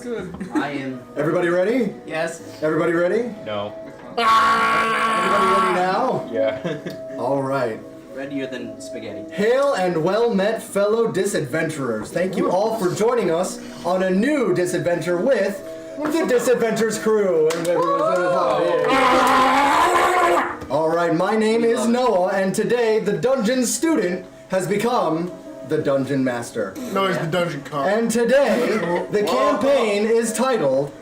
good. I am. Everybody ready? Yes. Everybody ready? No. Everybody ready now? Yeah. All right. Readier than spaghetti. Hail and well met fellow disadventurers. Thank you all for joining us on a new disadventure with the Disadventures crew. And all right, my name is Noah, and today the dungeon student has become the dungeon master. No, it's the dungeon cop. And today, the campaign is titled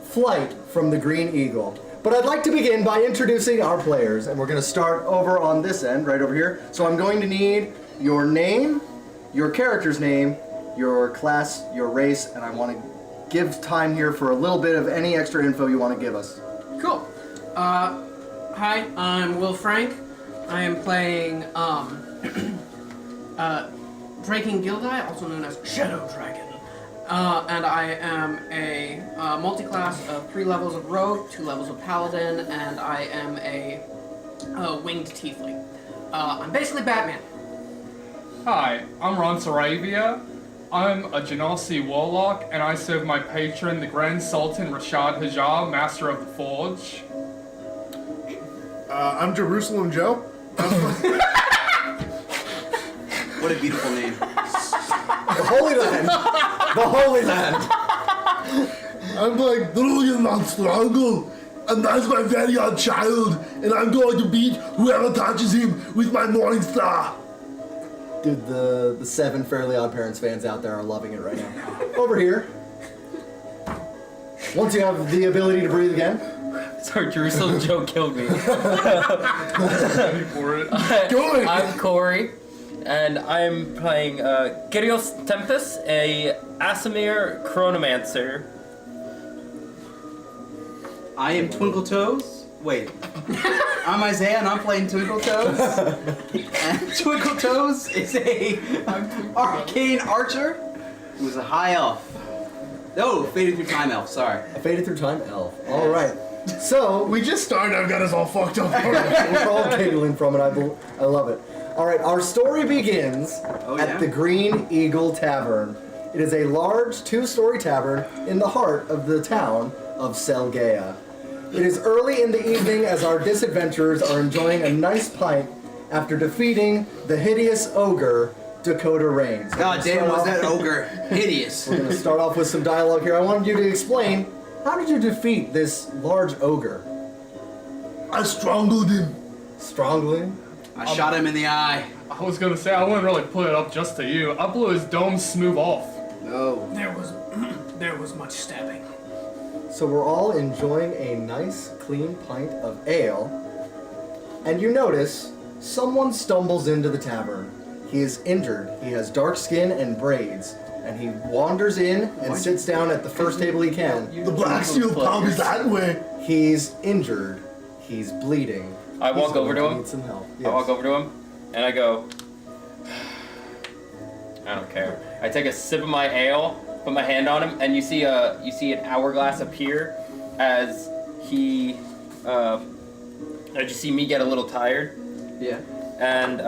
Flight from the Green Eagle. But I'd like to begin by introducing our players, and we're going to start over on this end, right over here. So I'm going to need your name, your character's name, your class, your race, and I want to give time here for a little bit of any extra info you want to give us. Cool. Hi, I'm Will Frank. I am playing, Draken Gildai, also known as Shadow Dragon. And I am a multi-class of 3 levels of Rogue, 2 levels of Paladin, and I am a winged tiefling. I'm basically Batman. Hi, I'm Ron Saravia. I'm a Genasi warlock, and I serve my patron, the Grand Sultan Rashad Hajar, Master of the Forge. I'm Jerusalem Joe. What a beautiful name. The Holy Land! The Holy Land! I'm like Drugan on Struggle, and that's my very own child, and I'm going to beat whoever touches him with my Morning Star. Dude, the 7 Fairly Odd Parents fans out there are loving it right now. Over here. Once you have the ability to breathe again. Sorry, Jerusalem Joe killed me. Ready for it? I'm Corey, and I'm playing Gyrios Tempest, a Asimir Chronomancer. I am Twinkle Toes. Wait. I'm Isaiah, and I'm playing Twinkle Toes. And Twinkle Toes is a arcane archer who's a high elf. No, faded through time elf. Sorry. A faded through time elf. All right. So We just started, I've got us all fucked up. we're all giggling from it. I love it. All right. Our story begins at the Green Eagle Tavern. It is a large 2-story tavern in the heart of the town of Selgaea. It is early in the evening as our disadventurers are enjoying a nice pint after defeating the hideous ogre Dakota Reigns. God damn, was that ogre hideous. We're going to start off with some dialogue here. I wanted you to explain, how did you defeat this large ogre? I strangled him. Strongly? I shot him in the eye. I was gonna say, I wouldn't really put it up just to you. I blew his dome smooth off. No. There was much stabbing. So we're all enjoying a nice, clean pint of ale, and you notice someone stumbles into the tavern. He is injured. He has dark skin and braids, and he wanders in and sits down at the first table he can. The Black Steel pub is that way. He's injured. He's bleeding. I walk over to him. Need some help. I walk over to him, and I go, I don't care. I take a sip of my ale, put my hand on him, and you see an hourglass appear as he, as you see me get a little tired, Yeah. and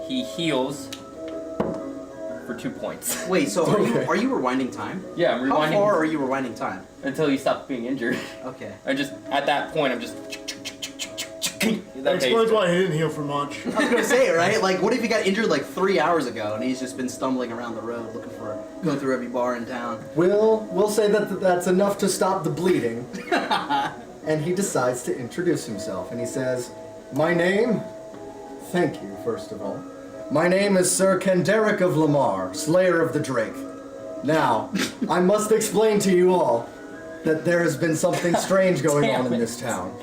he heals for 2 points. Wait, so are you rewinding time? Yeah, I'm How rewinding far are you rewinding time? until he stops being injured. Okay. I just, at that point, I'm just. That explains why he didn't heal for much. I was gonna say, right? Like, what if he got injured like 3 hours ago and he's just been stumbling around the road looking for, going through every bar in town? We'll say that that's enough to stop the bleeding. And he decides to introduce himself, and he says, thank you, first of all. My name is Sir Kenderick of Lamar, Slayer of the Drake. Now, I must explain to you all that there has been something strange going on in this town.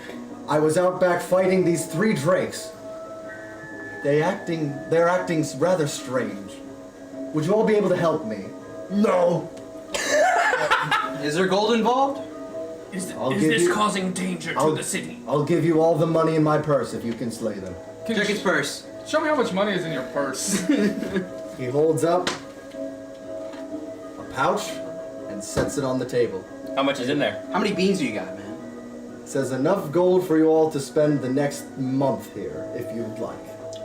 I was out back fighting these 3 drakes. They're acting rather strange. Would you all be able to help me? No. Is there gold involved? Is this causing danger to the city? I'll give you all the money in my purse if you can slay them. Check his purse. Show me how much money is in your purse. He holds up a pouch and sets it on the table. How much is in there? How many beans do you got, man? Says enough gold for you all to spend the next month here, if you'd like.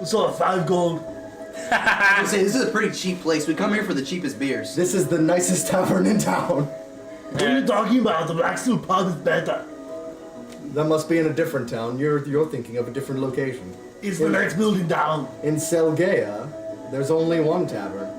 So 5 gold. I was gonna say, this is a pretty cheap place. We come here for the cheapest beers. This is the nicest tavern in town. What are you talking about? The Blackstone pub is better. That must be in a different town. You're thinking of a different location. It's the next building down. In Selgea, there's only one tavern.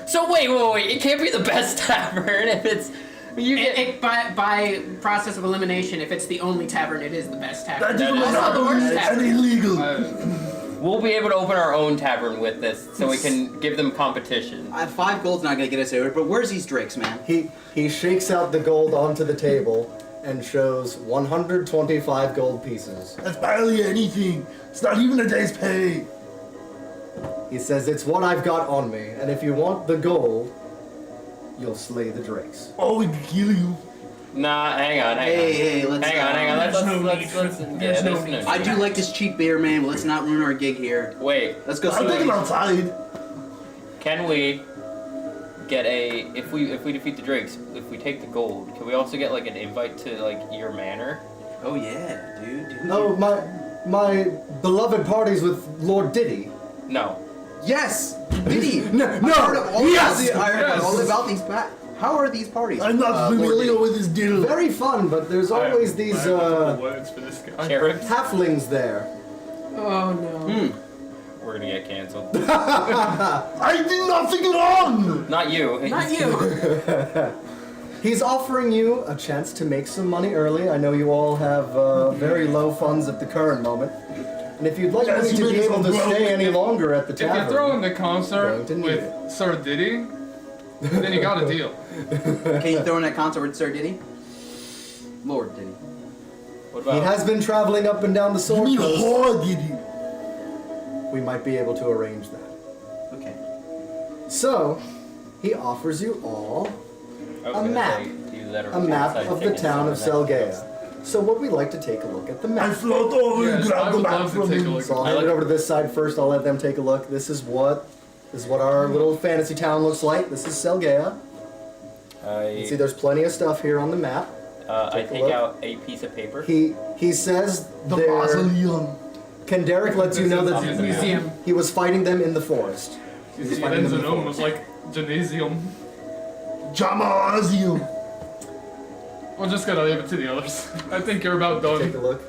So wait. It can't be the best tavern if it's. You get. By process of elimination, if it's the only tavern, it is the best tavern. That is Also the worst monopoly and tavern. illegal. We'll be able to open our own tavern with this, so we can give them competition. 5 gold's not gonna get us over, but where's these drakes, man? He shakes out the gold onto the table and shows 125 gold pieces. That's barely anything. It's not even a day's pay. He says, it's what I've got on me, and if you want the gold, you'll slay the drakes. Or we can kill you. Nah, hang on. Hey, let's Hang on. There's no need for- there's no need. I do like this cheap beer, man, but let's not ruin our gig here. Wait, Let's go I'm see thinking what outside. can we get if we defeat the Drakes, if we take the gold, can we also get like an invite to like your manor? Oh yeah, dude. Oh, my beloved parties with Lord Diddy. No. Yes! Diddy! No, I heard of all yes! I heard Yes! all about these How are these parties? I'm not Lord familiar Diddy. with this deal. Very fun, but there's always these words for this guy. Sheriff, halflings there. Oh no. we're gonna get canceled. I did nothing wrong. Not you. Not you. He's offering you a chance to make some money early. I know you all have very low funds at the current moment. And if you'd like Yes, me to you be made able to some stay broke. any longer at the If you tavern, throw in the concert Going to need with Sir Diddy, then you got a deal. Can you throw in that concert with Sir Diddy? Lord Diddy. What he about? has been traveling up and down the You sword mean coast. whore, did he? We might be able to arrange that. Okay. So, he offers you all I was a gonna map. say, you let her a map outside of the tickets town and of then- Selgea. So would we like to take a look at the I map? float over and Yes, I grab the would map love to from take a him. look. So I'll I hand like- it over to this side first. I'll let them take a look. This is what our little fantasy town looks like. This is Selgea. You see, there's plenty of stuff here on the map. I take a take look. out a piece of paper. He says The there. mausoleum. Kendaric lets you know that Museum. he was fighting them in the forest. He was fighting them in the Enzanum forest. was like gymnasium. Jamasium. We're just gonna leave it to the others. I think you're about Take a done. look.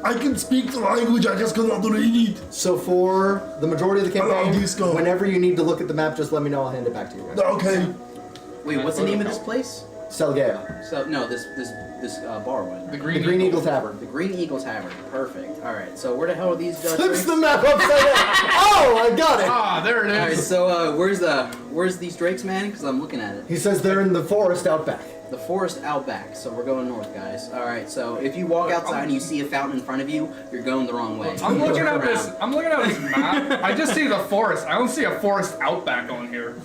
I can speak the language, I just cannot read it. So for the majority of the Hello, campaign, Disco. whenever you need to look at the map, just let me know. I'll hand it back to you guys. Okay. Wait, what's the name of this place? Selgea, So no, this bar one. The the Green, Green Eagle Tavern. The Green Eagle Tavern. Perfect. All right. So where the hell are these? Flips drinks? the map upside down. Oh, I got it. Ah, there it All right. is. So where's these drakes, man? Because I'm looking at it. He says they're in the forest out back. The forest out back. So we're going north, guys. All right. So if you walk outside and you see a fountain in front of you, you're going the wrong way. I'm looking Turn at this. around. I'm looking at this map. I just see the forest. I don't see a forest outback on here.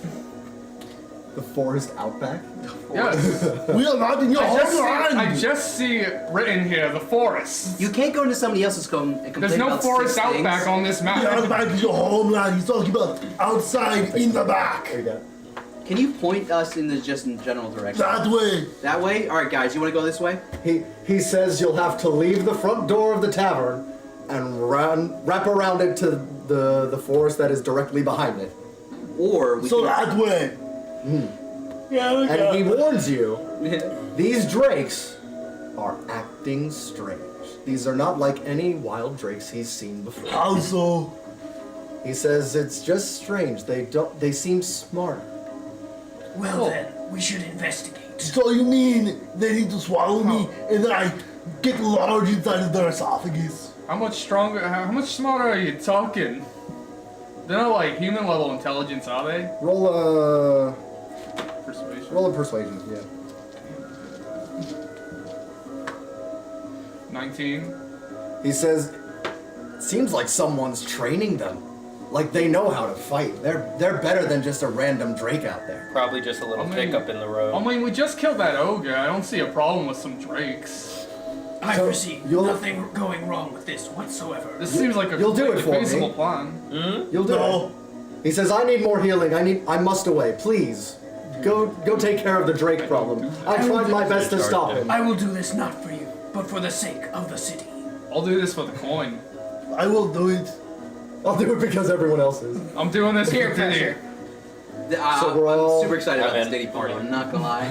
The forest outback. Yes. We are not in your homeland. I just see it written here, the forest. You can't go into somebody else's home and complain There's no about forest six outback things. on this The map. outback is your homeland. He's talking about outside in the back. There you go. Can you point us in the just in general direction? That way. That way? All right, guys. You want to go this way? He says you'll have to leave the front door of the tavern and wrap around it to the forest that is directly behind it. Or we So can. that way. Yeah, we And got he it. warns you, these drakes are acting strange. These are not like any wild drakes he's seen before. How so? He says it's just strange. They seem smart. Well then, we should investigate. So you mean they need to swallow me and then I get large inside of their esophagus? How much stronger? How much smarter are you talking? They're not like human level intelligence, are they? Roll a Persuasion. persuasion. Yeah. 19. He says, seems like someone's training them. Like they know how to fight. They're better than just a random drake out there. Probably just a little I mean- hiccup in the road. I mean, we just killed that ogre. I don't see a problem with some drakes. I So, foresee you'll- nothing going wrong with this whatsoever. This seems like a You'll do it for me. feasible plan. You'll do No. it. He says, I need more healing. I must away. Please. Go take care of the drake problem. I tried my best to stop him. I will do this not for you, but for the sake of the city. I'll do this for the coin. I will do it. I'll do it because everyone else is. I'm doing this Peer for Diddy. pressure. So we're all- I'm super excited about I'm this in. Diddy party. I'm not gonna lie.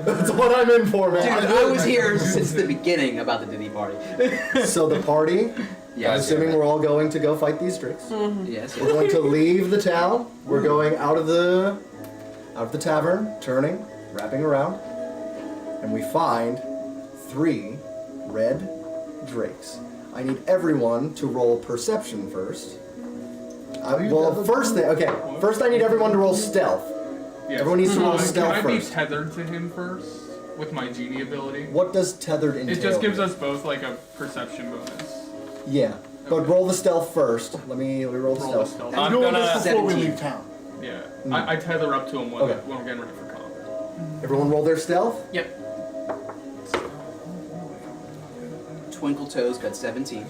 That's what I'm in for, Dude, man. I was here since the beginning about the Diddy party. So the party, Yes. assuming we're all going to go fight these drakes, Yes. we're going to leave the town. We're going out of the tavern, turning, wrapping around, and we find 3 red drakes. I need everyone to roll perception first. First I need everyone to roll stealth. Yes. Everyone needs to roll stealth Can I be first. tethered to him first with my genie ability? What does tethered entail? It just gives us both like a perception bonus. Yeah, but Okay. roll the stealth first. Let me roll Roll the stealth. stealth. I'm I'm doing gonna- this before we 17. leave town. Yeah, I tether up to him when, Okay. when we're getting ready for combat. Everyone roll their stealth. Yep. Twinkle Toes got 17.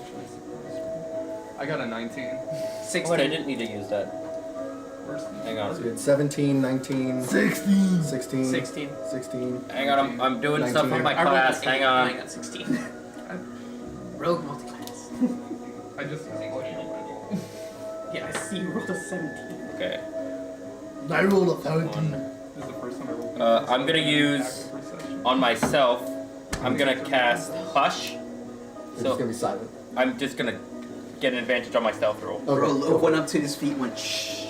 I got a 19. 16. Wait, I didn't need to use that. Hang So on. we had 17, 19, 16. 16, 16. 16. Hang on, I'm doing stuff 19. on my I rolled class. an 8 Hang and on. I got 16. Rogue multi-class. I just Yeah, I see you rolled a 17. Okay. I rolled a 13. This is the first time I rolled. I'm gonna use active perception. on myself. I'm gonna cast Hush. It's So just gonna be silent. I'm just gonna get an advantage on my stealth roll. Bro went up to his feet and went shh.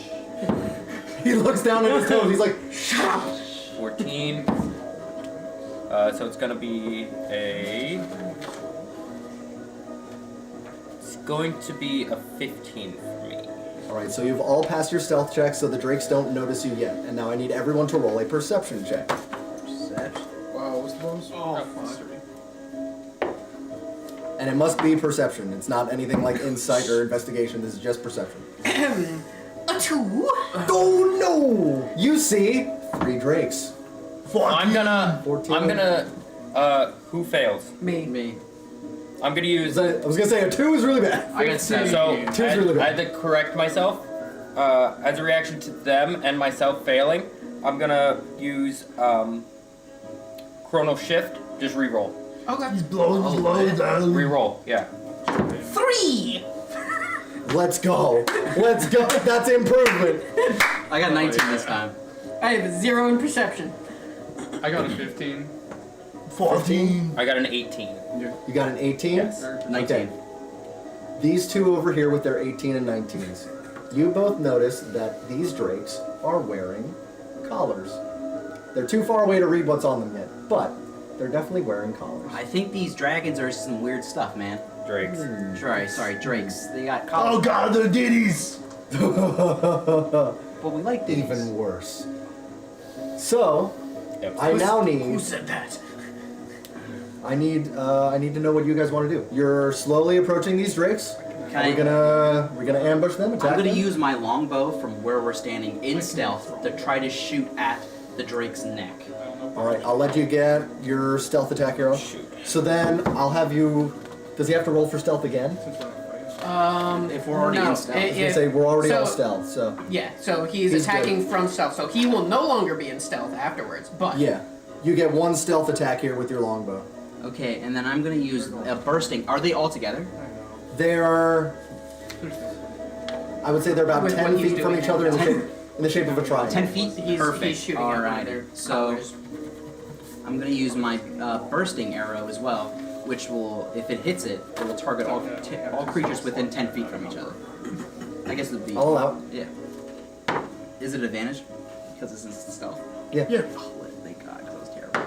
He looks down at his toes. He's like, "Shut up!" 14. So it's gonna be a. It's going to be a 15 for me. All right, so you've all passed your stealth check, so the drakes don't notice you yet. And now I need everyone to roll a perception check. Wow, what's the bonus? And it must be perception. It's not anything like insight or investigation. This is just perception. A 2. Oh no! You see 3 drakes. 14. I'm gonna. 14. I'm gonna. Who fails? Me. I'm gonna use. I was gonna say a 2 is really bad. I got 7. So I Two's had, really bad. I had to correct myself. As a reaction to them and myself failing, I'm gonna use Chrono Shift. Just re-roll. Okay. He's blowing his load down. Re-roll. Yeah. 3. Let's go. Let's go. That's improvement. I got 19 this time. I have a 0 in perception. I got a 15. 14. I got an 18. You got an 18? Yes. 19. These two over here with their 18 and 19s. You both notice that these drakes are wearing collars. They're too far away to read what's on them yet, but they're definitely wearing collars. I think these dragons are some weird stuff, man. Drakes. Sorry, drakes. They got Oh collars. god, they're ditties. But we like these. Even worse. So, Yep. I now Who need said that? I need to know what you guys want to do. You're slowly approaching these drakes. We're gonna ambush them, attack I'm gonna them. use my longbow from where we're standing in stealth to try to shoot at the drake's neck. All right, I'll let you get your stealth attack hero. Shoot. So then I'll have you. Does he have to roll for stealth again? Since we're not fighting. If we're already no, in stealth. I was gonna say we're already on stealth, so Yeah, so he's He's attacking from stealth, so he will no longer be in stealth afterwards, but... yeah, you get 1 stealth attack here with your longbow. Okay, and then I'm gonna use a bursting. Are they all together? They're, I would say they're about With 10 what he's feet from doing each other in now. the shape of a triangle. 10 feet? He's Perfect. shooting at one of Alright, their so colors. I'm gonna use my bursting arrow as well, which will, if it hits it, it will target all creatures within 10 feet from each other. I guess it would be. I'll allow it. Yeah. Is it advantage? Because it's in stealth. Yeah. Yeah. Oh, thank God, because that was terrible.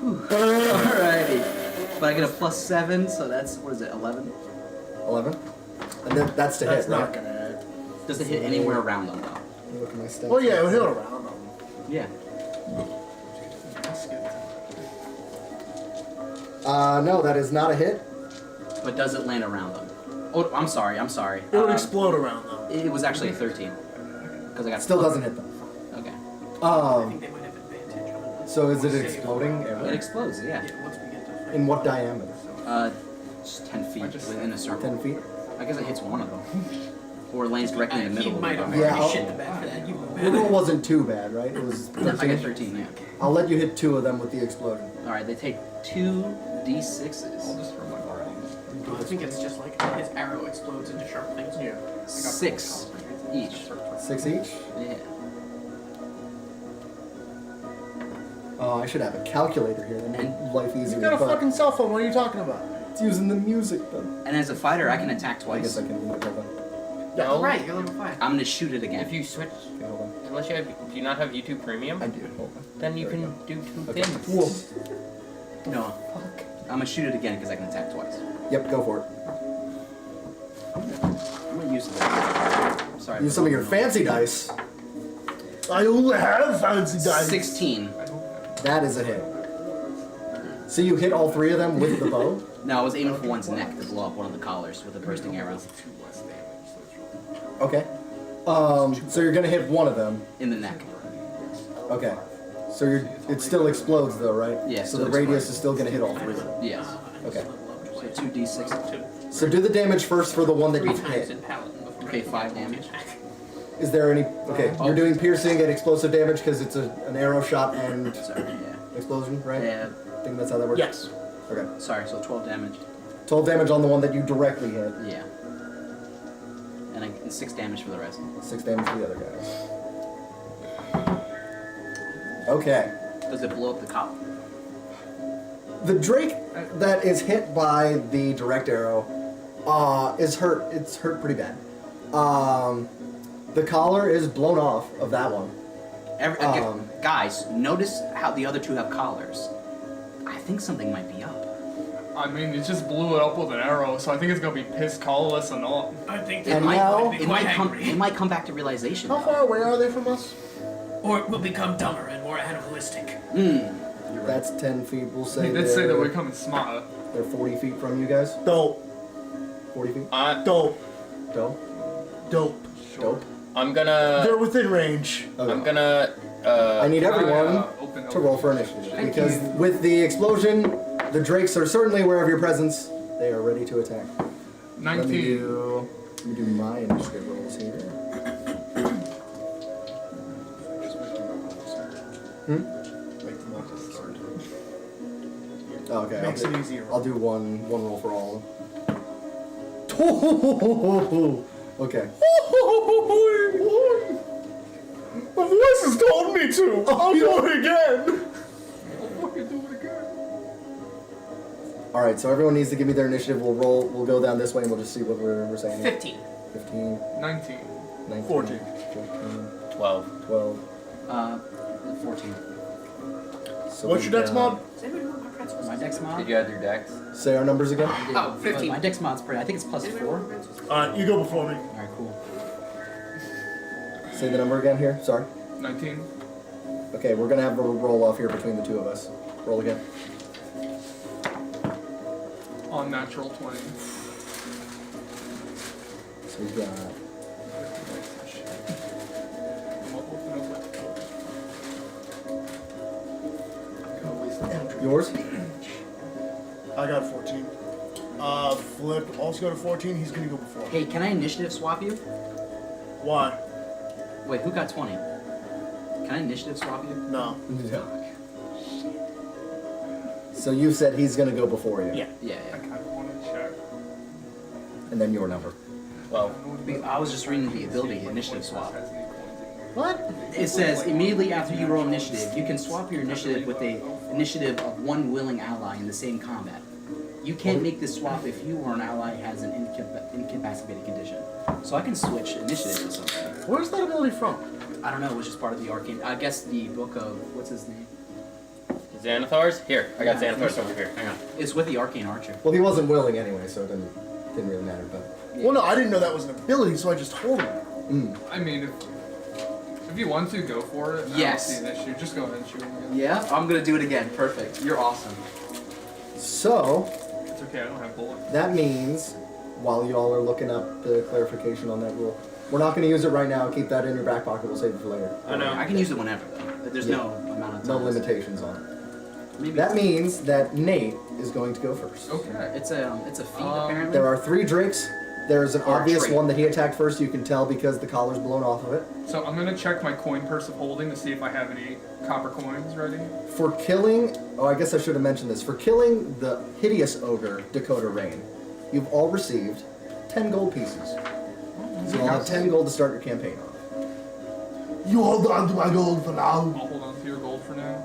Whew. Alrighty. But I get a +7, so that's, what is it, 11? 11. And then that's to That's hit, not right? gonna hit. Does it hit anywhere around them, though? Let me look at my stats. Oh yeah, it would hit around them. Yeah. No, that is not a hit. But does it land around them? Oh, I'm sorry. It would explode around them. It was actually a 13. Because I got Still doesn't hit them. Okay. I think they might have advantage on it. So is it exploding? It explodes, yeah. Yeah, once we get to fight. In what diameter? Just 10 feet within a circle. 10 feet? I guess it hits one of them. Or lands directly in the He middle. might have of Yeah, already I'll- shit the bed for that. You Your roll wasn't too bad, right? It was I got 13. 13, yeah. I'll let you hit 2 of them with the explosion. Alright, they take 2 I'll d6s. just throw my bar in. I think it's just like his arrow explodes into sharp things. Yeah. 6 each. 6 each? Yeah. Oh, I should have a calculator here. That make life easier. You got a but fucking cell phone. What are you talking about? It's using the music, though. And as a fighter, I can attack I guess twice. I can leave it open. No. Right, you're level 5. I'm gonna shoot it again. If you switch, Okay, hold on. unless you have, do you not have YouTube Premium? I do. Hold on. Then you There we can do two Okay. things. Whoa. No. I'm gonna shoot it again because I can attack twice. Yep, go for it. I'm gonna use it. Sorry. Use some of your fancy dice. I only have fancy dice. 16. That is a hit. So you hit all 3 of them with the bow? No, I was aiming for one's neck to blow up one of the collars with a bursting arrow. Okay. So you're gonna hit one of them. In the neck. Okay. So it still explodes though, right? Yeah, So still the radius explodes. is still gonna hit all 3 of them. Yes. Okay. So 2d6. So do the damage first for the one that 3 you times hit. in Paladin before. Okay, 5 damage. Is there any? Okay, you're doing piercing and explosive damage because it's an arrow shot and Sorry, yeah. explosion, right? Yeah. I think that's how that works. Yes. Okay. Sorry, so 12 damage. 12 damage on the one that you directly hit. Yeah. And 6 damage for the rest. 6 damage for the other guys. Okay. Does it blow up the cop? The Drake that is hit by the direct arrow is hurt. It's hurt pretty bad. The collar is blown off of that one. Guys, notice how the other 2 have collars. I think something might be up. I mean, it just blew it up with an arrow, so I think it's gonna be pissed colorless and all. I think It And might, now- it might come back to realization. How far away are they from us? Or it will become dumber and more animalistic. That's 10 feet. We'll say He did say that they're- we're coming smarter. They're 40 feet from you guys. Dope. 40 feet. Dope. Dope. Dope. Dope. I'm gonna. They're within range. Okay. I'm gonna. I need Can I, everyone open to roll for initiative Thank because you. with the explosion, the drakes are certainly aware of your presence. They are ready to attack. Let me 19. do my initiative rolls here. Oh, okay. Makes it easier. I'll do one roll for all of them. Okay. My voice has told me to. I'll do it again. All right. So everyone needs to give me their initiative. We'll roll. We'll go down this way and we'll just see what we're saying. here. 15. 15, 19. 19, 14. 14, 12. 12. 14. So What's we your dex got- mod? Does anybody know what my principles My dex mod? Did you add your dex? Say our numbers again. Oh, 15. My dex mod's pretty. I think it's plus 4. You go before me. Alright, cool. Say the number again here. Sorry. 19. Okay, we're gonna have a roll off here between the two of us. Roll again. On natural 20. So we got. Yours? I got 14. Flip also got a 14. He's gonna go before. Hey, can I initiative swap you? Why? Wait, who got 20? Can I initiative swap you? No. Yeah. So you said he's gonna go before you. Yeah. Yeah, I yeah. kind of want to check. And then your number. 12. I was just reading the ability initiative swap. What? It says immediately after you roll initiative, you can swap your initiative with a initiative of one willing ally in the same combat. You can't make this swap if you or an ally has an incapacitated condition. So I can switch initiative to something. Where's that ability from? I don't know, it was just part of the arcane. I guess the book of, what's his name? Xanathar's? Here, I got Yeah, Xanathar's over here. Hang on. It's with the arcane archer. Well, he wasn't willing anyway, so it didn't really matter. But Well, no, I didn't know that was an ability, so I just told him. I mean, if you want to, go for it. Yes. I don't see an issue. Just go ahead and shoot him again. Yeah, I'm gonna do it again. Perfect. You're awesome. so It's okay, I don't have bullets. that means while y'all are looking up the clarification on that rule, we're not gonna use it right now. Keep that in your back pocket. We'll save it for later. I know. I can use it whenever though. There's no amount of time. No limitations on it. Maybe That means that Nate is going to go first. Okay. it's a feat apparently. There are 3 drakes. There's an Or a obvious trait. one that he attacked first. You can tell because the collar's blown off of it. So I'm gonna check my coin purse of holding to see if I have any copper coins ready. For killing, oh, I guess I should have mentioned this. For killing the hideous ogre, Dakota Rain, you've all received 10 gold pieces. So you'll have 10 gold to start your campaign off. You hold on to my gold for now. I'll hold on to your gold for now.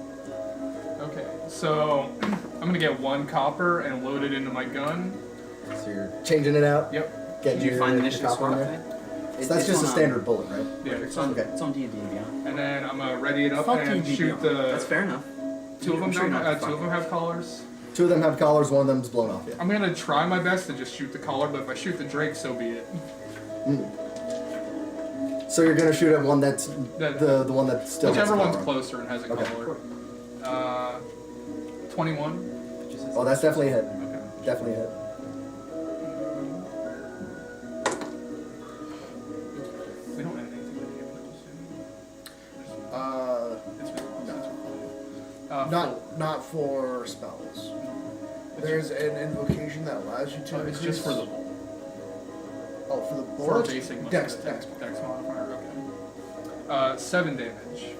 Okay, so I'm gonna get 1 copper and load it into my gun. So you're changing it out? Yep. Getting Did you your- find the your mission copper in swap there? thing? So that's just a standard bullet, right? Yeah, it's on. Okay. It's on D&D, yeah. And then I'm gonna ready it up Fuck and you, shoot DBL. the. That's fair enough. Two of them I'm sure don't. not Two of them fucking- have collars. 2 of them have collars, 1 of them's blown off, yeah. I'm gonna try my best to just shoot the collar, but if I shoot the Drake, so be it. So you're gonna shoot at one that's That- the one that still has Whichever one's collar. closer and has a Okay. collar. 21. Oh, that's definitely a hit. Okay. Definitely a hit. We don't have anything to give those. Not for spells. There's an invocation that allows you to. It's just for the bolt. Oh, for the For bullet. a basic Dex. Dex modifier. Okay. 7 damage.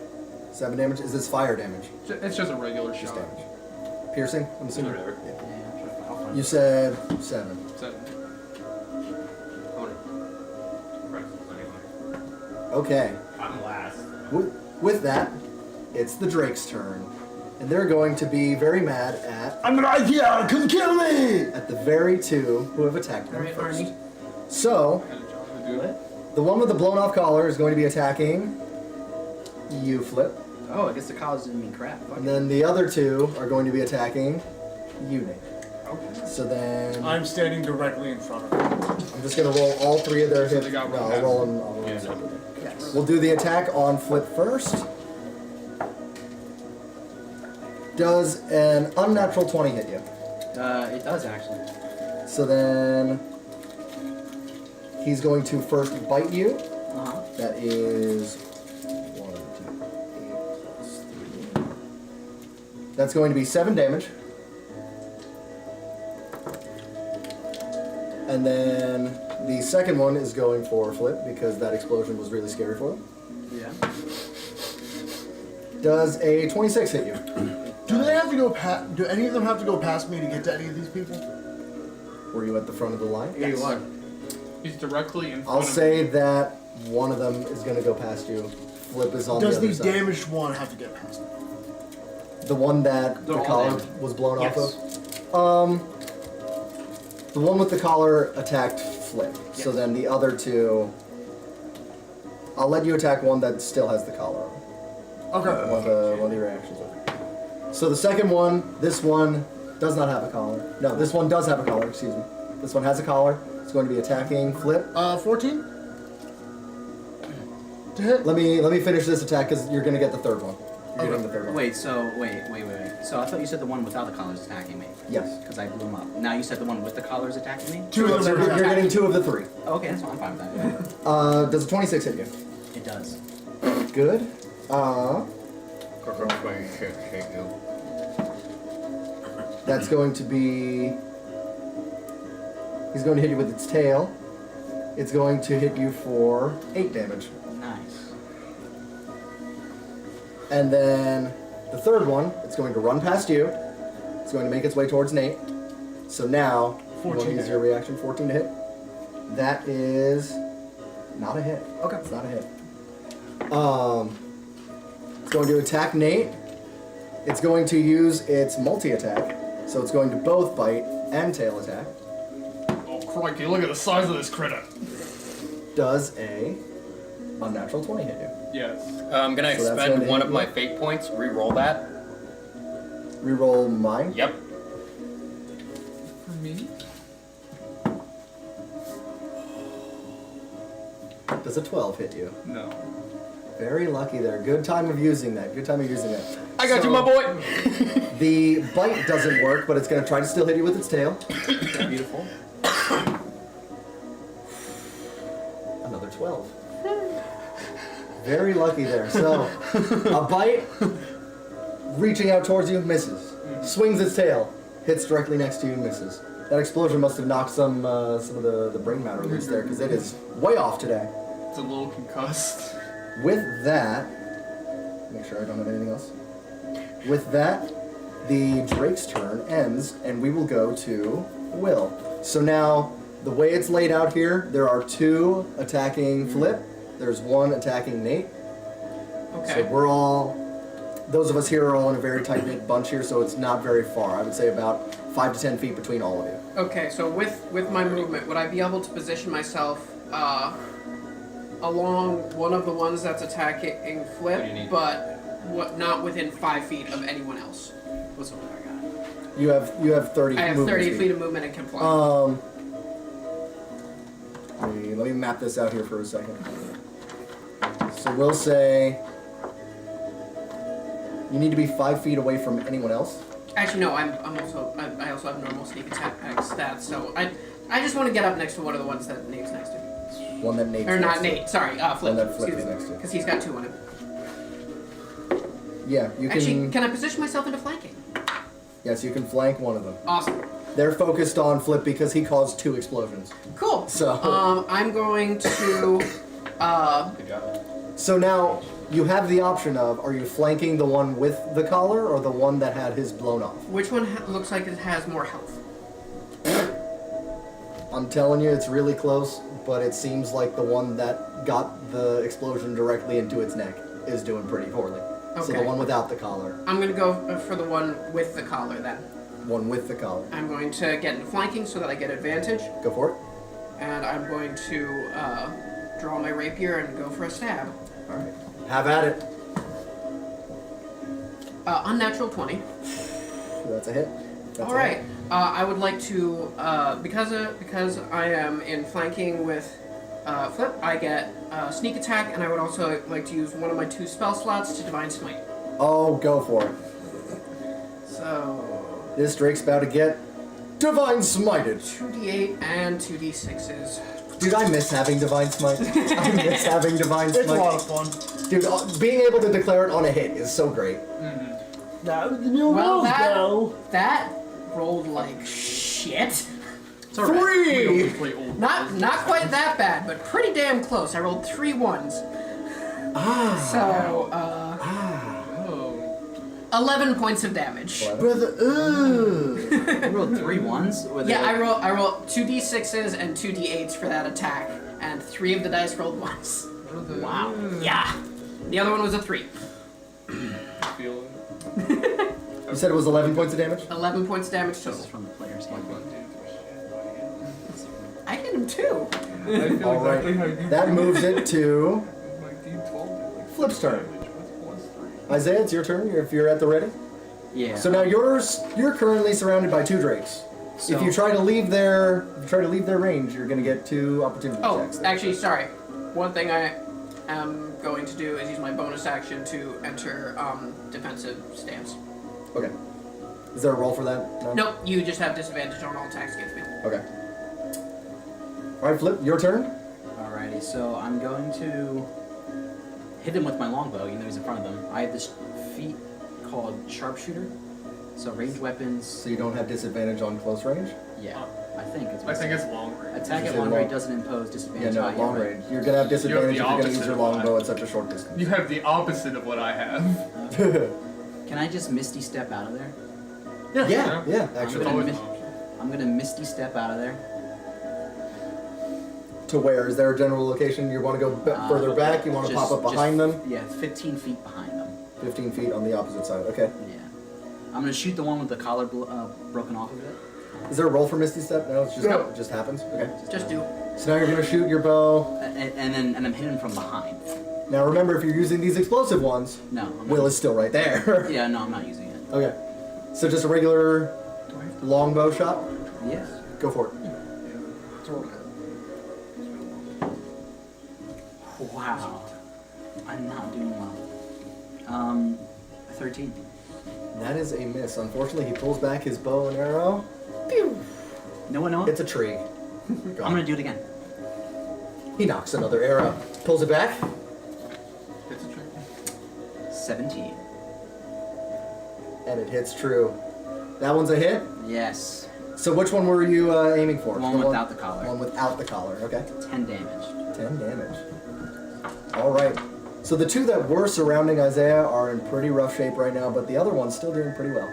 7 damage. Is this fire damage? It's just a regular Just shot. damage. Piercing, I'm assuming? Whatever. Yeah. Yeah, I'll find You it. said 7. 7. Okay. I'm last. With that, it's the Drake's turn. And they're going to be very mad I'm right here. Come kill me. at the very 2 who have attacked them Alright, first. Arnie. So, Had a job to do it. the one with the blown off collar is going to be attacking you, Flip. Oh, I guess the college didn't mean crap. Fuck And it. then the other 2 are going to be attacking you, Nate. Okay. So then I'm standing directly in front of him. I'm just going to roll all 3 of their So hits. they got No, one I'll pass. roll them. I'll roll them Yeah. separately. Yes. We'll do the attack on Flip first. Does an unnatural 20 hit you? It does actually. So then he's going to first bite you. Uh-huh. That is 1, 2, 8 plus 3. That's going to be 7 damage. And then the second one is going for Flip because that explosion was really scary for him. Yeah. Does a 26 hit you? Do they have to go past? Do any of them have to go past me to get to any of these people? Were you at the front of the line? Yeah, you are. He's directly in front I'll of say that one of them is going to go past you. Flip is on Does the the other side. damaged one have to get past me? The one that They're the all collar damaged. was blown Yes. off of? The one with the collar attacked Flip. So Yes. then the other 2... I'll let you attack one that still has the collar on. Okay. One of your actions. So the second one, this one does not have a collar. No, this one does have a collar, excuse me. This one has a collar. It's going to be attacking Flip. 14? To hit? Let me finish this attack because you're going to get the third one. You're Okay. getting the third one. Wait, so, wait. So I thought you said the one without the collar is attacking me. Yes. Because I blew him up. Now you said the one with the collar is attacking me? Two of So them. you're getting 2 of the 3. Oh, okay, that's fine. I'm fine with that. Does a 26 hit you? It does. Good. That's going to be... He's going to hit you with its tail. It's going to hit you for 8 damage. Nice. And then the third one, it's going to run past you. It's going to make its way towards Nate. So now, 14 what is your reaction? 14 to hit? That is not a hit. Okay. It's not a hit. It's going to attack Nate. It's going to use its multi-attack. So it's going to both bite and tail attack. Oh, crikey, look at the size of this critter. Does a unnatural 20 hit you? Yes. I'm gonna So that's expend gonna one hit of you. my fate points, re-roll that. Reroll mine. Yep. For me? Does a 12 hit you? No. Very lucky there. Good time of using that. Good time of using that. I got So, you, my boy! The bite doesn't work, but it's going to try to still hit you with its tail. Beautiful. Another 12. Very lucky there. So, a bite, reaching out towards you, misses. Swings its tail, hits directly next to you, misses. That explosion must have knocked some of the brain matter loose there, because it is way off today. It's a little concussed. With that, make sure I don't have anything else. With that, the Drake's turn ends, and we will go to Will. So now, the way it's laid out here, there are 2 attacking Flip. There's 1 attacking Nate. Okay. So we're all, those of us here are all in a very tight-knit bunch here, so it's not very far. I would say about 5 to 10 feet between all of you. Okay, so with my movement, would I be able to position myself along one of the ones that's attacking What do Flip, you need? but not within 5 feet of anyone else? What's what I got? You have 30 I have movement 30 speed. feet of movement and can fly. Let me map this out here for a second. So we'll say you need to be 5 feet away from anyone else. Actually, no. I also have normal sneak attack stats, so I just want to get up next to one of the ones that Nate's next to. One that Nate's Or next not to. Nate. Sorry, Flip. One that Flip Excuse is me. next to. Because he's got 2 on him. Yeah, you can. Actually, can I position myself into flanking? Yes, you can flank one of them. Awesome. They're focused on Flip because he caused 2 explosions. Cool. So- I'm going to. Good job. So now you have the option of: are you flanking the one with the collar or the one that had his blown off? Which one looks like it has more health? I'm telling you, it's really close, but it seems like the one that got the explosion directly into its neck is doing pretty poorly. So the Okay. one without the collar, I'm gonna go for the one with the collar then. one with the collar. I'm going to get into flanking so that I get advantage, Go for it. and I'm going to draw my rapier and go for a stab. All right. Have at it. Unnatural 20. That's a hit. That's All a right. hit. I would like to because I am in flanking with Flip. I get sneak attack, and I would also like to use one of my 2 spell slots to divine smite. Oh, go for it. So This Drake's about to get divine smited. 2d8 and 2d6s. Dude, I miss having divine smite. I miss having divine It's a lot smite. of fun. Dude, being able to declare it on a hit is so great. Now the new Well, rules go. that rolled like shit. It's alright. 3! We only play old Not quite that bad, but pretty damn close. I rolled 3 ones. So, Oh. 11 points of damage. Brother, You rolled 3 ones? Or they Yeah, like- I rolled 2d6s and 2d8s for that attack, and 3 of the dice rolled ones. Wow. Yeah. The other one was a 3. Feel You said it was 11 points of damage? 11 points damage This total. is from the player's handbook. I hit him too. I feel All right. exactly how you That feel. moves it to My D12 did like Flip's turn. damage. What's +3? Isaiah. It's your turn if you're at the ready. Yeah. So now you're currently surrounded by 2 drakes. So- If you try to leave their range, you're gonna get 2 opportunity Oh, attacks. actually, sorry. One thing I am going to do is use my bonus action to enter defensive stance. Okay. Is there a roll for that? No? Nope, you just have disadvantage on all attacks against me. Okay. Alright, Flip, your turn. Alrighty, so I'm going to hit him with my longbow, even though he's in front of them. I have this feat called Sharpshooter. So ranged weapons. So you don't have disadvantage on close range? Yeah, I think it's. I think it's long range. Attack You at say long long- range doesn't impose Yeah, disadvantage. no, on long your range. You're gonna have disadvantage if you're gonna use opposite your of what longbow I- at such a short distance. You have the opposite of what I have. Can I just Misty Step out of there? yeah, It's actually. gonna always miss- an option. I'm gonna Misty Step out of there. To where? Is there a general location you want to go further back? You want to Just- pop up just- behind them? Yeah, 15 feet behind them. 15 feet on the opposite side. Okay. Yeah. I'm gonna shoot the one with the collar broken off of it. Is there a roll for Misty Step? No, it's just No. it just happens. Okay. Just do. So now you're gonna shoot your bow. And I'm hitting from behind. Now remember, if you're using these explosive ones, No. I'm Will not, is still right there. Yeah, no, I'm not using it. Okay. So just a regular longbow shot. Yes. Go for it. Wow. I'm not doing well. 13. That is a miss. Unfortunately, he pulls back his bow and arrow. No one knows? It's a tree. I'm gonna do it again. He knocks another arrow. Pulls it back. It's a trick. 17. And it hits true. That one's a hit. Yes. So which one were you aiming for? The one without the collar. One without the collar. Okay. 10 damage. 10 damage. All right. So the 2 that were surrounding Isaiah are in pretty rough shape right now, but the other one's still doing pretty well.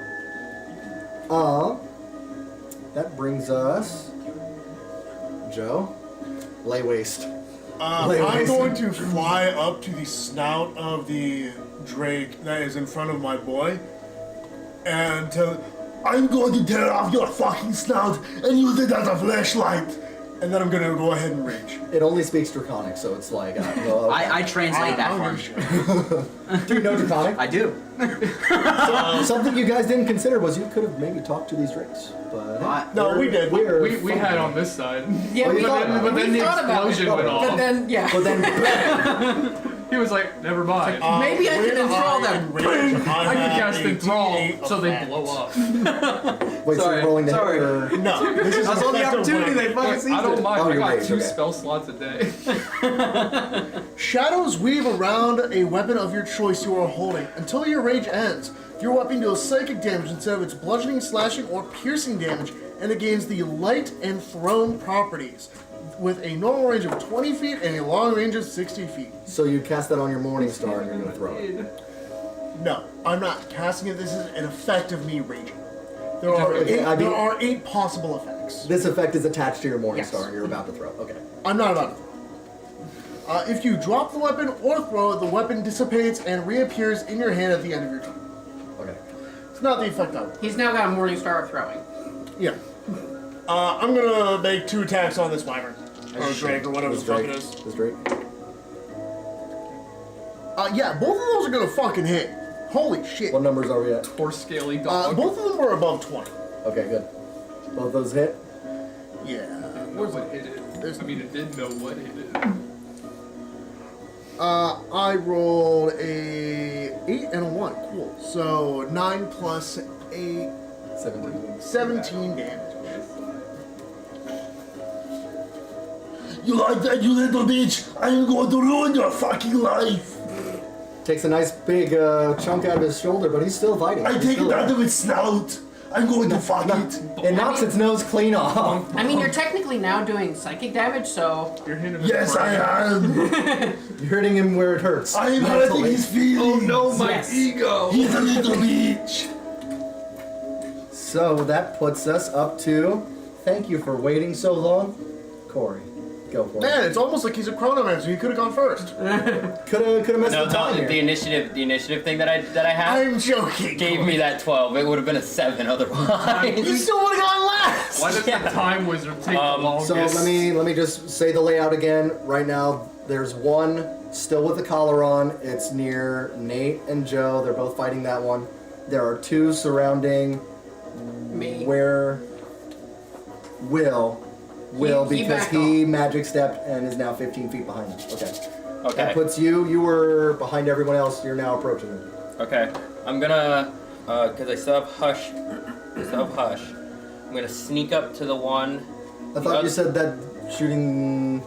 That brings us Joe, lay waste. I'm going to fly up to the snout of the drake that is in front of my boy, and I'm going to tear off your fucking snout and use it as a flashlight. And then I'm going to go ahead and rage. It only speaks Draconic, so it's like... well, I translate that I don't for give a you. shit. do you know Draconic? I do. Something you guys didn't consider was you could have maybe talked to these drakes. But No, we did. We had on this side. Yeah, Well, we you thought, thought- But then we the thought about it. explosion went off. But then, yeah. But then, He was like, never mind. Maybe I when can enthrall them. rage, I could have cast a enthrall D8 so they effect. blow up. wait, so Sorry, you're rolling the hit sorry. or... No, this is I saw the effective opportunity, when- they fucking Look, seized I don't it. mind. Oh, I you're got right, 2 okay. spell slots a day. Shadows weave around a weapon of your choice you are holding until your rage ends. Your weapon deals psychic damage instead of its bludgeoning, slashing, or piercing damage, and it gains the light and thrown properties, with a normal range of 20 feet and a long range of 60 feet. So you cast that on your Morning Star and you're going to throw it. No, I'm not casting it. This is an effect of me raging. There are Okay, I mean- there are 8 possible effects. This effect is attached to your Morning Yes. Star and you're about to throw. Okay. I'm not about to throw. If you drop the weapon or throw it, the weapon dissipates and reappears in your hand at the end of your turn. Okay. It's not the effect I want. He's now got a Morning Star of throwing. Yeah. I'm gonna make 2 attacks on this wyvern. Or drake, or whatever the fuck it is. This Drake. Yeah, both of those are gonna fucking hit. Holy shit. What numbers are we at? Poor scaly dog. Both of them are above 20. Okay, good. Both those hit. Yeah. Know what hit it. I mean, it did know what hit it. I rolled a 8 and a 1. Cool. So 9 plus 8, 17. 17 damage. You like that, you little bitch? I'm going to ruin your fucking life. Takes a nice big chunk out of his shoulder, but he's still fighting. I He's take still it out of its snout. I'm going to fuck it. It knocks its nose clean off. I mean, you're technically now doing psychic damage, so You're hitting him. Yes, I am. You're hurting him where it hurts. I am hurting mentally. his feelings. my Yes. ego. He's a little bitch. So that puts us up to. Thank you for waiting so long, Corey. Go for Man, it's almost like he's a chronomancer. He could have gone first. it. Could have messed No, the time the here. initiative thing that I had I'm joking. gave me that 12. It would have been a 7 You otherwise. still would have gone last. Why does the time wizard take the longest? So let me just say the layout again. Right now, there's one still with the collar on. It's near Nate and Joe. They're both fighting that one. There are 2 surrounding me. where Will He because backed he magic stepped and is now 15 feet behind him. Okay. That Okay. puts you. You were behind everyone else. You're now approaching them. Okay. I'm gonna, cause I still have hush. I'm gonna sneak up to the one. I thought you said that shooting.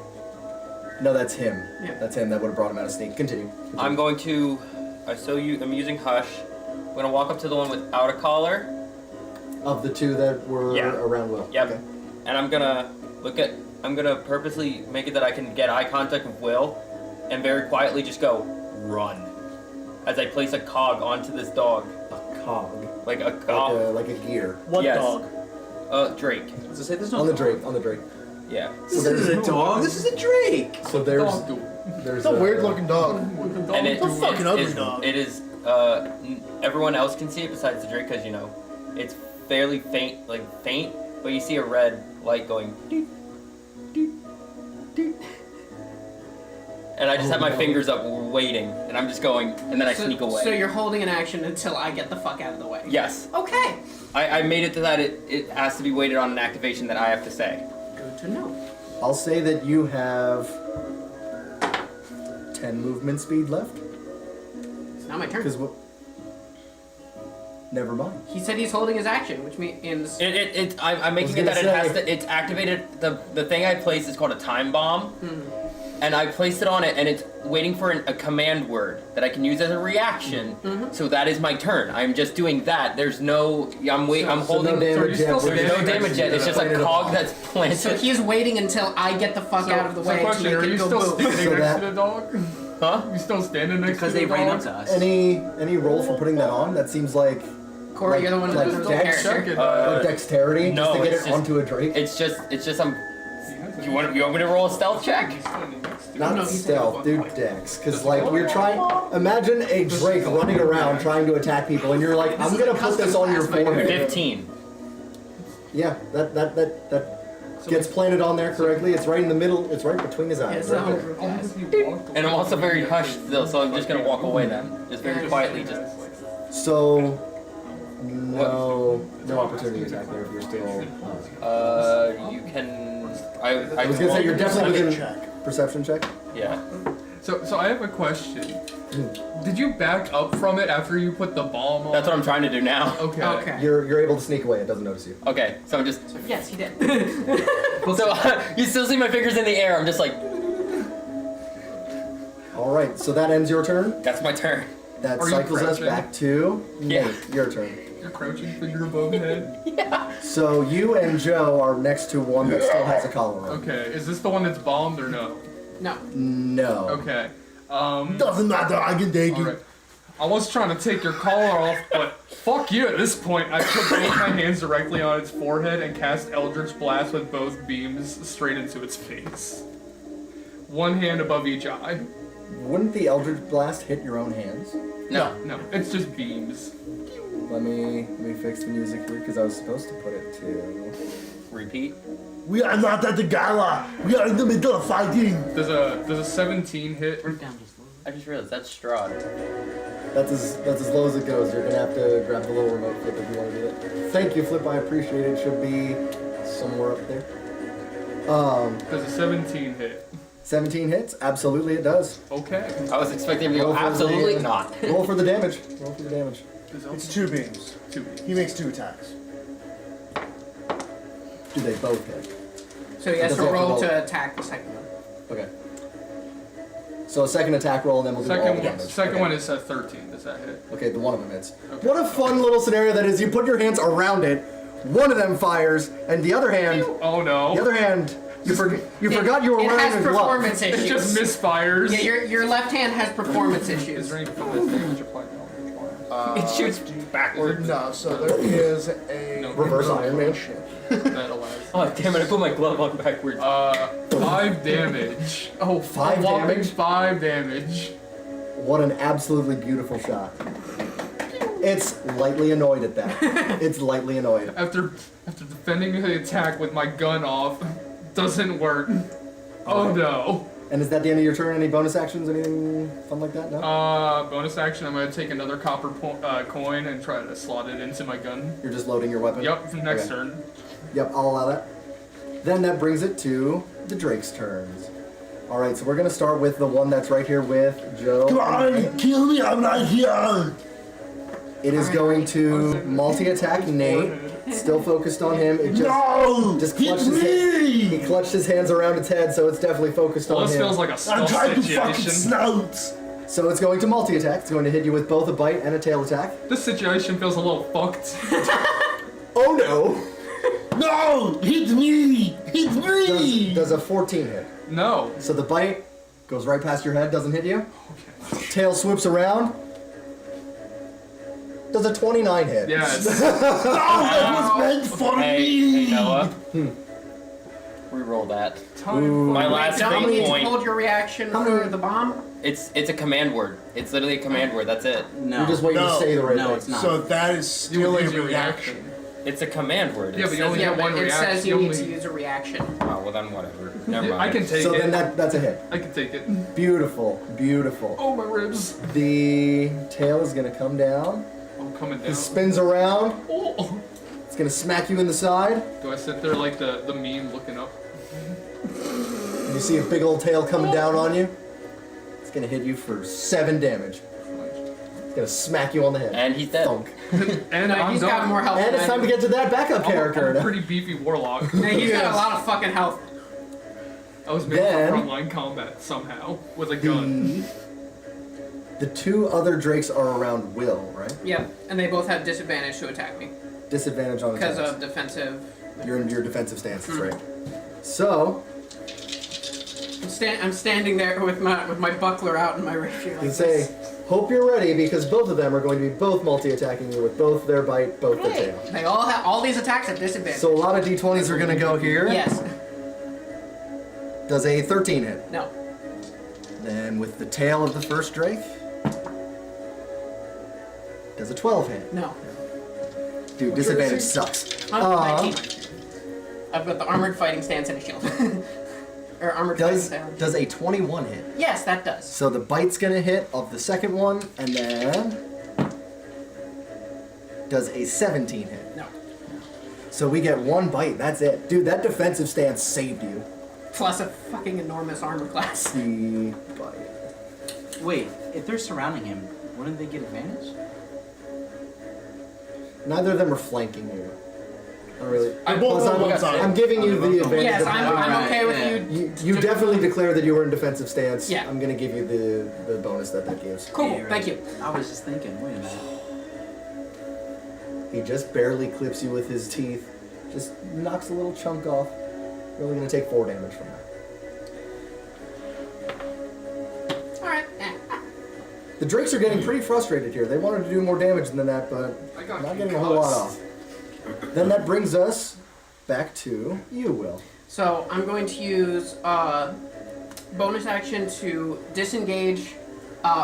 No, that's him. Yeah. That's him. That would have brought him out of sneak. Continue. I'm going to. I'm using hush. I'm gonna walk up to the one without a collar. Of the 2 that were Yeah. around Will. Yep. Okay. And I'm gonna I'm gonna purposely make it that I can get eye contact with Will, and very quietly just go run, as I place a cog onto this dog, A cog. like a cog. Like a gear. What Yes. dog? Drake. As I say, there's no On the Drake. On the Drake. Yeah. This isn't a dog. This is a drake. So there's Dog do. there's It's a weird looking dog. What the dog And it, do? It's a fucking ugly is, dog. it is. Everyone else can see it besides the Drake, because it's fairly faint, but you see a red light going. Doot, doot, doot. And I just have my fingers up waiting, and I'm just going, and then I sneak away. So you're holding an action until I get the fuck out of the way. Yes. Okay. I made it to that it has to be weighted on an activation that I have to say. Good to know. I'll say that you have 10 movement speed left. It's not my turn. Because what? Never mind. He said he's holding his action, which means I'm making it gonna that it has say- to, it's activated, the thing I placed is called a time bomb. And I placed it on it, and it's waiting for a command word that I can use as a reaction. So that is my turn. I'm just doing that. There's no, I'm holding. no damage so you're yet. still There's no standing damage next yet. to It's the- just a Playing it cog off. that's planted. so he's waiting until I get the fuck out of the way to question, make are it you go still boom. standing So next that- to the dog? Huh? You still standing next Because to they the ran dog? up to us. Any roll for putting that on? That seems like Corey, you're the one who's like the Dex? character. Check it. like dexterity no, just to get it's it just- onto a Drake. It's just He has You want me to roll a stealth check? Not No, he's stealth, saying dude, dex. Because, like, we're trying. Imagine a Drake running around trying to attack people, and you're like, I'm gonna put this on your forehead. 15. Yeah, that gets planted on there correctly. It's right in the middle. It's right between his eyes. It's Right a there. homebrew class. And I'm also very hushed still, so I'm just gonna walk away then. Just very quietly, just. So, no opportunity attack there if you're still. You can. I was gonna say you're definitely Perception within check. perception check. Yeah. So I have a question. Did you back up from it after you put the bomb on? That's what I'm trying to do now. Okay. Okay. You're able to sneak away. It doesn't notice you. Okay, so I'm just. Yes, he did. So you still see my fingers in the air. I'm just like, All right. So that ends your turn. that's my turn. That Are you cycles us crouching? back to Yeah. Nate. Your turn. You're crouching finger above head. So you and Joe are next to one that still has a collar on. Okay. Is this the one that's bombed or no? No. No. Okay. Doesn't matter, I can take Alright. I was trying to take your collar off, but fuck you at this point. I put both my hands directly on its forehead and cast Eldritch Blast with both beams straight into its face. One hand above each eye. Wouldn't the Eldritch Blast hit your own hands? No. No, it's just beams. Let me fix the music here because I was supposed to put it to. Repeat. We are not at the gala. We are in the middle of fighting. Does a 17 hit? I just realized that's Strahd. That's as low as it goes. You're gonna have to grab the little remote flip if you want to do it. Thank you, Flip. I appreciate it. Should be somewhere up there. Does a 17 hit? 17 hits. Absolutely, it does. Okay. I was expecting him to Roll go, for the, absolutely not. Roll for the damage. Roll for the damage. It's 2 beams. 2 beams. He makes 2 attacks. Do they both hit? So he has Does to he have to roll roll? to attack the second one. Okay. So a second attack roll, and then we'll do all the damage. Second Okay. one is a 13. Does that hit? Okay, the one of them hits. What a fun little scenario that is. You put your hands around it, one of them fires, and the other hand, Oh no. you forgot you were It wearing has a glove. performance It issues. just misfires. Yeah, your left hand has performance Is issues. there any bonus damage applied to Eldritch Blast? It shoots backwards. No, so there is a No. Reverse Iron Man. That allows. Oh damn it! I put my glove on backwards. 5 damage. Oh, 5 a whopping damage? 5 damage. What an absolutely beautiful shot. It's lightly annoyed at that. It's lightly annoyed. After defending the attack with my gun off, doesn't work. Oh no. And is that the end of your turn? Any bonus actions? Anything fun like that? No? Bonus action, I'm gonna take another copper coin and try to slot it into my gun. You're just loading your weapon? Yep, next Okay. turn. Yep, I'll allow that. Then that brings it to the Drake's turns. Alright, so we're gonna start with the one that's right here with Joe. Come on, kill me, I'm not here. It is going to multi-attack Nate. Still focused on him. It just Hit clutched his hand. He me! clutched his hands around its head, so it's definitely focused Well, on this him. feels like a I'm stealth trying to fucking situation. snout. So it's going to multi-attack. It's going to hit you with both a bite and a tail attack. This situation feels a little fucked. Oh no! No! Hit me! Hit me! Does a 14 hit. No. So the bite goes right past your head, doesn't hit you. Tail swoops around. Does a 29 hit. Yes. No, that was meant for me! Hey Noah. Reroll that. Time My for last Don't fate need to point. hold your reaction How for many- the bomb. It's a command word. It's literally a command word. That's it. No. You're just waiting to No. say the right No, thing. it's not. So that is You still would a use your reaction. reaction. It's a command word. Yeah, but you only Yeah, get but one it reaction. says you need only- to use a reaction. Oh well, then whatever. Never mind. I can take So it. then that's a hit. I can take it. Beautiful, beautiful. Oh, my ribs. The tail is gonna come down. I'm coming down. It spins around. Oh. It's gonna smack you in the side. Do I sit there like the meme looking up? You see a big old tail coming down on you. It's gonna hit you for 7 damage. It's gonna smack you on the head. And he's dead. Thunk. And No, I'm he's done. got more health. And it's time to get to that backup I'm character. a pretty beefy warlock. Yeah, he's got a lot of fucking health. I was made Then- for frontline combat somehow with a gun. The 2 other drakes are around Will, right? Yep, and they both have disadvantage to attack me Disadvantage on because attacks. of defensive. You're in your defensive stance, that's right. So, I'm standing there with my buckler out and my rapier. you Like can say, hope you're ready because both of them are going to be both multi-attacking you with both their bite, both their tail. They all have all these attacks at disadvantage. So a lot of d20s are going to go here. yes. Does a 13 hit? No. Then with the tail of the first drake, does a 12 hit? No. Dude, disadvantage sucks. 19. I've got the armored fighting stance and a shield. Or armored fighting stance. Does a 21 hit? Yes, that does. So the bite's gonna hit of the second one, and then does a 17 hit. No. So we get one bite, that's it. Dude, that defensive stance saved you. Plus a fucking enormous armor class. The bite. Wait, if they're surrounding him, wouldn't they get advantage? Neither of them are flanking you. Not really. They're both on one side. I'm giving you the advantage. Yes, of I'm okay with you definitely declare that you were in defensive stance. Yeah. I'm gonna give you the bonus that gives. Cool, Yeah, right. thank you. I was just thinking, wait a minute. He just barely clips you with his teeth. Just knocks a little chunk off. You're only gonna take 4 damage from that. Alright. The drakes are getting pretty frustrated here. They wanted to do more damage than that, but I got not getting a whole lot off. Then that brings us back to you, Will. So I'm going to use bonus action to disengage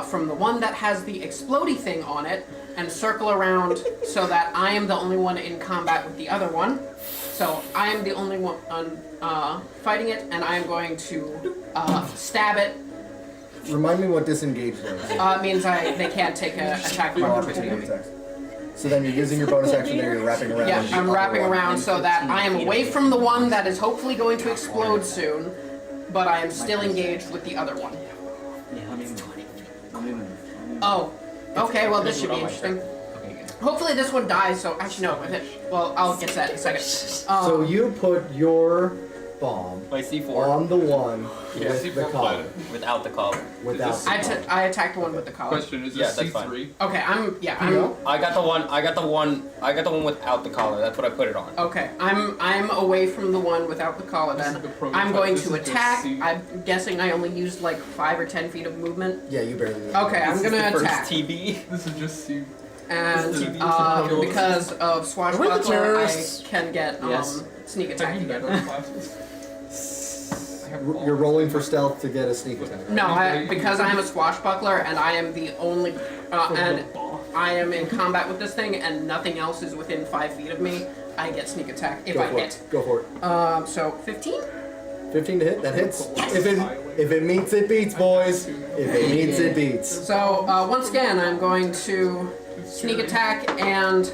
from the one that has the explodey thing on it and circle around so that I am the only one in combat with the other one. So I am the only one fighting it, and I am going to stab it. Remind me what disengage does. It means they can't take an attack of opportunity. So then you're using your bonus action there, you're wrapping around. Yeah, I'm the wrapping other one. around so that I am away from the one that is hopefully going to explode soon, but I am still engaged with the other one. Yeah, let me move. Oh, okay, well this should be interesting. Hopefully this one dies, so actually no, well, I'll get to that in a second. So you put your bomb My C4 on the one Yeah, with the C4 collar. without the collar. Without Is the this- collar. I attacked the one with the collar. Question, is Yeah, this that's fine. C3? Okay, I'm I got the one without the collar. That's what I put it on. okay. I'm away from the one without the collar. This is Then the prototype. I'm going This to is the attack. C. I'm guessing I only used like 5 or 10 feet of movement. Yeah, you barely did. Okay, I'm This is gonna the attack. first TB. This is just C. And This is the because of Swashbuckler, I terrorists? can get Yes. sneak Have attack you met again. our classes? I have You're rolling for stealth to get a sneak attack. No, because I am a swashbuckler and I am the only, and I am in combat with this thing and nothing else is within 5 feet of me, I get sneak attack if I Go for hit. it. Go for it. So 15? 15 to hit, that hits. If it meets, it beats, boys. If it meets, it beats. So once again, I'm going to sneak attack and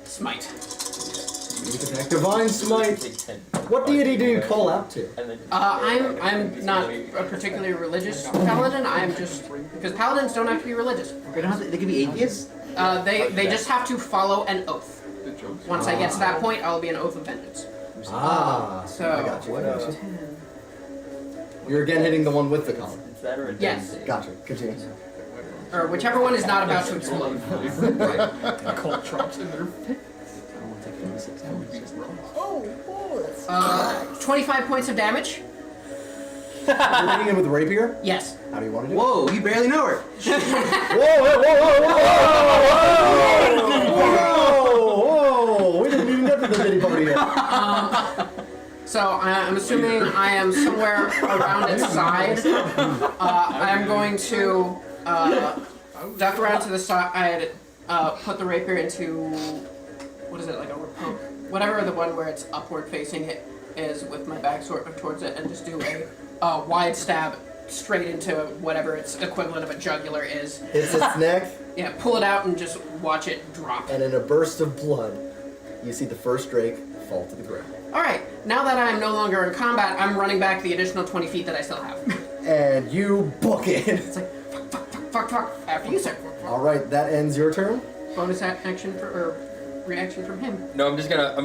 smite. Sneak attack, divine smite. Big 10. What deity do you call out to? And then I'm not a particularly religious paladin. I'm just because paladins don't have to be religious. They don't have to, they could be atheists? They just have to follow an oath. The jokes. Once I get to that point, I'll be an oath of vengeance. Ah, So- I got you. You're again hitting the one with the collar. is that or a Yes. density? Gotcha. Continue. Or whichever one is not about to explode. Cold drops in their face. 25 points of damage. You're hitting him with rapier? Yes. How do you want to do it? Whoa, you barely know her. Whoa, whoa, whoa, whoa, whoa, whoa! We didn't even get to the bitty party yet. So I'm assuming I am somewhere around its side. I'm going to duck around to the side, put the rapier into, what is it, like a repose? Whatever the one where it's upward facing it is with my back sort of towards it and just do a wide stab straight into whatever its equivalent of a jugular is. Hits its neck, Yeah, pull it out and just watch it drop. and in a burst of blood, you see the first drake fall to the ground. Alright, now that I'm no longer in combat, I'm running back the additional 20 feet that I still have. And you book it. It's like, fuck, after you, sir. Alright, that ends your turn. Bonus action or reaction from him. No, I'm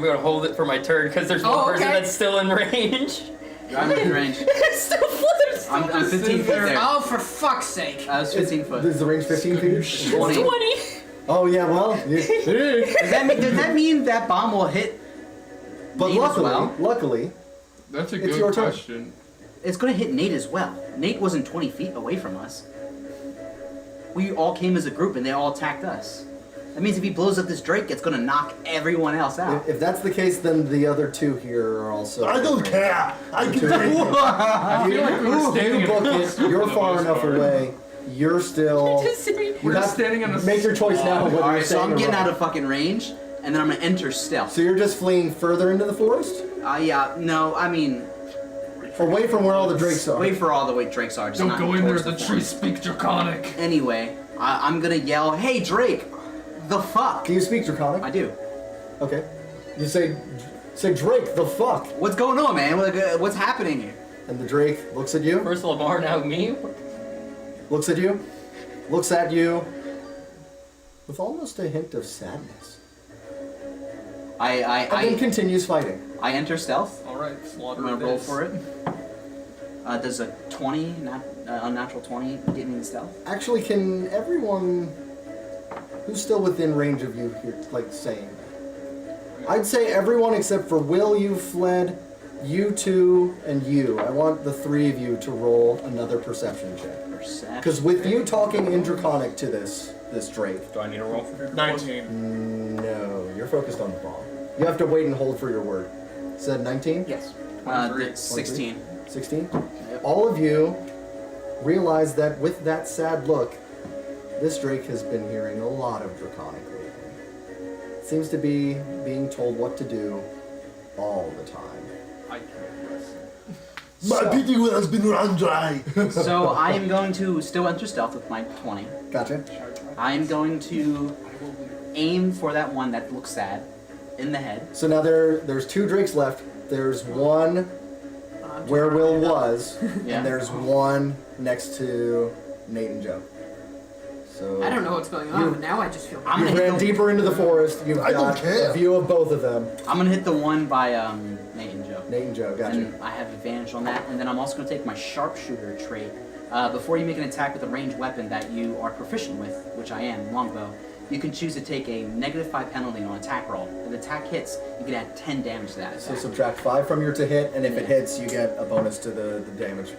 gonna hold it for my turn because there's one Oh, person okay. that's still in range. I'm in range. It's still flips. I'm 15 feet there. Oh, for fuck's sake. I was 15 foot. Is the range 15 feet? 20. 20. Oh yeah, well, Does that mean that bomb will hit? but Nate as well? luckily, That's a It's good your turn. question. It's gonna hit Nate as well. Nate wasn't 20 feet away from us. We all came as a group and they all attacked us. That means if he blows up this Drake, it's gonna knock everyone else out. If that's the case, then the other two here are also. I don't care. I can take it. I feel like we were standing You book in it. You're for the far most enough part. away. You're still. We're have- just standing in a Make your choice now. Whether Alright, you're so I'm staying or getting out running. of fucking range, and then I'm gonna enter stealth. So you're just fleeing further into the forest, Yeah, no, I mean, away from where all the drakes are. wait for all the way Drakes are. Just Don't not go in there, towards the forest. trees speak Draconic. Anyway, I'm gonna yell, "Hey Drake, the fuck!" Do you speak Draconic? I do. Okay. You say Drake, the fuck, What's going on, man? What's happening here? and the Drake looks at you, First Lamar, now me. looks at you, looks at you, with almost a hint of sadness, and then I continues fighting. enter stealth. Alright, slaughter I'm gonna it roll is. for it. Does a 20, unnatural 20, get me in stealth? Actually, can everyone who's still within range of you here, like, saying that? I'd say everyone except for Will, you fled, you two, and you. I want the three of you to roll another perception check. Perception. Because with you talking in Draconic to this Drake, Do I need to roll for it? 19. no, you're focused on the bomb. You have to wait and hold for your word. Said 19? Yes. 23. 16. 16? All of you realize that with that sad look, this Drake has been hearing a lot of Draconic lately. Seems to be being told what to do all the time. I can't listen. My So- pity well has been run dry. So I am going to still enter stealth with my 20. Gotcha. I am going to aim for that one that looks sad in the head. So now there's two Drakes left. There's one where Will was, Yeah. and there's one next to Nate and Joe. So I don't know what's going on, but now I just feel I'm you gonna ran hit the, deeper into the forest. You've I don't got care. a view of both of them. I'm gonna hit the one by Nate and Joe. Nate and Joe, gotcha. And I have advantage on that. And then I'm also going to take my sharpshooter trait. Before you make an attack with a ranged weapon that you are proficient with, which I am, longbow, you can choose to take a -5 penalty on attack roll. If the attack hits, you can add 10 damage to that So attack. subtract 5 from your to hit, and if it Yeah. hits, you get a bonus to the damage.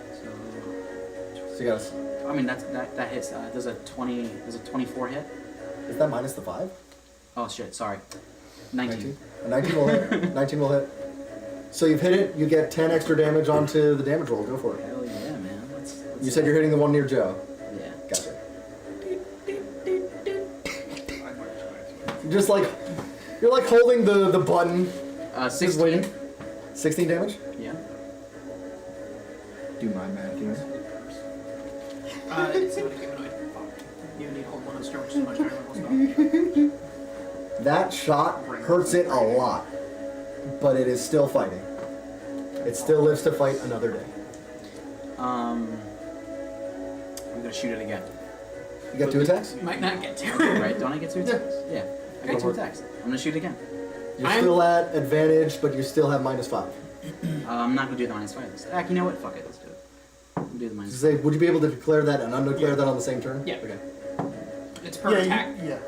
So you got I mean, that hits. Does a 24 hit? is that minus the 5? Oh shit, sorry. 19. A 19 will hit. 19 will hit. So you've hit it. You get 10 extra damage onto the damage roll. Go for it. Hell yeah, man. Let's You said you're hitting the one near Joe. Yeah. Gotcha. I might try to. Just like you're like holding the button. Just 16. waiting. 16 damage. Yeah. Do my math, Kings. It's not a humanoid. Fuck. You need to hold one of those which is much higher level stuff. That shot hurts it a lot, but it is still fighting. It still lives to fight another day. I'm gonna shoot it again. You got 2 attacks. You might not get to. Right? Don't I get 2 attacks? Yeah. I got 2 attacks. I'm gonna shoot again. You're I'm- still at advantage, but you still have -5. I'm not gonna do the -5 this time. You know what? Fuck it. Let's do it. We'll do the minus. Say, would you be able to declare that and undeclare that on the same turn? Yeah. Okay. It's per Yeah, attack. yeah.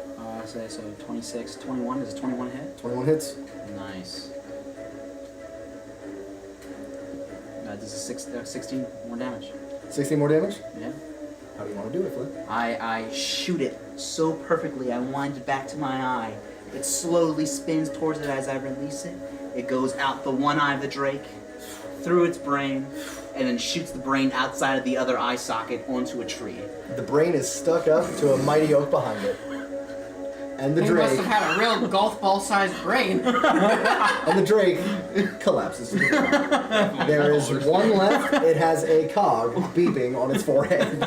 So 26, 21. Does a 21 hit? 21 hits. Nice. Does a 16 more damage? 16 more damage. Yeah. How do you want to do it, Flip? I shoot it so perfectly. I wind it back to my eye. It slowly spins towards it as I release it. It goes out the one eye of the Drake, through its brain, and then shoots the brain outside of the other eye socket onto a tree. The brain is stuck up to a mighty oak behind it. And the He must Drake, have had a real golf ball sized brain. collapses to the ground. There is one left. It has a cog beeping on its forehead.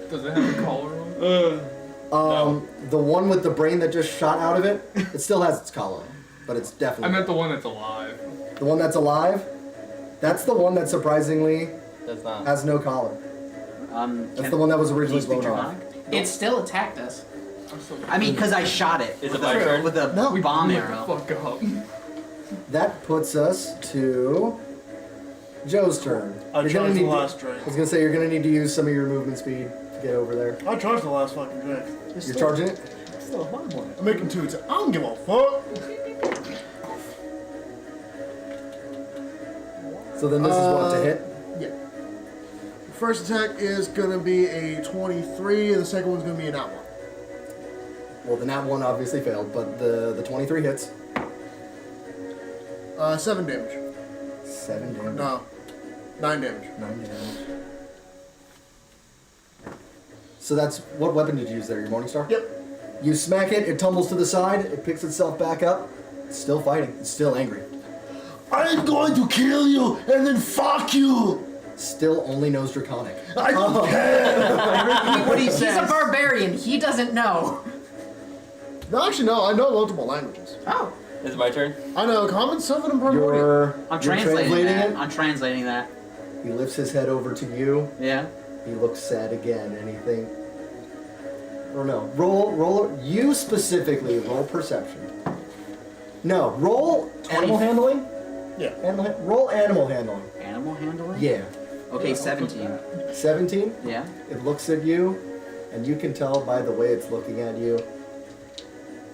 Does it have a collar on? The one with the brain that just shot out of it, it still has its collar, but it's I definitely meant the one that's alive. the one that's alive. That's the one that surprisingly Does not. has no collar. That's the one that was originally Can you speak blown off. Draconic? It still attacked us. I'm so I mean, because I shot it Is with it my turn? with a No. bomb blew arrow. the fuck up. That puts us to Joe's turn. I You're gonna charged the need to- last drink. I was gonna say you're gonna need to use some of your movement speed to get over there. I charged the last fucking drink. You're charging it? Still a hard one. I'm making 2 attacks. I don't give a fuck. So then this is what to hit? Yeah. First attack is gonna be a 23, and the second one's gonna be an out one. Well, then that one obviously failed, but the 23 hits. 7 damage. 7 damage. No. 9 damage. 9 damage. So that's what weapon did you use there? Your Morningstar? Yep. You smack it, it tumbles to the side, it picks itself back up. It's still fighting. It's still angry. I'm going to kill you and then fuck you. Still only knows Draconic. I don't care. What he He's a says. barbarian. He doesn't know. No, actually, no. I know multiple languages. Oh. Is it my turn? I know Common, Sylvan, and Primordial. You're Translating that. it. I'm translating that. He lifts his head over to you. Yeah. He looks sad again, and he thinks... Or no, roll, you specifically, roll perception. No, roll animal handling? Yeah. Roll animal handling. Animal handling? Yeah. Okay, 17. 17? Yeah. It looks at you, and you can tell by the way it's looking at you,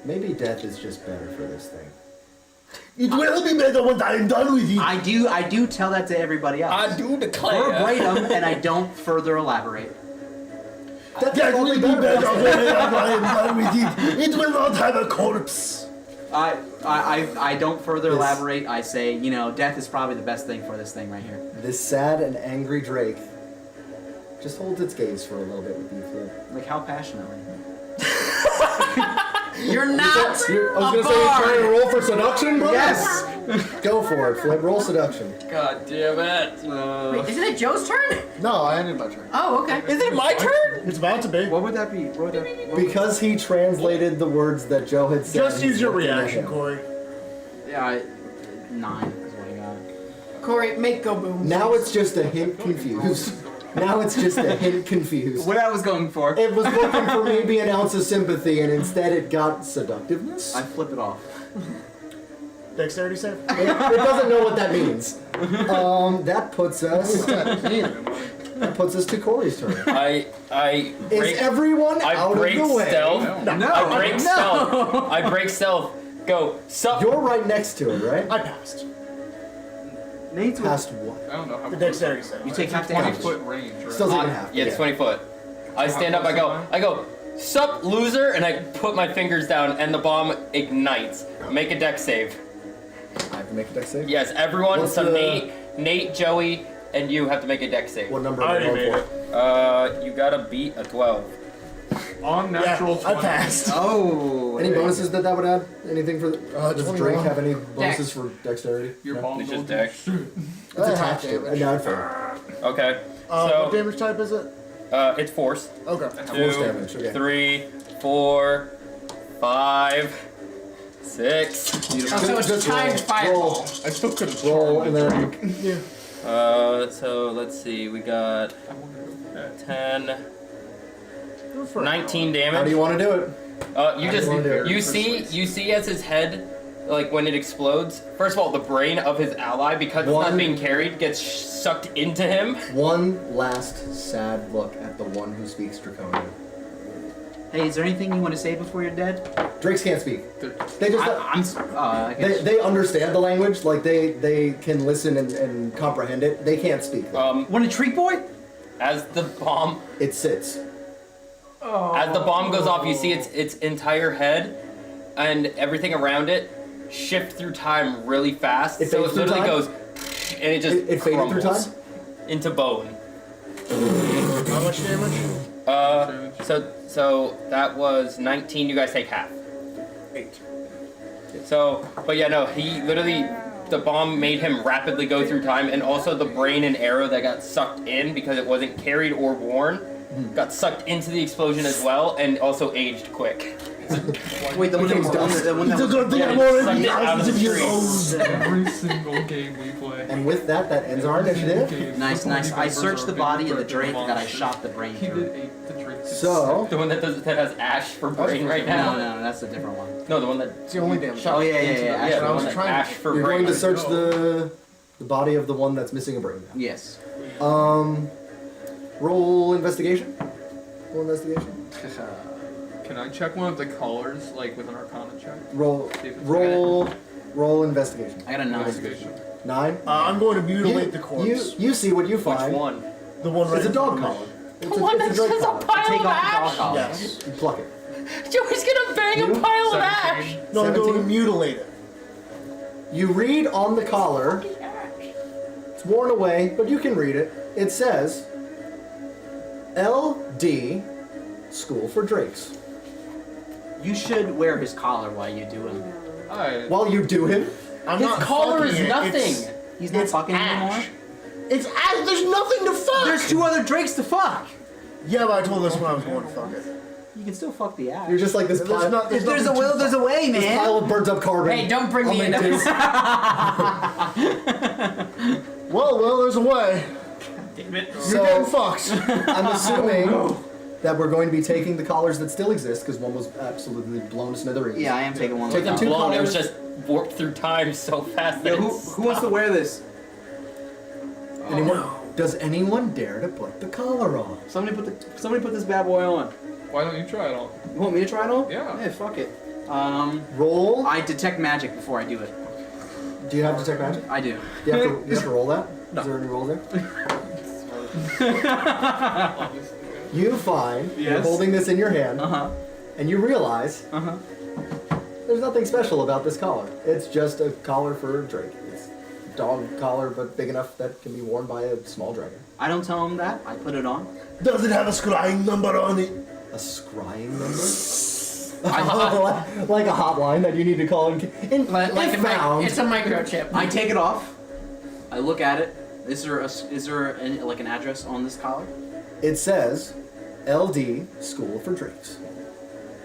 maybe death is just better for this thing. It will be better when I'm done with it. I do tell that to everybody else. I do declare. Verbatim, and I don't further elaborate. That's That will probably be better better. when I am done with it. It will not have a corpse. I don't further This- elaborate. I say, death is probably the best thing for this thing right here. This sad and angry Drake just holds its gaze for a little bit with you, Flip. Like how passionately. You're not I was a gonna say you're trying to bard. roll for seduction, brother? Yes. Go for it, Flip. Roll seduction. God damn it. Wait, isn't it Joe's turn? No, I ended my turn. Oh, okay. Is it my turn? It's about to be. What would that be? What would that be? Because he translated the words that Joe had said. Just use your he's looking at reaction, him. Corey. Yeah, 9 is what I got. Corey, make go boom. Now it's just a hint confused. Now it's just a hint confused. What I was going for. It was looking for maybe an ounce of sympathy, and instead it got seductiveness. I flip it off. Dexterity save. It doesn't know what that means. That puts us. That puts us to Corey's turn. I break. Is everyone I out break of the way? stealth. No. I break stealth. I break stealth. Go. Sup. You're right next to it, right? I passed. Nate's with. Past what? I don't know how The dexterity save. You take half 20 damage. foot range, right? Still taking half. Yeah, it's 20 foot. I stand up. I go. Sup, loser, and I put my fingers down, and the bomb ignites. Make a dex save. I have to make a dex save? Yes, everyone. What's so the- Nate, Joey, and you have to make a dex save. What number I are we already going made for? it. You gotta beat a 12. On natural Yeah, I 20. passed. Oh. Any bonuses that would add? Anything for the... does 21. Drake have any bonuses for dexterity? Your No? bomb It's just don't do dex. shit. It's attached to it. damage. No, it's fine. Okay. What So damage type is it? it's force. Okay. Force damage, okay. 3, 4, 5, 6. Oh, so it's Just timed roll. fireball. I still could have Roll, and then... So let's see. We got 10, Go for it. 19 How do damage. you want to do it? You How do just you wanna do it? you see as his head, like when it explodes. First of all, the brain of his ally, because it's One. not being carried, gets sucked into him. One last sad look at the one who speaks Draconian. Hey, is there anything you want to say before you're dead? Drakes can't speak. They just... I guess. They understand the language, like they can listen and comprehend it. They can't speak though. Want a treat, boy? As the bomb It sits. As the bomb goes off, you see its entire head and everything around it shift through time really fast. It So fades it through literally time? goes and it just It faded through crumbles time? into bone. How much damage? So that was 19. You guys take half. 8. So, but yeah, no, he literally, the bomb made him rapidly go through time, and also the brain and arrow that got sucked in because it wasn't carried or worn got sucked into the explosion as well, and also aged quick. Wait, the one that was the one that was. Good thing Yeah, I'm it already sucked it out of the years trees. old. Every single game we play. And with that ends our initiative. Nice. I searched the body of the Drake that I shot the brain He through. did 8 to Drake. So, The one that has ash for brain right now. No, that's a different one. No, the one that It's the only damage. Oh yeah. yeah, I the was one that trying to- ash for you're brain. going to search the body of the one that's missing a brain. Yes. Roll investigation. Roll investigation. Can I check one of the colors, like with an Arcana check? Roll investigation. I got a 9. Investigation. 9. I'm going to mutilate the corpse. You see what you Which find. one? The one right It's a in dog front of me. collar. It's One it's that a Drake says a collar. pile Take of off the dog ash. collar. Yes. You pluck it. Joey's gonna bang a pile of ash. 17. No, I'm going to 17. mutilate it. You read on the collar. It's worn away, but you can read it. It says, LD, School for Drakes. You should wear his collar while you do him. Alright. While you do him, I'm His not collar fucking is it. nothing. He's not It's fucking ash. anymore. It's ash. There's nothing to fuck. There's 2 other drakes to fuck. Yeah, but I told this when I was going to fuck it. You can still fuck the ass. you're just like this There's pile, not- If there's a nothing will, to there's a way, this man. pile of burnt up carbon. Hey, don't bring I'll me make into this. this. Well, there's a way. Damn it. You're getting fucked. I'm assuming that we're going to be taking the collars that still exist, because one was absolutely blown to smithereens. Yeah, I am taking one. Take Look the out. two Blown. It was collars. just warped through time so fast that Yo, it's who wants to wear this? Anyone? Does anyone dare to put the collar on? Somebody put this bad boy on. Why don't you try it on? You want me to try it on? Yeah. Yeah, fuck it. Roll. I detect magic before I do it. Do you have detect magic? I do. Do you have to roll that? No. Is there any rolls there? You find you're Yes. holding this in your hand, Uh-huh. and you realize Uh-huh. there's nothing special about this collar. It's just a collar for a drake. It's a dog collar, but big enough that can be worn by a small dragon. I don't tell him that. I put it on. Does it have a scrying number on it? A scrying number? Like a hotline that you need to call in. Like if found. it's a microchip. I take it off. I look at it. Is there like an address on this collar? It says LD School for Drakes.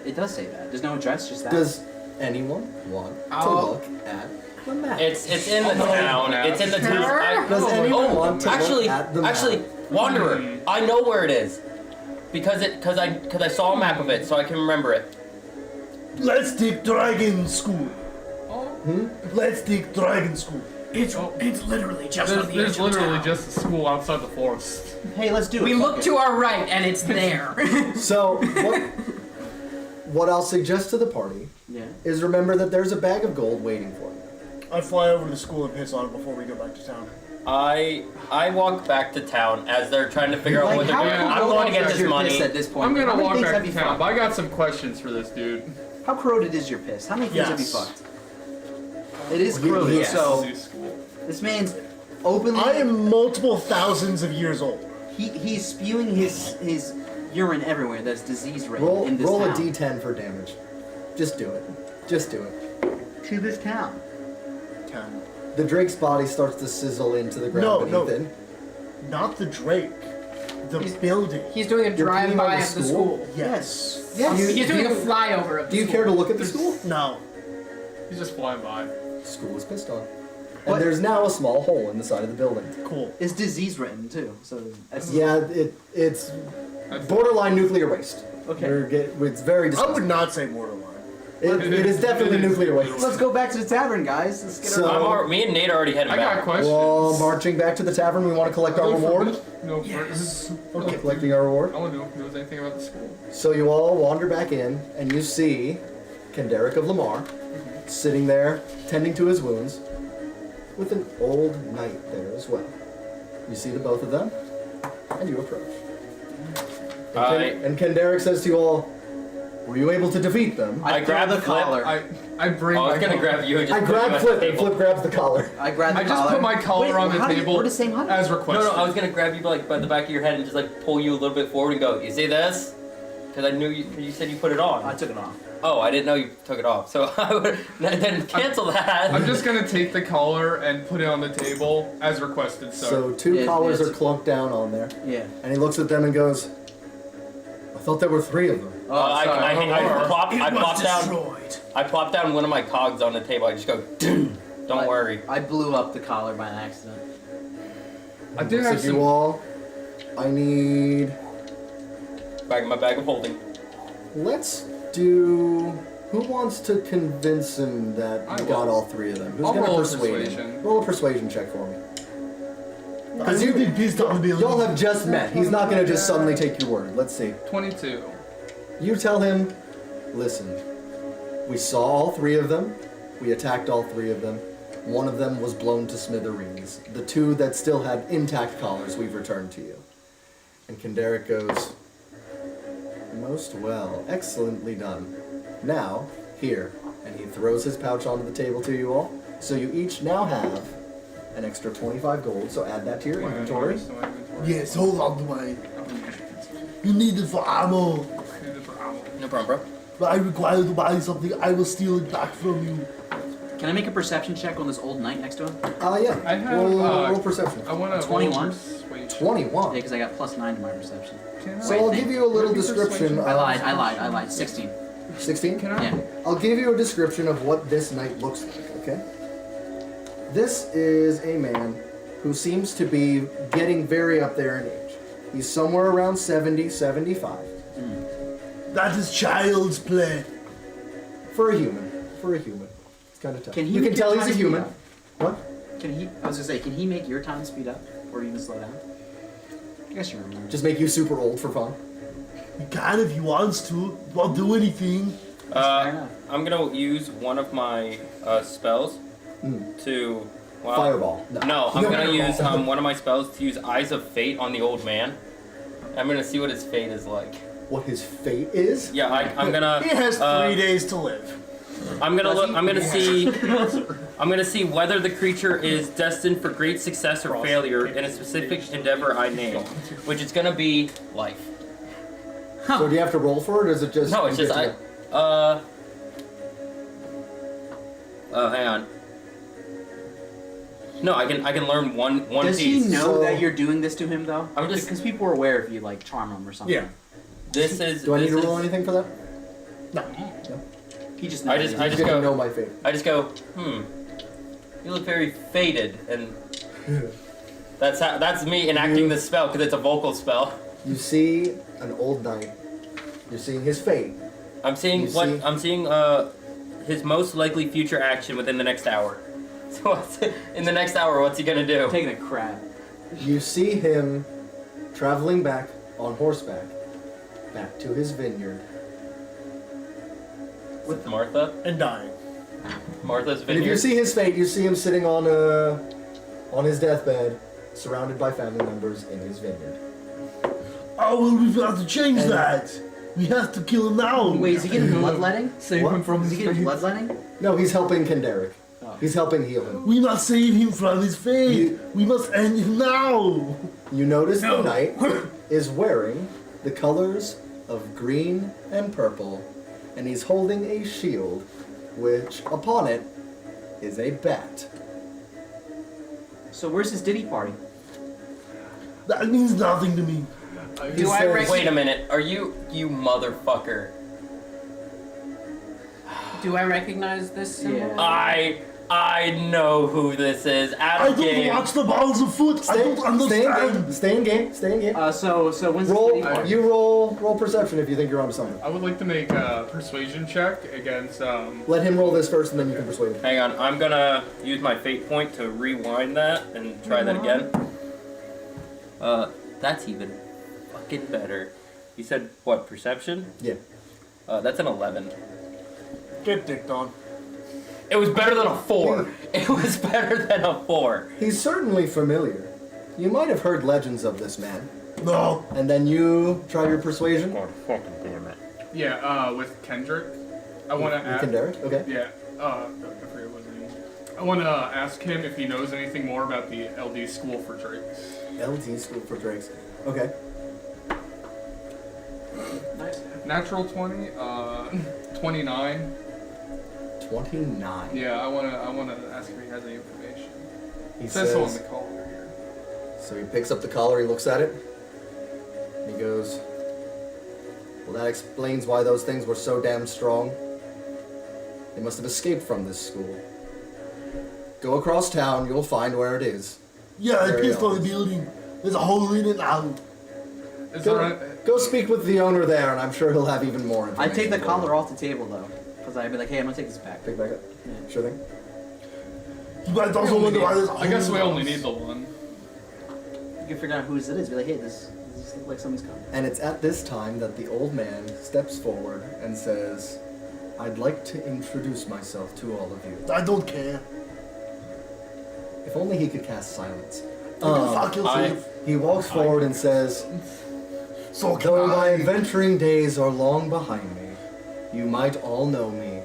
It does say that. There's no address, just that. Does anyone want to Oh. look at the map? in the town. It's in the town. Does anyone want to actually, look at the map? Wanderer, I know where it is because I saw a map of it, so I can remember it. Let's take dragon school. Oh. Let's take dragon school. It's literally just on the There's edge of literally town. just a school outside the forest. Hey, let's do it. We Fuck look it. to our right and it's there. So, what I'll suggest to the party Yeah. is remember that there's a bag of gold waiting for you. I fly over to the school and piss on it before we go back to town. I walk back to town as they're trying to figure out Like, what they're how doing. Yeah, I'm going to get corroded is this your money. piss at this point? I'm How gonna many walk things back have to you town, fucked? but I got some questions for this dude. How corroded is your piss? How many things have you Yes. fucked? It is Yes. corroded, Yes. so Do school. this man's openly. I am multiple thousands of years old. He's spewing his urine everywhere. That's disease ridden Roll, in this roll a town. d10 for damage. Just do it. Just do it. To this town. 10. The drake's body starts to sizzle into the ground No, beneath no. it. Not the Drake. The building. He's doing a You're peeing drive-by on the of the school? school. Yes. Yes. You- He's doing do a you- flyover of the Do you school. care to look at the school? No. He's just flying by. School is pissed on. What? And there's now a small hole in the side of the building. Cool. It's disease ridden too. So that's Yeah, it's borderline nuclear waste. Okay. It's very I disgusting. would not say borderline. It is definitely nuclear waste. Let's go back to the tavern, guys. Let's get So- our. Me and Nate already headed I got back. questions. Well, marching back to the tavern, we want to collect our reward. No, Yes. Okay, collecting our reward. I want to know if he knows anything about the school. So you all wander back in, and you see Kenderick of Lamar sitting there, tending to his wounds, with an old knight there as well. You see the both of them, and you approach. And Kenderick says to you all, "Were you able to defeat them?" I grabbed the collar. I bring I was my gonna collar. grab you and just I put you grab on Flip, the and table. Flip grabs the collar. I grabbed the I just collar. put my collar Wait, on the how do you- table We're the same height. as No, requested. I was gonna grab you like by the back of your head and just like pull you a little bit forward and go, "You see this?" Because I knew you said you put it I on. took it off. Oh, I didn't know you took it off. So I would then cancel that. I'm just gonna take the collar and put it on the table as requested, sir. So two Yeah, collars yes. are clumped down on there, Yeah. and he looks at them and goes, "I thought there were 3 of them." I plop down. destroyed. I plop down one of my cogs on the table. I just go, "Dun." Don't worry. I blew up the collar by accident. I did So have you some. all, I need. Back in my bag of holding. Let's do. Who wants to convince him that I you will. got all 3 of them? Who's I'll gonna roll a persuade persuasion. him? Roll a persuasion check for me. Because you did pissed on the building. Y'all have just met. He's not gonna just suddenly take your word. Let's see. 22. You tell him, listen, we saw all 3 of them. We attacked all 3 of them. One of them was blown to smithereens. The 2 that still had intact collars we've returned to you. And Kenderick goes, Most well. Excellently done. Now, here. And he throws his pouch onto the table to you all. So you each now have an extra 25 gold, so add that to your inventory. Yes, hold on to mine. You need it for ammo. No problem, bro. But I require to buy something. I will steal it back from you. Can I make a perception check on this old knight next to him? Yeah. I have, roll perception. I want to 21? 21. Yeah, because I got +9 to my perception. So I'll give you a little description. I lied. 16. 16? Can I? Yeah. I'll give you a description of what this knight looks like, okay? This is a man who seems to be getting very up there in age. He's somewhere around 70, 75. That is child's play. For a human. It's kind of tough. Can he you make can your tell he's time a human. speed What? I was gonna say, can he make your time speed up? Or even slow down? I guess you remember. Just make you super old for fun. He can if he wants to. Won't do anything. fair enough. I'm gonna use one of my spells to. Well, Fireball. No, I'm gonna use one of my spells to use Eyes of Fate on the old man. I'm gonna see what his fate is like. What his fate is? Yeah, I'm gonna. He has 3 days to live. I'm gonna look. I'm gonna see. I'm gonna see whether the creature is destined for great success or failure in a specific endeavor I name, which is gonna be life. So do you have to roll for it, or is it just... No, it's you just get I. Hang on. No, I can learn one Does piece. he know So- that you're doing this to him, though? I'm just- Because people are aware if you, like, charm him or something. Yeah. This is. Do I need this to roll is- anything for that? No. He just I knows. just- I He's just gonna go- know my fate. I just go, you look very faded, and that's me enacting this spell because it's a vocal spell. You see an old knight. You're seeing his fate. I'm seeing You see- I'm seeing his most likely future action within the next hour. So in the next hour, what's he gonna do? Taking a crap. You see him traveling back on horseback, back to his vineyard. With Martha? And dying. Martha's And if you vineyard. see his fate, you see him sitting on his deathbed, surrounded by family members in his vineyard. Oh, well, we've got to change And- that. We have to kill him now. Wait, is he getting bloodletting? Save What? him from Is his he getting fate. bloodletting? No, he's helping Kendaric. Oh. He's helping heal him. We must save him from his fate. You- We must end him now. You notice the knight is wearing the colors of green and purple, and he's holding a shield, which upon it is a bat. So where's his ditty party? That means nothing to me. He Do I says- rec- Wait a minute, are you motherfucker? Do I recognize this symbol? Yeah. I know who this is. Out I of don't game. watch the balls of foot. I don't understand. Stay in game. Stay in game. So when's Roll. his ditty party? You roll perception if you think you're onto something. I would like to make a persuasion check against Let him roll this first, and then you can persuade him. Hang on, I'm gonna use my fate point to rewind that and try that again. That's even fucking better. You said what, perception? Yeah. That's an 11. Get dicked on. It was better than a 4. It was better than a 4. He's certainly familiar. You might have heard legends of this man. No. And then you try your persuasion. Oh, fucking damn it. Yeah, with Kendrick. I want to You ask. can dare it? Okay. Yeah, I forget what his name is. I want to ask him if he knows anything more about the LD School for Drakes. LT School for Drakes. Okay. Nice. Natural 20, 29. 29. Yeah, I wanna ask if he has any information. He It says so on says, the collar here. so he picks up the collar, he looks at it, and he goes, well, that explains why those things were so damn strong. They must have escaped from this school. Go across town, you'll find where it is. Yeah, I Very pissed on the honest. building. There's a hole in it now. Is there a, Go speak with the owner there, and I'm sure he'll have even more I information. take the for you. collar off the table though, because I'd be like, hey, I'm gonna take this back. Pick back up. Yeah. Sure thing. You might we also only wonder why there's a need, hole I guess in we the only house. need the one. You can figure out whose it is. Be like, hey, this looks like somebody's coming. And it's at this time that the old man steps forward and says, I'd like to introduce myself to all of you. I don't care. If only he could cast silence. You can fuck I- yourself. He walks forward and says, So can Though my I. adventuring days are long behind me, you might all know me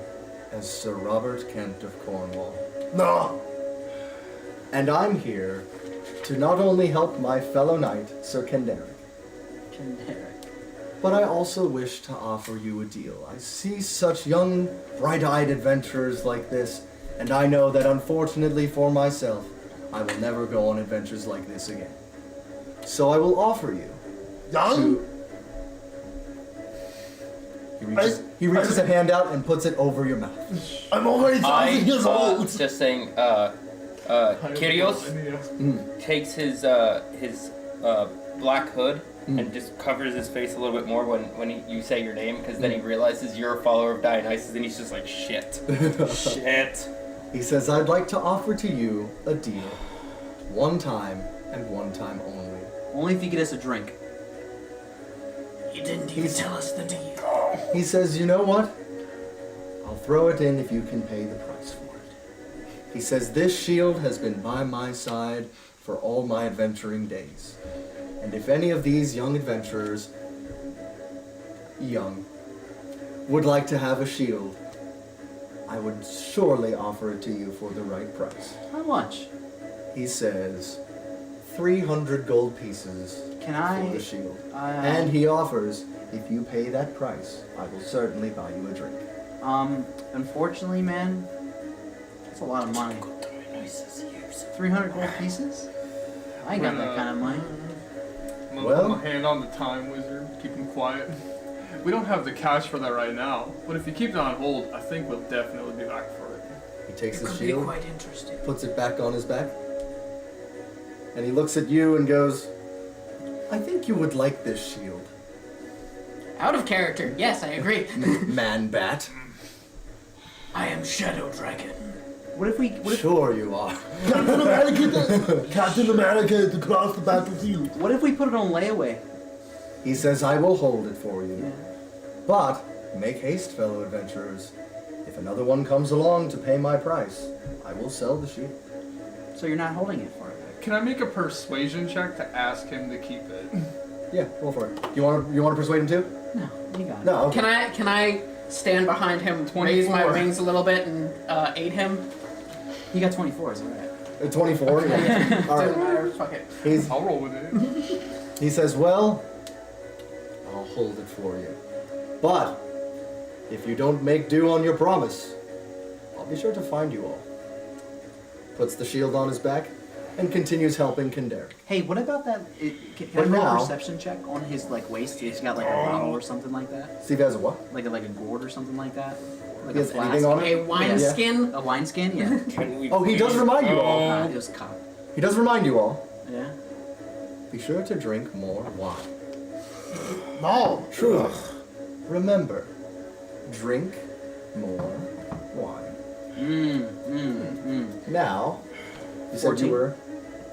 as Sir Robert Kent of Cornwall. No. And I'm here to not only help my fellow knight, Sir Kenderick, but I also wish to offer you a deal. I see such young, bright-eyed adventurers like this, and I know that unfortunately for myself, I will never go on adventures like this again. So I will offer you Young? to... He reaches a hand out and puts it over your mouth. I'm already 1,000 years old. Just saying, Kyrios takes his black hood and just covers his face a little bit more when you say your name, because then he realizes you're a follower of Dionysus, and he's just like, shit. Shit. He says, I'd like to offer to you a deal. One time, and one time only. Only if you get us a drink. You didn't even tell us the deal. He says, you know what? I'll throw it in if you can pay the price for it. He says, this shield has been by my side for all my adventuring days. And if any of these young adventurers, would like to have a shield, I would surely offer it to you for the right price. How much? He says, 300 gold pieces Can for I? the shield. And he offers, if you pay that price, I will certainly buy you a drink. Unfortunately, man, that's a lot of money. 300 gold pieces? I ain't got that kind of money. I'm gonna Well- put my hand on the time wizard, keep him quiet. We don't have the cash for that right now, but if you keep it on hold, I think we'll definitely be back for it. He takes It his could be shield, quite interesting. puts it back on his back, and he looks at you and goes, I think you would like this shield, Out of character. Yes, I agree. man-bat. I am Shadow Dragon. What if we? Sure you are. Captain America, Captain America to cross the battlefield. What if we put it on layaway? He says, I will hold it for you. Yeah. But make haste, fellow adventurers. If another one comes along to pay my price, I will sell the shield. So you're not holding it for it. Can I make a persuasion check to ask him to keep it? Yeah, go for it. You want to persuade him too? No, you got it. No. Okay. Can I stand behind him, raise my 24. wings a little bit, and aid him? You got 24, is that right? 24. Yeah. All Doesn't right. matter. Fuck it. I'll roll with it. He says, well, I'll hold it for you. But if you don't make due on your promise, I'll be sure to find you all. Puts the shield on his back and continues helping Kenderick. Hey, what about that? Can I But roll now- a perception check on his like waist? He's got like a bottle or something like that, See if he has a what? like a gourd or something like that. Like He a has flask. anything on it? A wine Yeah. skin. A wine skin, yeah. Can we Oh, he does remind you all. It was cock. He does remind you all. Yeah. Be sure to drink more wine. No. Truly. Remember, drink more wine. Now, you said 14. you were.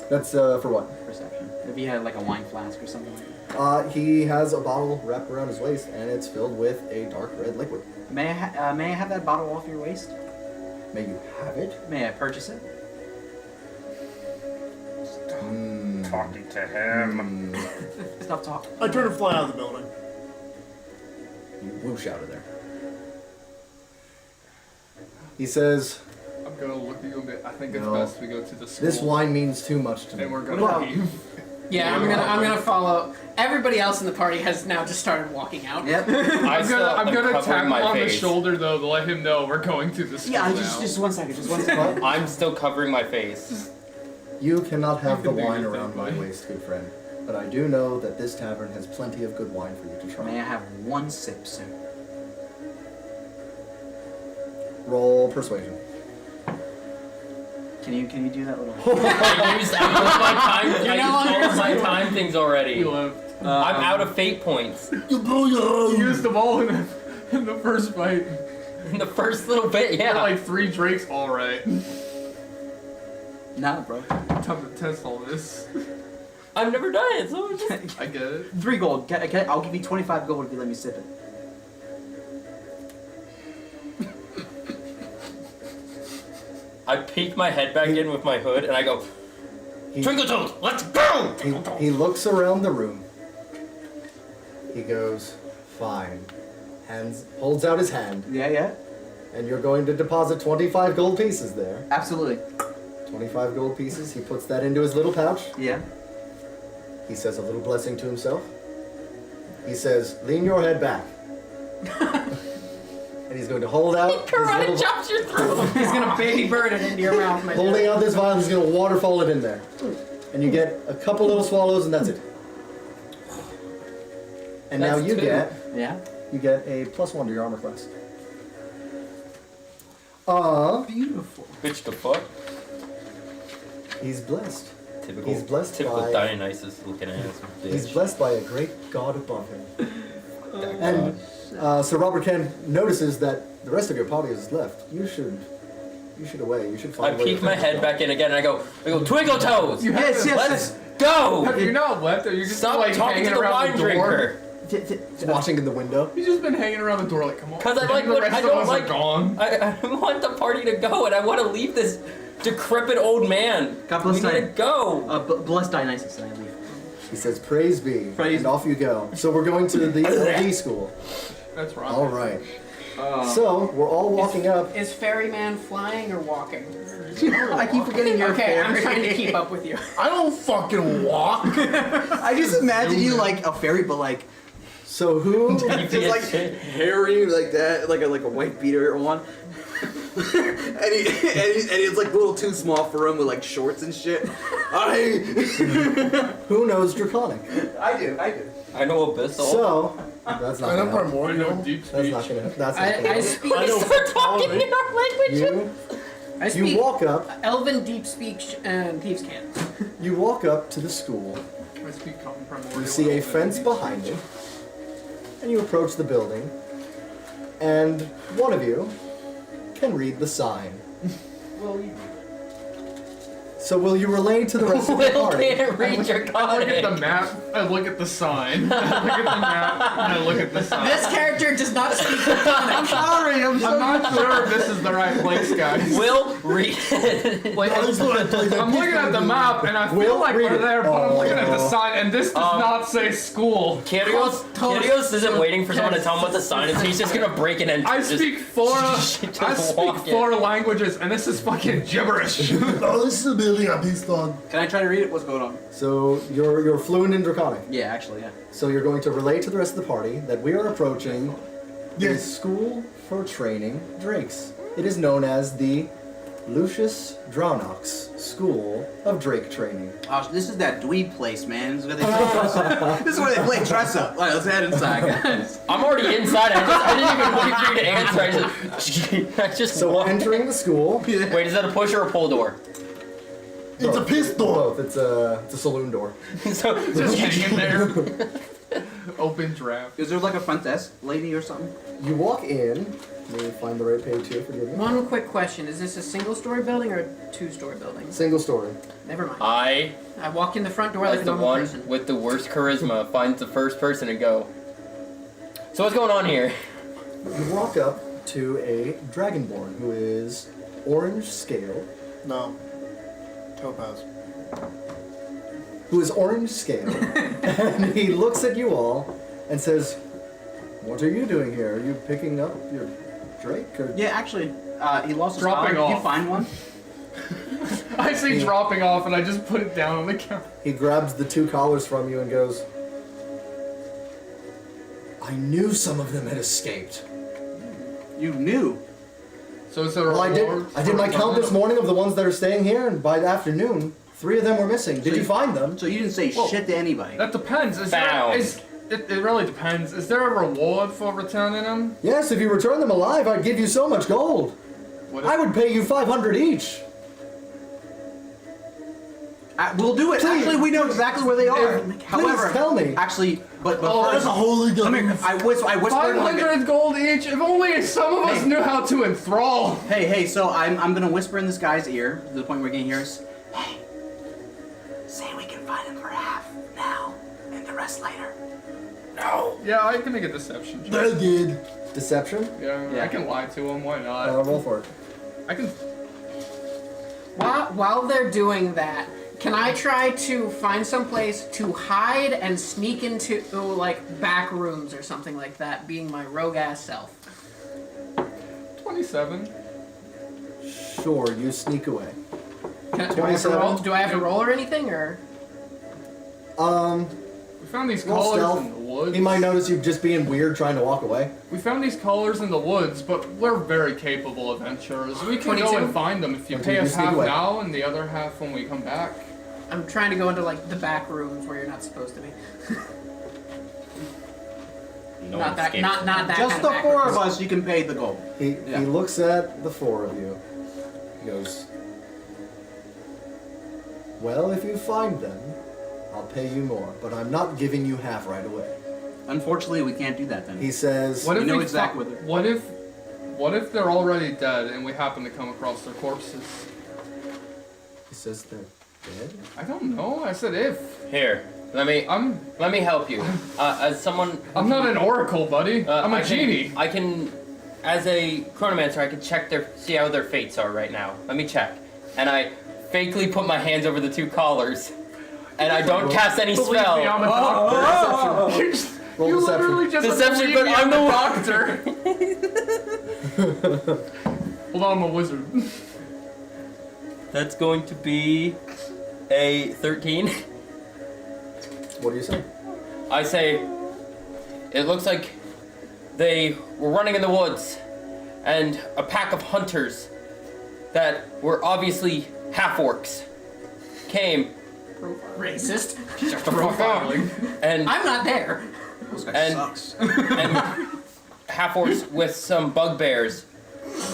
That's for what? Perception. If he had like a wine flask or something like that. He has a bottle wrapped around his waist, and it's filled with a dark red liquid. May I have that bottle off your waist? May you have it? May I purchase it? Talking to him. Stop talking. I turn to fly out of the building. You whoosh out of there. He says, I'm gonna look at you a bit. I think it's No. best we go to the school. "This wine means too much to me." And we're What gonna about- leave. Yeah, I'm gonna follow. Everybody else in the party has now just started walking out. Yep. I'm gonna tap covering him my on the face. shoulder though to let him know we're going to the school Yeah, now. just 1 second, just 1 second. I'm still covering my face. You cannot have the can do wine your around thing, my buddy. waist, good friend. But I do know that this tavern has plenty of good wine for you to May I try. have 1 sip, sir? Roll persuasion. Can you do that little? I used all my time things He already. left. I'm out of fate points. You blow your He eyes. used them all in the first fight. In the first little bit, Yeah. yeah. Like 3 drinks, alright. Nah, bro. Time to test all this. I've never done it, so it's just... I get it. 3 gold. I'll give you 25 gold if you let me sip it. I peek my head back in with my hood and I go, He- Twinkle Toes, let's go! He looks around the room, He goes, fine. Holds out his hand, Yeah. and you're going to deposit 25 gold pieces there. Absolutely. 25 gold pieces. He puts that into his little pouch. Yeah. He says a little blessing to himself. He says, lean your head back. And he's going to hold out his Karate little... chops your throat. He's gonna baby bird it into your mouth, my Holding dude. out this vial, he's going to waterfall it in there. And you get a couple little swallows, and that's it. And now That's you two. get Yeah. a +1 to your armor class. Beautiful. Bitch the fuck. He's blessed. Typical. He's blessed Typical by- Dionysus looking ass. Bitch. He's blessed by a great god above him. And Sir Robert Kent notices that the rest of your party is left. You should away. You should I find a way to peek my finish head it. back in again and I go Twinkle Toes! Yes, Let's go! Have you not left? Or you're just Stop like talking hanging to the around wine the door? drinker! He's watching in the window. He's just been hanging around the door like, come on. 'Cause I like the what- rest I of don't us like- are gone. I want the party to go and I want to leave this decrepit old man. God bless We need to Dionysus. go! Bless Dionysus and I leave. He says, praise be. Praise and off you go. So we're going to the LD school. That's right. All right. So we're all walking up. Is Ferryman flying or walking? I keep forgetting you're Okay, I'm fairy. trying to keep up with you. I don't fucking walk. I just imagine you like a fairy, but like So who? just like hairy like that, like a white beater on. and he's like a little too small for him with like shorts and shit. Who knows Draconic? I do. I know Abyssal. So that's not I know gonna help. I know primordial. deep That's speech. not gonna. That's not I gonna. speak. I know We're talking in our language. You I speak you walk up. Elven deep speech and thieves' cant. You walk up to the school. I speak common primordial. You see a fence behind you, and you approach the building, and one of you can read the sign. So will you relay to the rest of the Will party? can't read I look at the Draconic. map, I look at the sign. I look at the map, and I look at the sign. This character does not speak. I'm sorry. I'm not sure if this is the right place, guys. Will read it. Like, I'm looking at the map, and I feel Will, like read we're it. there, but I'm looking at the Oh. sign, and this does not say school. Kyrgios isn't waiting for someone to tell him what the sign is. He's just gonna break it and I just speak four languages, and this is fucking gibberish. Oh, this is the building I'm pissed on. Can I try to read it? What's going on? So you're fluent in Draconic. Yeah, actually, yeah. So you're going to relay to the rest of the party that we are approaching the Yes. school for training drakes. It is known as the Lucius Draunox School of Drake Training. Oh, this is that dweeb place, man. This is where they play dress up. This is where they play dress up. All right, let's head inside, guys. I'm already inside. I didn't even wait for you to answer. I just So we're walked. entering the school. Wait, is that a push or a pull door? It's a pistol. Both. It's a saloon door. So Just hanging there. Open draft. Is there like a front desk lady or something? You walk in. Let me find the right page here. Forgive me. One quick question: is this a single-story building or a two-story building? Single story. Never mind. I, I walk in the front door like as a the normal one person. with the worst charisma, finds the first person to go. So what's going on here? You walk up to a dragonborn who is orange scale. No. Topaz. Who is orange scale, and he looks at you all and says, "What are you doing here? Are you picking up your drake?" Or Yeah, actually, he lost his Dropping collar. Did you off. find one? I see dropping off, and I just put it down on the counter. he grabs the two collars from you and goes, "I knew some of them had escaped. You knew. So is there a Well, I did reward my for count this them? morning of the ones that are staying here, and by the afternoon, 3 of them were missing. Did you find them?" So you didn't say Well, shit to anybody. That depends. Found. It really depends. Is there a reward for returning them? Yes, if you return them alive, I'd give you so much gold. What I would pay you 500 each. We'll do it. Please. Actually, we know exactly where they are. However, tell me. Actually, but Oh, first, That's a holy come here. gun. I whispered like, 500 gold each? If only some of us Hey. knew how to enthrall. hey. So I'm gonna whisper in this guy's ear to the point where he can hear us. Hey, say we can find him for half now, and the rest later. Yeah, I can make a deception check. I did. Deception? Yeah, I can lie to him. Why not? Roll for it. I can. While they're doing that, Can I try to find some place to hide and sneak into like back rooms or something like that, being my rogue ass self? 27. Sure, you sneak away. Do I have to 27. roll? Do I have to roll or anything, or? We found these Roll collars stealth. in the woods. He might notice you just being weird trying to walk away. We found these collars in the woods, but we're very capable adventurers. We can go 22? and find them if you Okay, pay you us sneak half away. now and the other half when we come back. I'm trying to go into like the back rooms where you're not supposed to be. No not one that. escapes. Not that. Just kind the of back four rooms. of us, you can pay the gold. He Yeah. looks at the four of you. He goes, well, if you find them, I'll pay you more, but I'm not giving you half right away. Unfortunately, we can't do that then. He says, What We if know we exactly fi- what they're- What if they're already dead and we happen to come across their corpses? they're dead? I don't know. I said if. Here, let me help you. As someone, I'm not an oracle, buddy. I'm a I can- genie. I can, as a chronomancer, I can see how their fates are right now. Let me check. And I fakely put my hands over the two collars, and I don't cast any Believe me, I'm spell. a doctor. Roll You deception. literally just Deception, believe but me, I'm the doctor. Hold on, I'm a wizard. That's going to be a 13. What do you say? I say, it looks like they were running in the woods, and a pack of hunters that were obviously half-orcs came Racist. Profiling. and I'm not there. This guy and- sucks. and half-orcs with some bugbears,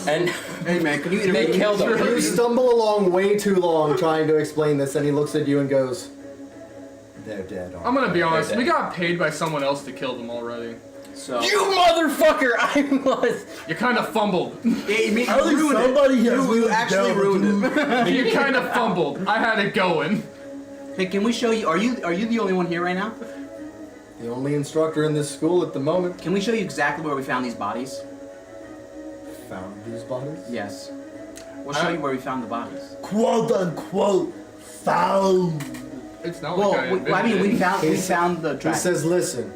and Hey man, can you they intervene? killed them. You stumble along way too long trying to explain this, and he looks at you and goes, they're dead. I'm gonna be honest. dead. We got paid by someone else to kill them already. So You motherfucker! I was. You kind of fumbled. yeah, you At least ruined somebody it. has You lived actually down ruined it. You kind of fumbled. I had it going. Hey, can we show you? Are you the only one here right now? The only instructor in this school at the moment. Can we show you exactly where we found these bodies? Found these bodies? Yes. We'll show you where we found the bodies. Quote unquote found. It's not Well, like I I mean, we invented it. found the He track. says, listen,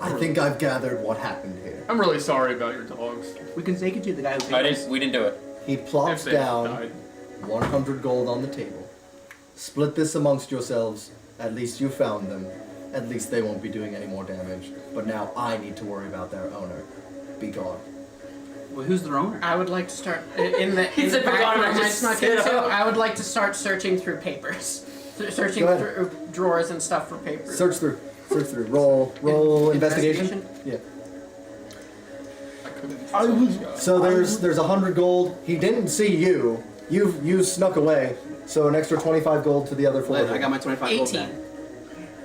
I think I've gathered what happened here. I'm really sorry about your dogs. We can take it to the guy who paid us. We didn't do it. He If plops they down died. 100 gold on the table. Split this amongst yourselves. At least you found them. At least they won't be doing any more damage. But now I need to worry about their owner. Be gone. Well, who's their owner? I would like to start in the He in the said, back "Forgot room I I just snuck stood into. up." I would like to start searching through papers, searching Go ahead. through drawers and stuff for papers. Search through. Search through. Roll investigation. Yeah. I couldn't. I was. So there's 100 gold. He didn't see you. You snuck away. So an extra 25 gold to the other four. I got my 25 gold 18. back.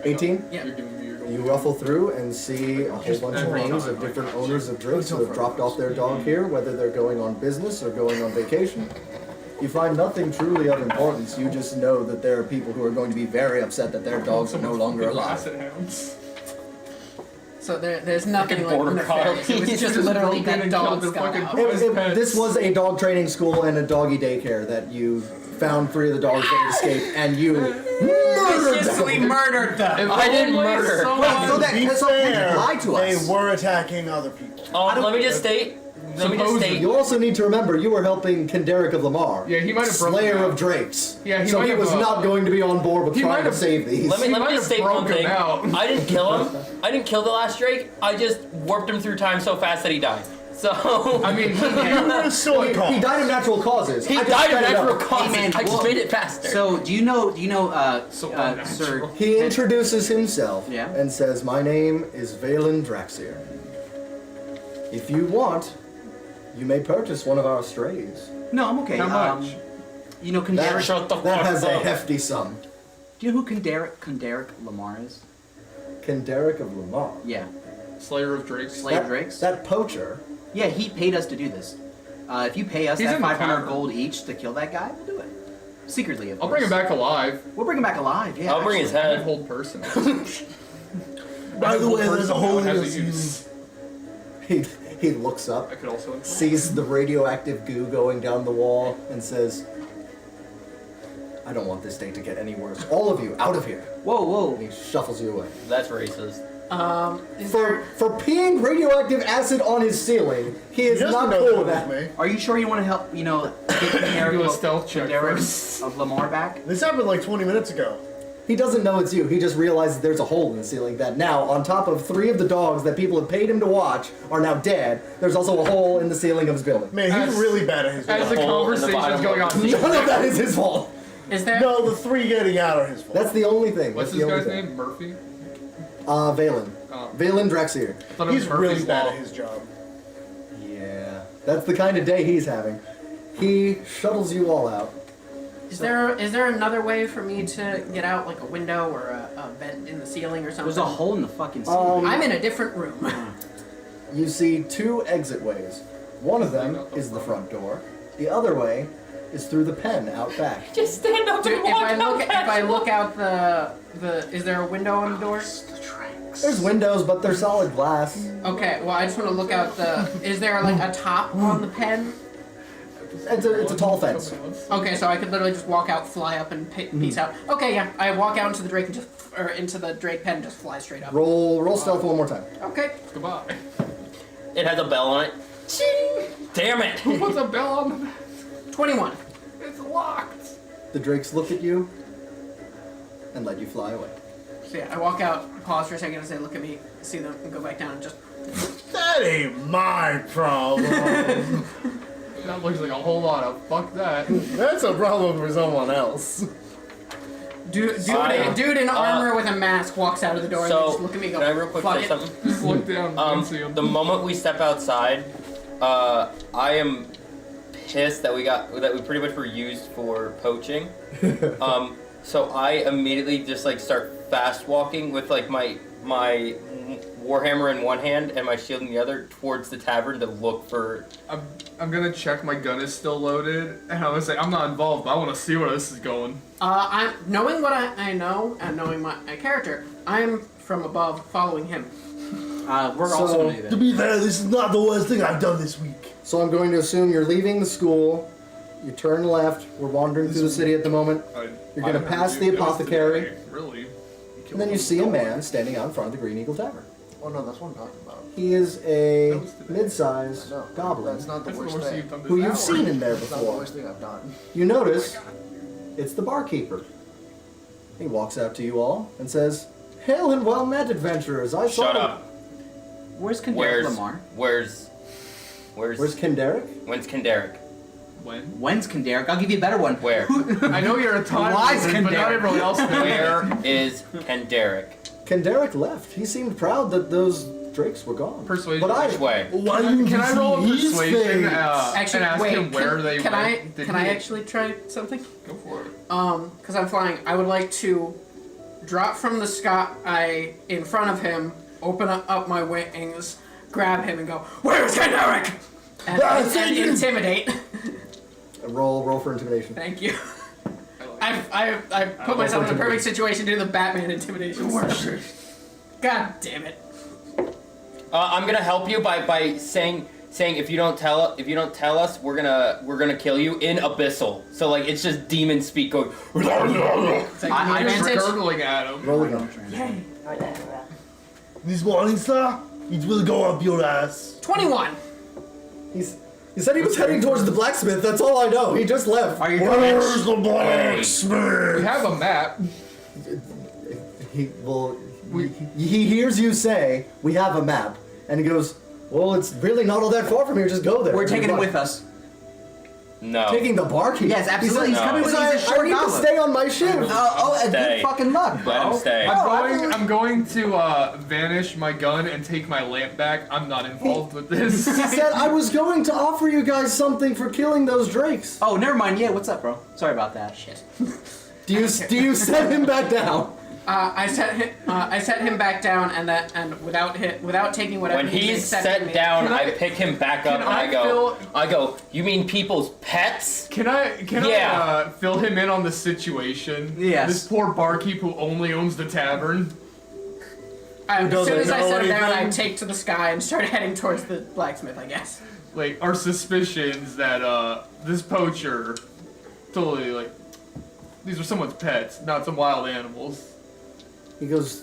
18. Yeah. You're giving me your gold. You ruffle through and see a whole Just bunch of every names time, of like, different owners of drinks who have dropped off their dog here, whether they're going on business or going on vacation. You find nothing truly of importance. You just know that there are people who are going to be very upset that their dogs are no longer alive. Basset hounds. So there's nothing Fucking like border nefarious. It was collies. just Just literally broke in that and killed dogs their got fucking out. prize pets. This was a dog training school and a doggy daycare that you found 3 of the dogs that had escaped, and you murdered them. murdered them. If I didn't only murder. someone- So that Be so they fair, lied to us. they were attacking other people. Let me just state. You also need to remember you were helping Kenderick of Lamar, Yeah, he might have broken Slayer out. of Drakes. Yeah, he so might he have, was not going to be on board with he trying might to have- save these. Let me might just have state one broke him thing. out. I didn't kill him. I didn't kill the last Drake. I just warped him through time so fast that he died. So I mean, You were still a He cop. died of natural causes. he I just died of sped it up. natural causes. Hey, man, I just well- made it faster. So do you know So Sir? unnatural. He introduces himself Yeah. and says, "My name is Valen Draxier. If you want, you may purchase one of our strays. No, I'm okay. How much? You know That, Kenderick. Shut the that fuck has a up. hefty sum. Do you know who Kenderick Lamar is? Kenderick of Lamar. Yeah, Slayer of Drakes. Slayer That- Drakes. That poacher. Yeah, he paid us to do this. If you pay us He's that in the 500 tavern. gold each to kill that guy, we'll do it. Secretly, of I'll course. bring him back alive. We'll bring him back alive. Yeah. I'll bring his actually. I'm a head. whole person. By the way, there's a whole has a list. use. He looks up, I could also. sees the radioactive goo going down the wall, and says, I don't want this day to get any worse. All of you, out of here. Whoa, And he shuffles you away. That's racist. Is there... For peeing radioactive acid on his ceiling, he is He doesn't not know cool that with was that. me. Are you sure you want to help, get the hair Do a stealth check Derek first. of Lamar back? This happened like 20 minutes ago. He doesn't know it's you. He just realizes there's a hole in the ceiling that now, on top of 3 of the dogs that people have paid him to watch, are now dead. There's also a hole in the ceiling of his building. Man, he's As- really bad at his As job. the hole in the conversation's bottom going of on, the- None of that is his fault. Is there... No, the 3 getting out are his fault. That's the only thing. what's That's this the only guy's thing. name? Murphy? Valen. Oh. Valen Drexier. I thought it was He's really Murphy's bad Law. at his job. Yeah. That's the kind of day he's having. He shuttles you all out. Is there another way for me to get out, like a window or a vent in the ceiling or something? There's a hole in the fucking ceiling. I'm in a different room. You see 2 exit ways. One of them is the front door. The other way is through the pen out back. Just stand up Dude, and if walk I look out the is there a window on the door? There's windows, but they're solid glass. Okay, well I just want to look out the. Is there like a top on the pen? It's a tall fence. Okay, so I could literally just walk out, fly up, and peace out. Okay, yeah, I walk out into the Drake and into the Drake pen, and just fly straight up. Roll stealth one more time. Okay. Goodbye. It has a bell on it. Ching! Damn it! Who puts a bell on the back? 21. It's locked. The drakes look at you and let you fly away. So yeah, I walk out, pause for a second, and say, "Look at me," see them, and go back down, and just. That ain't my problem. That looks like a whole lot of fuck that. That's a problem for someone else. Dude in armor with a mask walks out of the door and they just look at me and go, can I real quick "Fuck say it." something? Just look down and see him. The moment we step outside, I am pissed that we pretty much were used for poaching. So I immediately just like start fast walking with like my warhammer in one hand and my shield in the other towards the tavern to look for. I'm gonna check my gun is still loaded, and I'm gonna say I'm not involved, but I want to see where this is going. I'm knowing what I know and knowing my character. I'm from above, following him. We're So- also gonna do To that. be fair, this is not the worst thing I've done this week. So I'm going to assume you're leaving the school. You turn left. We're wandering through the city at the moment. You're gonna pass the apothecary. Really? And then you see a man standing out in front of the Green Eagle Tavern. Oh no, that's what I'm talking about. He is a That was today. mid-sized No, goblin That's not the That's the worst worst thing. you've done this who hour. you've seen in there That's not the before. worst thing I've done. You notice it's the barkeeper. He walks out to you all and says, "Hail and well met, adventurers. I saw." Shut up. Where's Kendrick Where's Lamar? Where's Where's Kenderick? when's Kenderick? When? When's Kendrick? I'll give you a better one. Where? I know you're a time Why's wizard, but not Kenderick? everyone else knows. Where is Kenderick? Kenderick left. He seemed proud that those drakes were gone. Persuasion. But I Which way? Why do you Can I roll a see his persuasion face? Actually, and ask wait. him where they can went? Did Can he- I actually try something? Go for it. Because I'm flying. I would like to drop from the sky in front of him, open up my wings, grab him, and go, "Where's Kendrick?" And, and intimidate. roll for intimidation. Thank you. I like I put myself in a intimidation. perfect situation to do the Batman intimidation stuff. God damn it. I'm gonna help you by saying if you don't tell us we're gonna kill you in Abyssal. So like it's just demon speak going. It's like I You're advantage. gurgling at him. Roll again. Yay. This morning, sir, it will go up your ass. 21. He said he was heading towards the blacksmith. That's all I know. He just left. Are you Where's the We blacksmith? have a map. He hears you say, "We have a map," and he goes, "Well, it's really not all that far from here. Just go there." We're taking Good him luck." with us. No. Taking the barkeep. Yes, absolutely. He's He said, coming with us. He's a I short need to goblin. stay on my ship. Good Stay. fucking luck, bro. Let him stay. I'm going to vanish my gun and take my lamp back. I'm not involved with this. He said, "I was going to offer you guys something for killing those drakes." Oh, never mind. Yeah, what's up, bro? Sorry about that. Shit. Do you set him back down? I set him back down, and without taking whatever. When he's accepting me- set down, Can I- I pick him back up can and I I go, you mean people's pets? Can I Yeah. fill him in on the situation? Yes. This poor barkeep who only owns the tavern. As doesn't soon as I know set him down, I anything? take to the sky and start heading towards the blacksmith. I guess. Like our suspicions that this poacher totally like These are someone's pets, not some wild animals. He goes,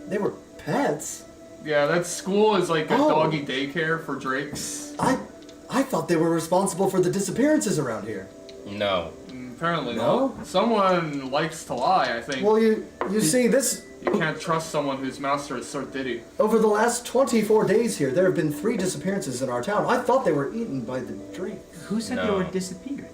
they were pets? Yeah, that school is like a Oh. doggy daycare for drakes. I thought they were responsible for the disappearances around here. No. Apparently No? not. Someone likes to lie, I think. Well, you see, this You can't trust someone whose master is Sir Diddy. over the last 24 days here, there have been 3 disappearances in our town. I thought they were eaten by the drake. Who said they No. were disappeared?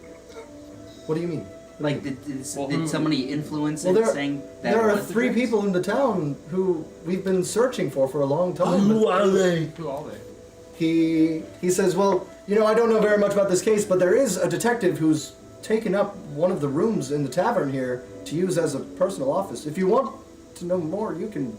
What do you mean? Like, did Well, who- somebody influence Well, it saying that there it are was the 3 drakes? people in the town who we've been searching for a long time. Who are they? Who are they? He says, well, you know, I don't know very much about this case, but there is a detective who's taken up one of the rooms in the tavern here to use as a personal office. If you want to know more, you can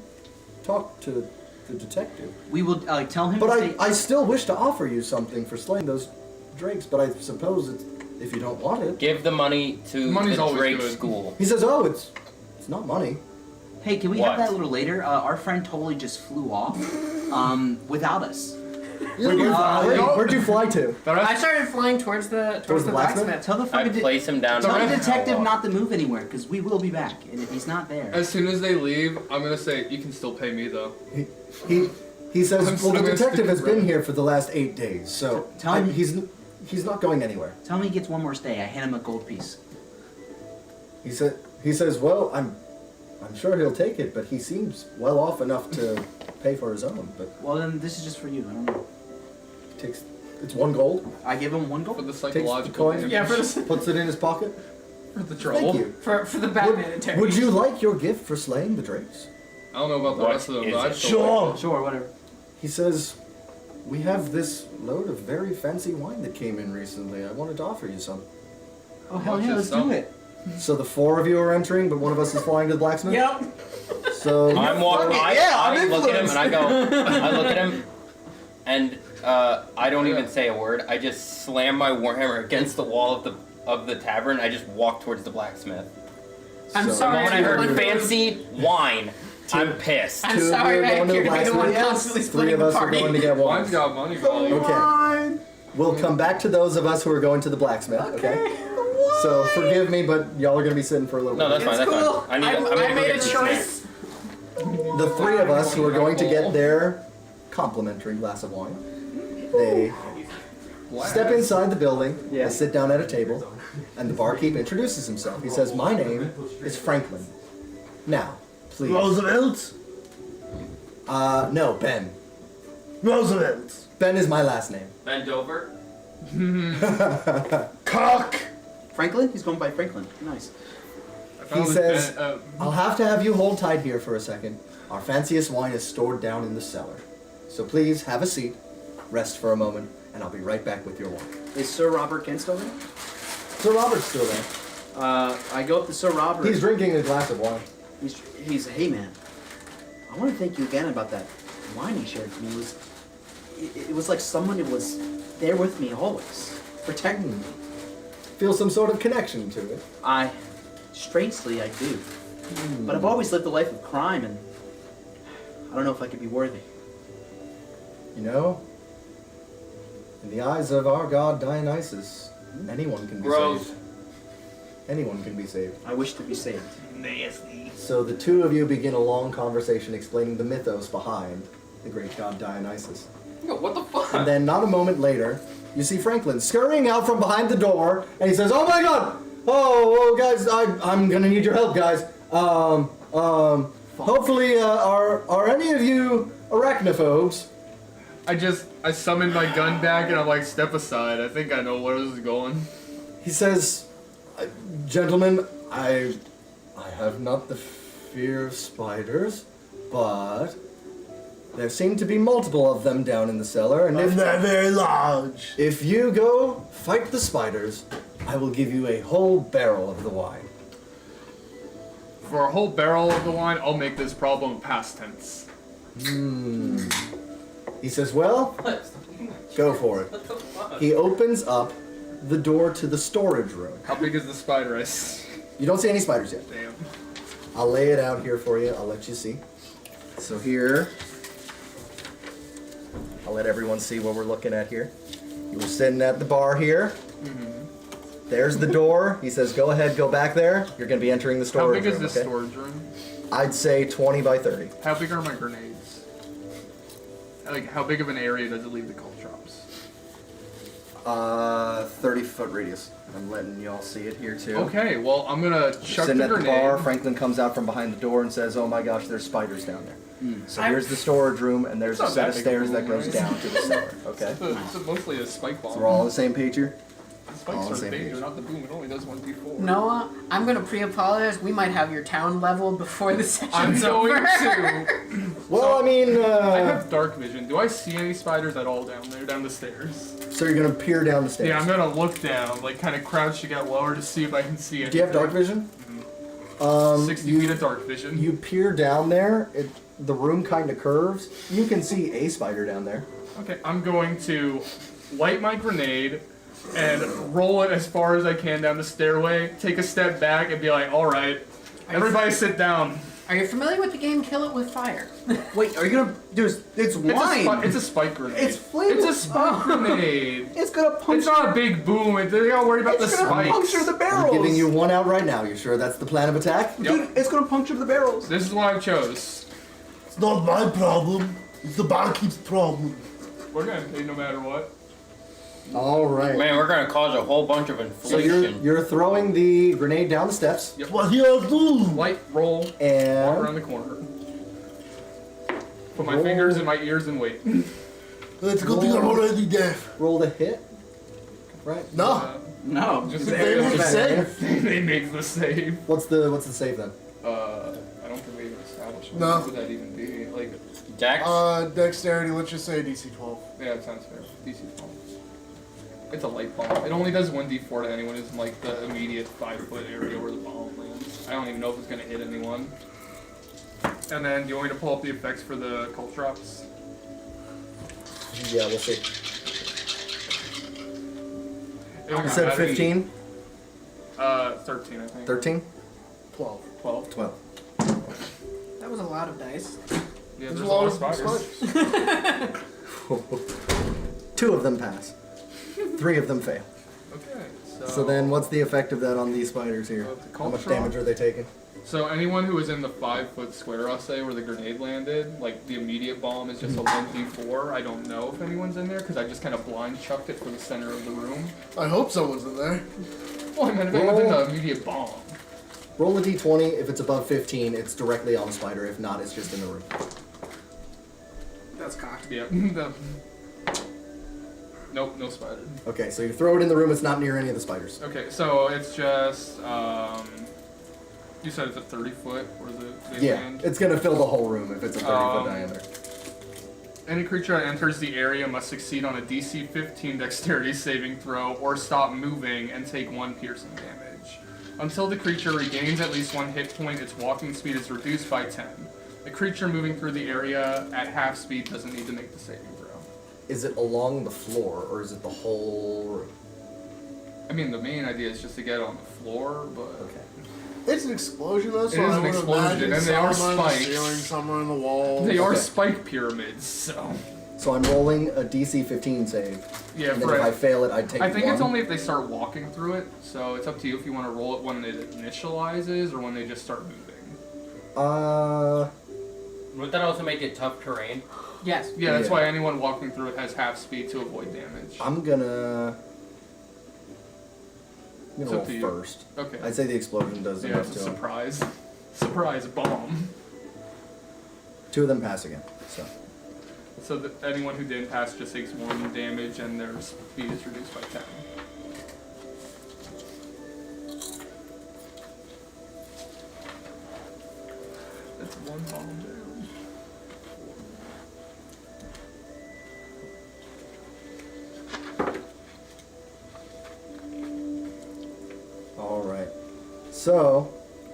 talk to the detective. We will tell him But to stay... I still wish to offer you something for slaying those drakes, but I suppose it's, if you don't want it. Give the money to Money's the always Drake good. school. He says, oh, it's not money. Hey, can we What? have that a little later? Our friend totally just flew off without us. Where'd you fly to? The rest- I started flying towards the the blacksmith? Tell the I fucking place him down. The tell the rest- detective not to move anywhere, because we will be back. And if he's not there... As soon as they leave, I'm gonna say, you can still pay me though. He says, I'm well, the so detective stupid, has bro. been here for the last 8 days, so Tell him- he's not going anywhere. Tell me he gets one more stay. I hand him a gold piece. He says, well, I'm sure he'll take it, but he seems well off enough to pay for his own. But Well, then this is just for you. I don't know. it's 1 gold. I give him 1 For gold. the Takes the psychological coin. damage. Yeah, for Puts it in his pocket. For the trouble. Thank you. for the Batman Would interrogation. you like your gift for slaying the drakes? I don't know about the What rest of them, is but I it? still like Sure. it. Sure, whatever. He says, we have this load of very fancy wine that came in recently. I wanted to offer you some. Oh, hell Watch yeah, let's yourself. do it. So the 4 of you are entering, but one of us is flying to the blacksmith? Yep. So I'm walking. I I'm look at him influenced. and I go. I look at him, and I don't even say a word. I just slam my warhammer against the wall of the tavern. I just walk towards the blacksmith. I'm So- sorry. When I heard everyone. fancy wine, I'm pissed. I'm 2 of sorry, you are man. going to the You're gonna be the one blacksmith. constantly 3 splitting of the us are party. going to get wine. Mine's got money value. Okay. We'll come back to those of us who are going to the blacksmith. Okay. So forgive me, but y'all are gonna be sitting for a little No, bit. that's fine. It's That's cool. fine. I need. I made a go get choice. The 3 of us who are going to get their complimentary glass of wine. They step inside the building. Yeah. They sit down at a table, and the barkeep introduces himself. He says, "My name is Franklin. Now, please." Roosevelt? No, Ben. Roosevelt. Ben is my last name. Bend over. Cock. Franklin? He's going by Franklin. Nice. I found He this says, I'll have to have you hold tight here for a second. Our fanciest wine is stored down in the cellar. So please have a seat, rest for a moment, and I'll be right back with your wine. Is Sir Robert Kent still there? Sir Robert's still there. I go up to Sir Robert. He's drinking a glass of wine. He's hey man, I want to thank you again about that wine you shared with me. It was like someone who was there with me always, protecting me. Feel some sort of connection to it. Strangely, I do. But I've always lived a life of crime, and I don't know if I could be worthy. You know, in the eyes of our god Dionysus, anyone can be Gross. saved. Anyone can be saved. I wish to be saved. nasty. So the 2 of you begin a long conversation explaining the mythos behind the great god Dionysus. Yo, what the fuck? And then not a moment later, you see Franklin scurrying out from behind the door, and he says, "Oh my god! Oh guys, I'm gonna need your help, guys. Hopefully, are any of you arachnophobes?" I summoned my gun back and I'm like, step aside. I think I know where this is going. He says, "Gentlemen, I have not the fear of spiders, but there seem to be multiple of them down in the cellar, and And they're very large. if you go fight the spiders, I will give you a whole barrel of the wine." For a whole barrel of the wine, I'll make this problem past tense. He says, "Well, go for it." He opens up the door to the storage room. How big is the spider ice? You don't see any spiders yet. Damn. I'll lay it out here for you. I'll let you see. So here, I'll let everyone see what we're looking at here. You were sitting at the bar here. There's the door. He says, go ahead, go back there. You're going to be entering the How storage big room. is this okay? storage room? I'd say 20 by 30. How big are my grenades? Like, how big of an area does it leave the cult drops? 30-foot radius. I'm letting y'all see it here too. Okay, well, I'm gonna chuck Sitting the at the grenade. bar, Franklin comes out from behind the door and says, "Oh my gosh, there's spiders down there." So here's the storage room, and there's a It's not set of that big of a stairs that room, goes right? down to the cellar. Okay. It's mostly a spike bomb. So we're all on the same page here. The all spikes on the are same danger, page. not the boom. It only does 1d4. Noah, I'm gonna pre-apologize. We might have your town leveled before the I'm session's going over. to. Well, I mean, I have dark vision. Do I see any spiders at all down there, down the stairs? so you're gonna peer down the stairs. Yeah, I'm gonna look down, like kind of crouch to get lower to see if I can see it. Do you have dark vision? 60 feet of dark vision. You peer down there. The room kind of curves. You can see a spider down there. Okay, I'm going to light my grenade and roll it as far as I can down the stairway, take a step back, and be like, alright, everybody sit down. Are you familiar with the game Kill It With Fire? Wait, are you gonna? It's wine. It's a spike grenade. It's flammable. It's a spike grenade. It's gonna puncture. It's not a big boom. They gotta worry about the It's gonna spikes. puncture the barrels. I'm giving you one out right now. You sure that's the plan of attack? Yep. Dude, it's gonna puncture the barrels. This is what I chose. It's not my problem. It's the barkeep's problem. We're gonna pay no matter what. All right. Man, we're gonna cause a whole bunch of So inflation. you're throwing the grenade down the steps, What do you do? Light, roll, walk around and the corner. Put my Roll. fingers in my ears and wait. It's a good thing I'm already deaf. roll the hit. Right. No. No, Just it's They a- make a save. they make the save. What's the save then? I don't think we even established what No. would that even be. Like, Dex? Dexterity, let's just say DC 12. yeah, it sounds fair. DC 12. It's a light bomb. It only does 1d4 to anyone who's in like the immediate 5-foot area where the bomb lands. I don't even know if it's gonna hit anyone. And then, do you want me to pull up the effects for the cult drops? Yeah, we'll see. You You said 15, 13, I think. 13, 12. 12. 12. That was a lot of dice. Yeah, There's there's a lot of spiders. Two of them pass. 3 of them fail. Okay, So then, what's the effect of that on these spiders here? The How much culture- damage are they taking? So anyone who is in the 5-foot square, I'll say, where the grenade landed, like the immediate bomb is just a 1d4. I don't know if anyone's in there because I just kind of blind chucked it for the center of the room. I hope someone's in there. Well, I meant if anyone's in the immediate bomb. Roll a d20. If it's above 15, it's directly on the spider. If not, it's just in the room. That's cocked. Yeah. Nope, no spider. Okay, so you throw it in the room. It's not near any of the spiders. Okay, so it's just you said it's a 30-foot where they Yeah, land. it's gonna fill the whole room if it's a 30-foot Um, diameter. Any creature that enters the area must succeed on a DC 15 dexterity saving throw or stop moving and take 1 piercing damage. Until the creature regains at least 1 hit point, its walking speed is reduced by 10. The creature moving through the area at half speed doesn't need to make the saving throw. Is it along the floor or is it the whole room? I mean, the main idea is just to get on the floor, but... Okay. It's an explosion though, so It is I an would explosion, imagine and they are some on the spikes. ceiling, some are in the walls. They are Okay. spike pyramids, so... So I'm rolling a DC 15 save. Yeah, And then for if I fail it, I take I think 1. it's only if they start walking through it, so it's up to you if you want to roll it when it initializes or when they just start moving. Would that also make it tough terrain? Yes. Yeah, that's Yeah. why anyone walking through it has half speed to avoid damage. I'm gonna It's roll up to you. first. Okay. I'd say the explosion does Yeah, enough it's a to him. surprise. Surprise bomb. 2 of them pass again. So that anyone who didn't pass just takes 1 damage and their speed is reduced by 10. That's 1 bomb down. All right. So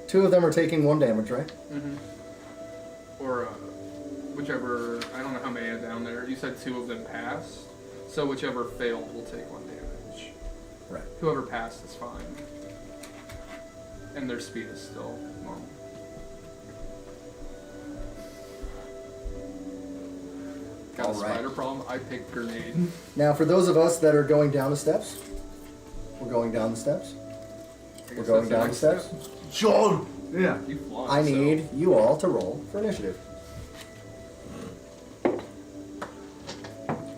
2 of them are taking 1 damage, right? Mm-hmm. Or whichever, I don't know how many are down there. You said 2 of them passed, so whichever failed will take 1 damage. Right. Whoever passed is fine. And their speed is still normal. Got a All right. spider problem? I picked grenade. Now, for those of us that are going down the steps, We're going down the steps. I We're guess going that's the down the next steps. step. John! Yeah. You flaunt, I so- need you all to roll for initiative.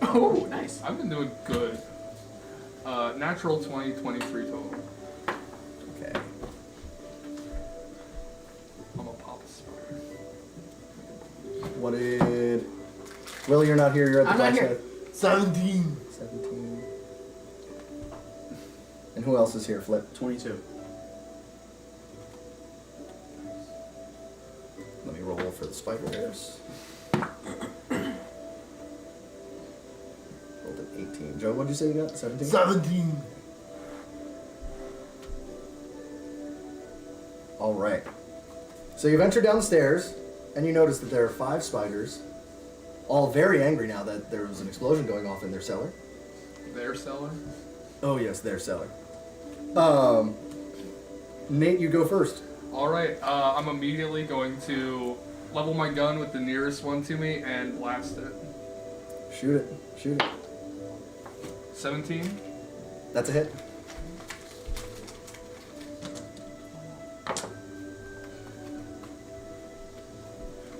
Oh, nice. I've been doing good. Natural 20, 23 total. Okay. I'm a pop spider. What did... Willie, you're not here. You're at the I'm not here. blacksmith. 17. 17. And who else is here? Flip. 22. Let me roll for the spider bears. Rolled an 18. Joe, what'd you say you got? 17? 17. All right. So you venture down the stairs, and you notice that there are 5 spiders, all very angry now that there was an explosion going off in their cellar. Their cellar? Oh yes, their cellar. Nate, you go first. Alright, I'm immediately going to level my gun with the nearest one to me and blast it. Shoot it. Shoot it. 17? That's a hit.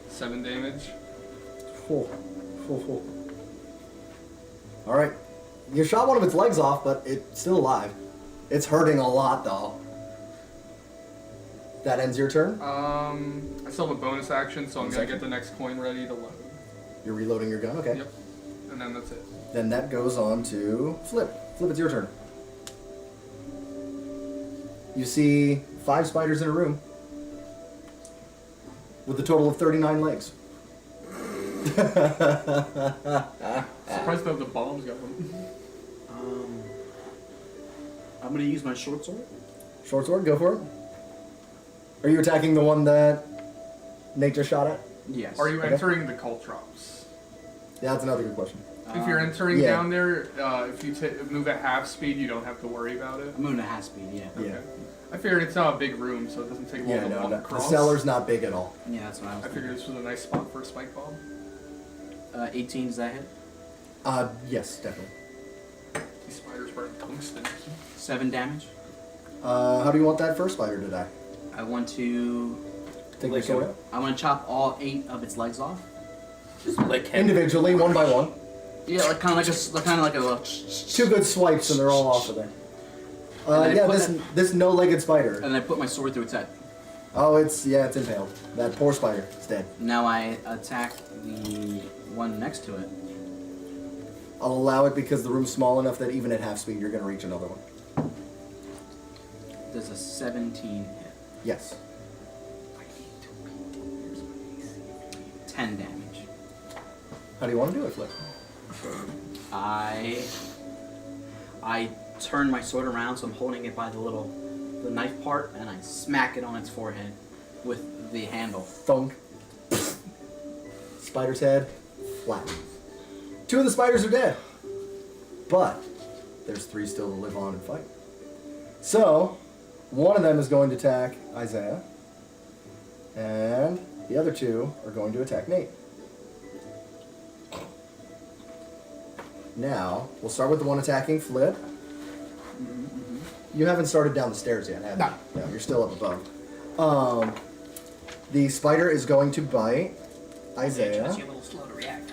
Seven damage. Oh. All right. You shot one of its legs off, but it's still alive. It's hurting a lot, though. That ends your turn. I still have a bonus action, so I'm Bonus gonna action? get the next coin ready to load. You're reloading your gun. Okay. Yep. And then that's it. Then that goes on to Flip. Flip, it's your turn. You see 5 spiders in a room with a total of 39 legs. Surprised they have the bombs going. I'm gonna use my short sword. Short sword, go for it. Are you attacking the one that Nate just shot at? Yes. Are you Okay. entering the caltrops? Yeah, that's another good question. If you're entering yeah. down there, if you move at half speed, you don't have to worry about it. I'm moving at half speed, yeah. Yeah. Okay. I figured it's not a big room, so it doesn't take long Yeah, to no, walk the across. cellar's not big at all. Yeah, that's what I was I figured this was a nice spot for a spike bomb. 18, does that hit? Yes, definitely. These spiders burn tungsten. 7 damage. How do you want that first spider to die? I want to... Take your sword out? I want to chop all 8 of its legs off. Just lick him. Individually, one by one. Yeah, like kind of like a 2 good swipes and they're all off of there. And then Yeah, put this no-legged spider. and then I put my sword through its head. Oh, it's impaled. That poor spider is dead. Now I attack the one next to it. I'll allow it because the room's small enough that even at half speed you're gonna reach another one. Does a 17 hit? Yes. 10 damage. How do you want to do it, Flip? I turn my sword around so I'm holding it by the knife part, and I smack it on its forehead with the handle. Thunk. Spider's head flat. 2 of the spiders are dead. But there's 3 still to live on and fight. So, one of them is going to attack Isaiah. And the other 2 are going to attack Nate. Now, we'll start with the one attacking Flip. You haven't started down the stairs yet, have you? No, you're still up above. The spider is going to bite Isaiah. That's your little slow to react.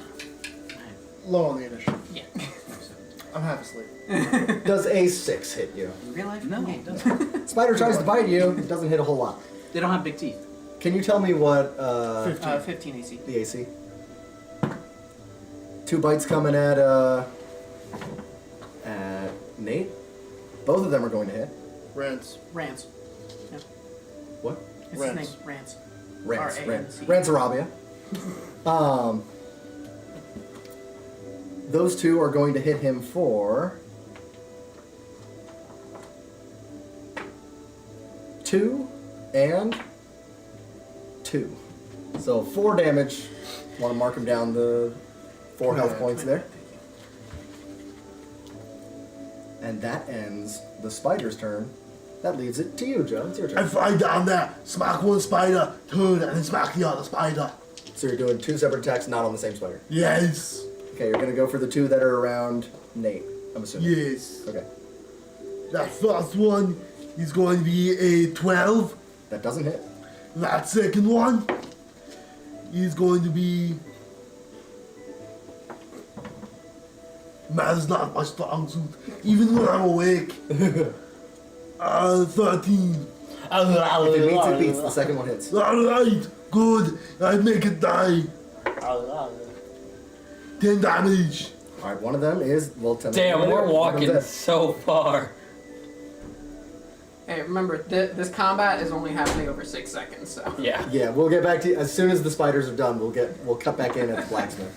Low on the initiative. Yeah. I'm half asleep. Does a 6 hit you? In real life? No, it doesn't. Spider tries to bite you, it doesn't hit a whole lot. They don't have big teeth. Can you tell me what 15 AC. the AC? 2 bites coming at Nate. Both of them are going to hit. Rants. Rance. Yeah. What? It's Rance. his name. Rance. Rance. R-A-N-C. Rancerabia. Those 2 are going to hit him for 2 and 2. So 4 damage. Want to mark him down the 4 health points there. And that ends the spider's turn. That leaves it to you, Joe. It's your I turn. fly down there, smack one spider, turn, and then smack the other spider. So you're doing 2 separate attacks, not on the same spider. Yes. Okay, you're gonna go for the 2 that are around Nate, I'm assuming. Yes. Okay. That first one is going to be a 12. That doesn't hit. That second one is going to be... Math is not my strong suit, even when I'm awake. 13. If it meets, it beats. The second one hits. Alright, good. I make it die. 10 damage. Alright, one of them is, well, 10 Damn, damage. we're One of walking them's so far. Hey, remember, this combat is only happening over 6 seconds, so. Yeah. Yeah, we'll get back to you as soon as the spiders are done. We'll cut back in at the blacksmith.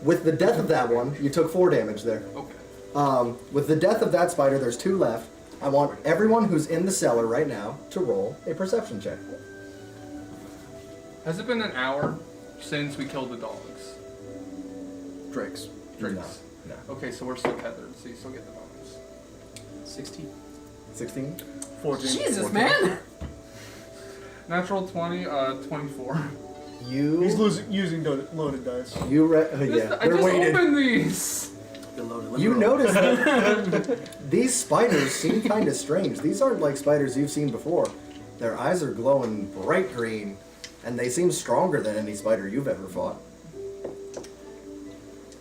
With the death of that one, you took 4 damage there. Okay. With the death of that spider, there's 2 left. I want everyone who's in the cellar right now to roll a perception check. Has it been an hour since we killed the dogs? Drakes. Drakes. No. Okay, so we're still tethered, so you still get the bonus. 16. 16? 14. Jesus, man! Natural. Natural 20, 24. He's using loaded dice. Yeah, I they're just weighted. opened these! You notice that these spiders seem kind of strange. These aren't like spiders you've seen before. Their eyes are glowing bright green, and they seem stronger than any spider you've ever fought.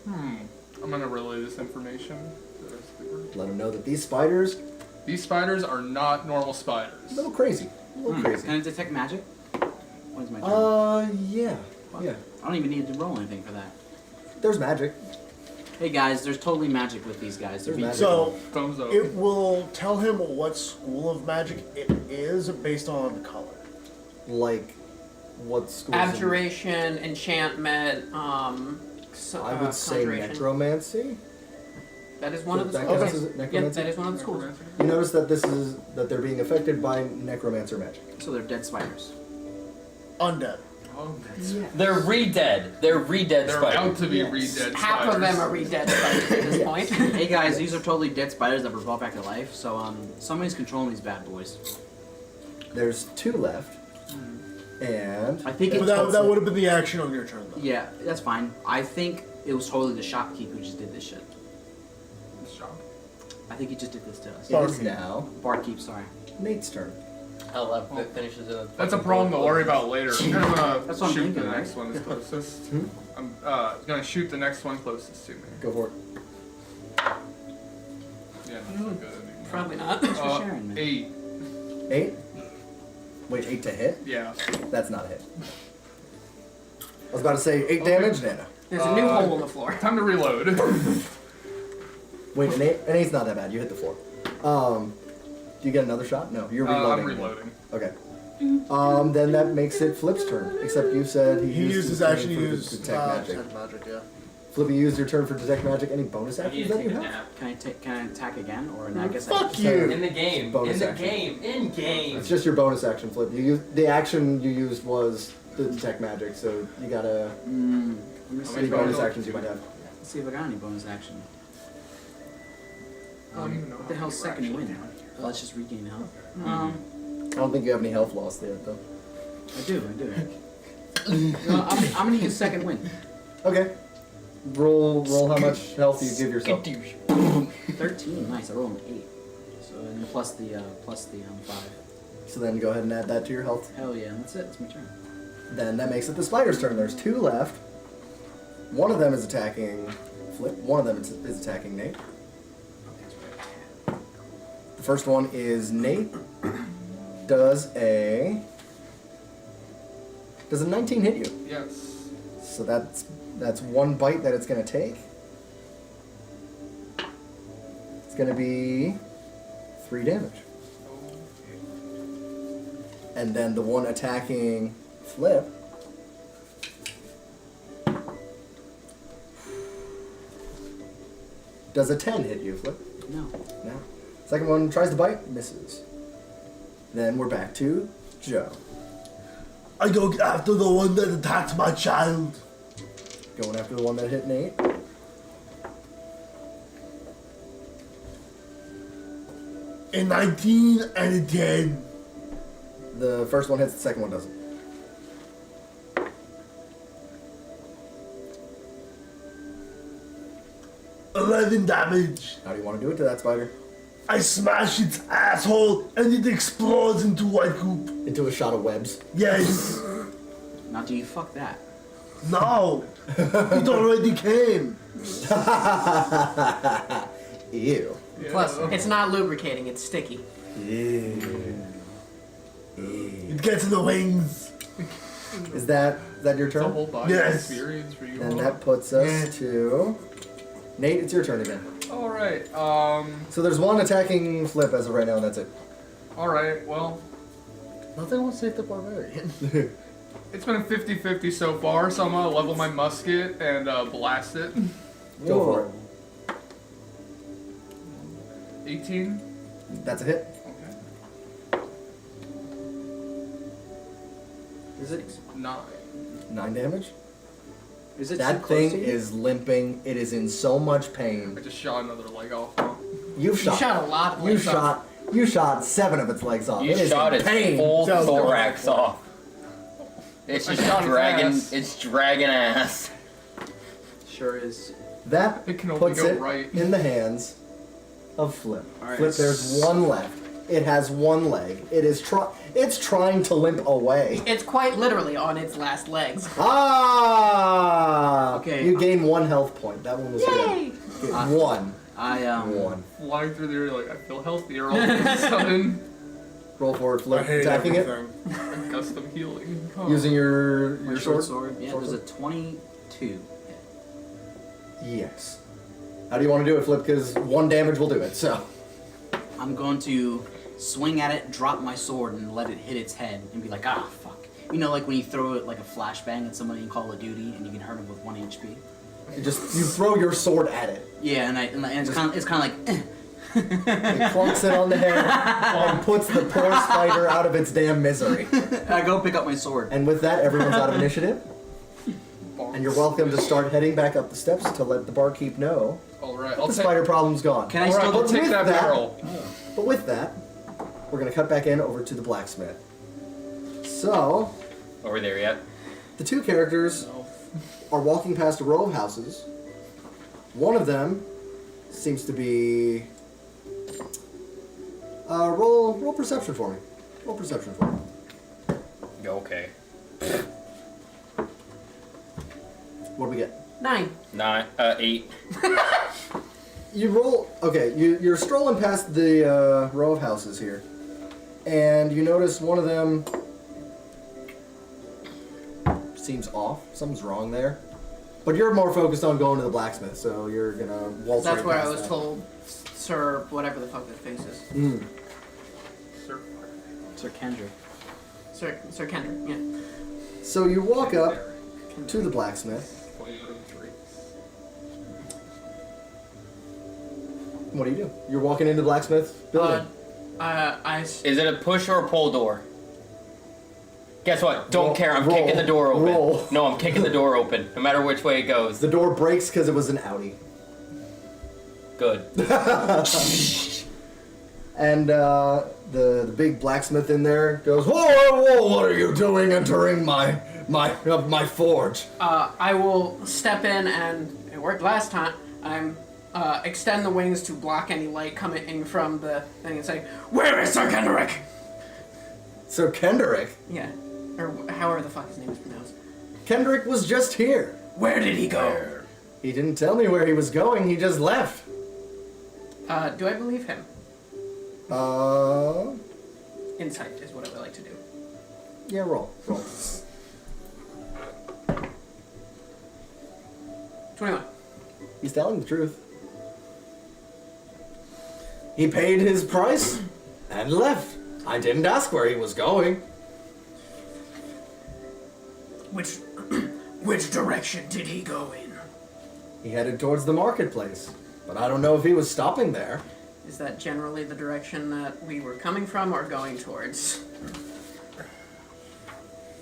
I'm gonna relay this information to the rest of the group. Let them know that these spiders, These spiders are not normal spiders. a little crazy. A little crazy. Can I detect magic? What is my turn? Yeah. Yeah. I don't even need to roll anything for that. There's magic. Hey guys, there's totally magic with these guys. They're There's being- magic. So, Thumbs up. it will tell him what school of magic it is based on color. Like, what schools? Abjuration, enchantment, I would say conjuration. necromancy. That is one of the That schools. counts as Yeah, necromancy? that is one of the schools. You notice that that they're being affected by necromancer magic. So they're dead spiders. Undead. Oh, that's They're re-dead. They're re-dead They're spiders. about to be re-dead Half spiders. of them are re-dead spiders at this point. Hey guys, these are totally dead spiders that were brought back to life. So somebody's controlling these bad boys. There's 2 left. And I think But it's that would have been the action on your turn, though. yeah, that's fine. I think it was totally the shopkeep who just did this shit. I think he just did this to us. it is now Barkeep, sorry. Nate's turn. Hell, that finishes it. That's a problem to worry about later. I'm gonna That's what I'm shoot thinking, the right? next one that's closest. Hmm? I'm gonna shoot the next one closest to me. Go for it. Yeah, not so good anymore. Probably not. Thanks for sharing, man. 8. 8? Wait, 8 to hit? Yeah. That's not a hit. I was about to say 8 damage, Nana. There's a new hole in the floor. Time to reload. Wait, an 8's not that bad. You hit the floor. Do you get another shot? No, you're reloading. I'm reloading. Okay. Then that makes it Flip's turn. Except you said he He used his turn action to for use detect magic. detect magic, yeah. Flip, you used your turn for detect magic. Any bonus actions that you have? Can I attack again, or I guess Fuck I you! In the game. Bonus in the action. game. In game. It's just your bonus action, Flip. The action you used was the detect magic, so you gotta let me any see, bonus actions you might have. let's see if I got any bonus action. I don't even know What the how hell's many second we're win? actually Oh, let's just regain health. I don't think you have any health loss there, though. I do. I'm gonna use second win. Okay. Roll how much health you give yourself. 13. Nice. I rolled an 8. So and plus the 5. So then go ahead and add that to your health. Hell yeah, and that's it. It's my turn. Then that makes it the spider's turn. There's 2 left. One of them is attacking Flip. One of them is attacking Nate. The first one is Nate. Does a 19 hit you? Yes. So that's 1 bite that it's gonna take. It's gonna be 3 damage. And then the one attacking Flip does a 10 hit you, Flip? No. No. Second one tries to bite, misses. Then we're back to Joe. I go after the one that attacked my child. Going after the one that hit Nate. A 19 and a 10. The first one hits, the second one doesn't. 11 damage. How do you want to do it to that spider? I smash its asshole and it explodes into white goop. Into a shot of webs. Yes. Now do you fuck that? No. It already came. Ew. Yeah. Plus, it's not lubricating, it's sticky. Ew. It gets in the wings. Is that your It's a turn? whole body Yes. experience for you. And that puts us Yeah. to... Nate, it's your turn again. Alright, So there's one attacking Flip as of right now, and that's it. alright, well, Nothing will save the barbarian. it's been a 50-50 so far, so I'm gonna level my musket and blast it. Go for it. 18? That's a hit. Okay. Is it? 9. 9 damage. Is it too That close thing to you? is limping. It is in so much I pain. just shot another leg off, huh? You shot a lot of legs off. You shot 7 of its legs off. You It is shot in its pain. full Sounds thorax off. It's I just shot its dragging. ass. It's dragging ass. Sure is. That It can only puts go it right. in the hands of Flip. Alright. Flip, there's one left. It has one leg. It's trying to limp away. It's quite literally on its last legs. Ah! Okay. You gain 1 health point. That one was Yay! good. One. I One. Flying through the air like, I feel healthier all of a sudden. Roll for it, I Flip. hate Attacking everything. Custom healing. Huh. it. Using your my sword. sword. Yeah, there's a 22. Yes. How do you want to do it, Flip? Because 1 damage will do it. So. I'm going to swing at it, drop my sword, and let it hit its head, and be like, ah, fuck. You know, like when you throw it like a flashbang at somebody in Call of Duty, and you can hurt them with 1 HP. You throw your sword at it. Yeah, and it's kind of like. It clunks it on the head and puts the poor spider out of its damn misery. I go pick up my sword. And with that, everyone's out of initiative. And you're welcome to start heading back up the steps to let the barkeep know Alright, the I'll take, spider problem's gone. Can I alright, still I'll take with that that- barrel. But with that, we're going to cut back in over to the blacksmith. So, Are we there yet? the 2 characters No. are walking past a row of houses. One of them seems to be... roll perception for me. Roll perception for me. Okay. What do we get? 9. 8. You roll. Okay, you're strolling past the row of houses here, and you notice one of them seems off. Something's wrong there. But you're more focused on going to the blacksmith, so you're gonna waltz That's right where I past was that. told, Sir, whatever the fuck this face is. Mm. Sir, Sir Kendrick. Sir Kendrick, yeah. So you walk up to the blacksmith. What do you do? You're walking into the blacksmith building. Is it a push or a pull door? Guess what? Don't Roll- care. I'm roll- kicking the door open. roll. No, I'm kicking the door open, no matter which way it goes. The door breaks because it was an Audi. Good. And the big blacksmith in there goes, whoa, whoa, whoa! What are you doing entering my forge? I will step in and it worked last time. I'm extend the wings to block any light coming from the thing and say, "Where is Sir Kendrick?" So Kendrick Yeah, or however the fuck his name is pronounced. Kendrick was just here. Where did he go? He didn't tell me where he was going. He just left. Do I believe him? Insight is what I would like to do. Yeah, roll. 21. He's telling the truth. He paid his price and left. I didn't ask where he was going. Which direction did he go in? He headed towards the marketplace, but I don't know if he was stopping there. Is that generally the direction that we were coming from or going towards?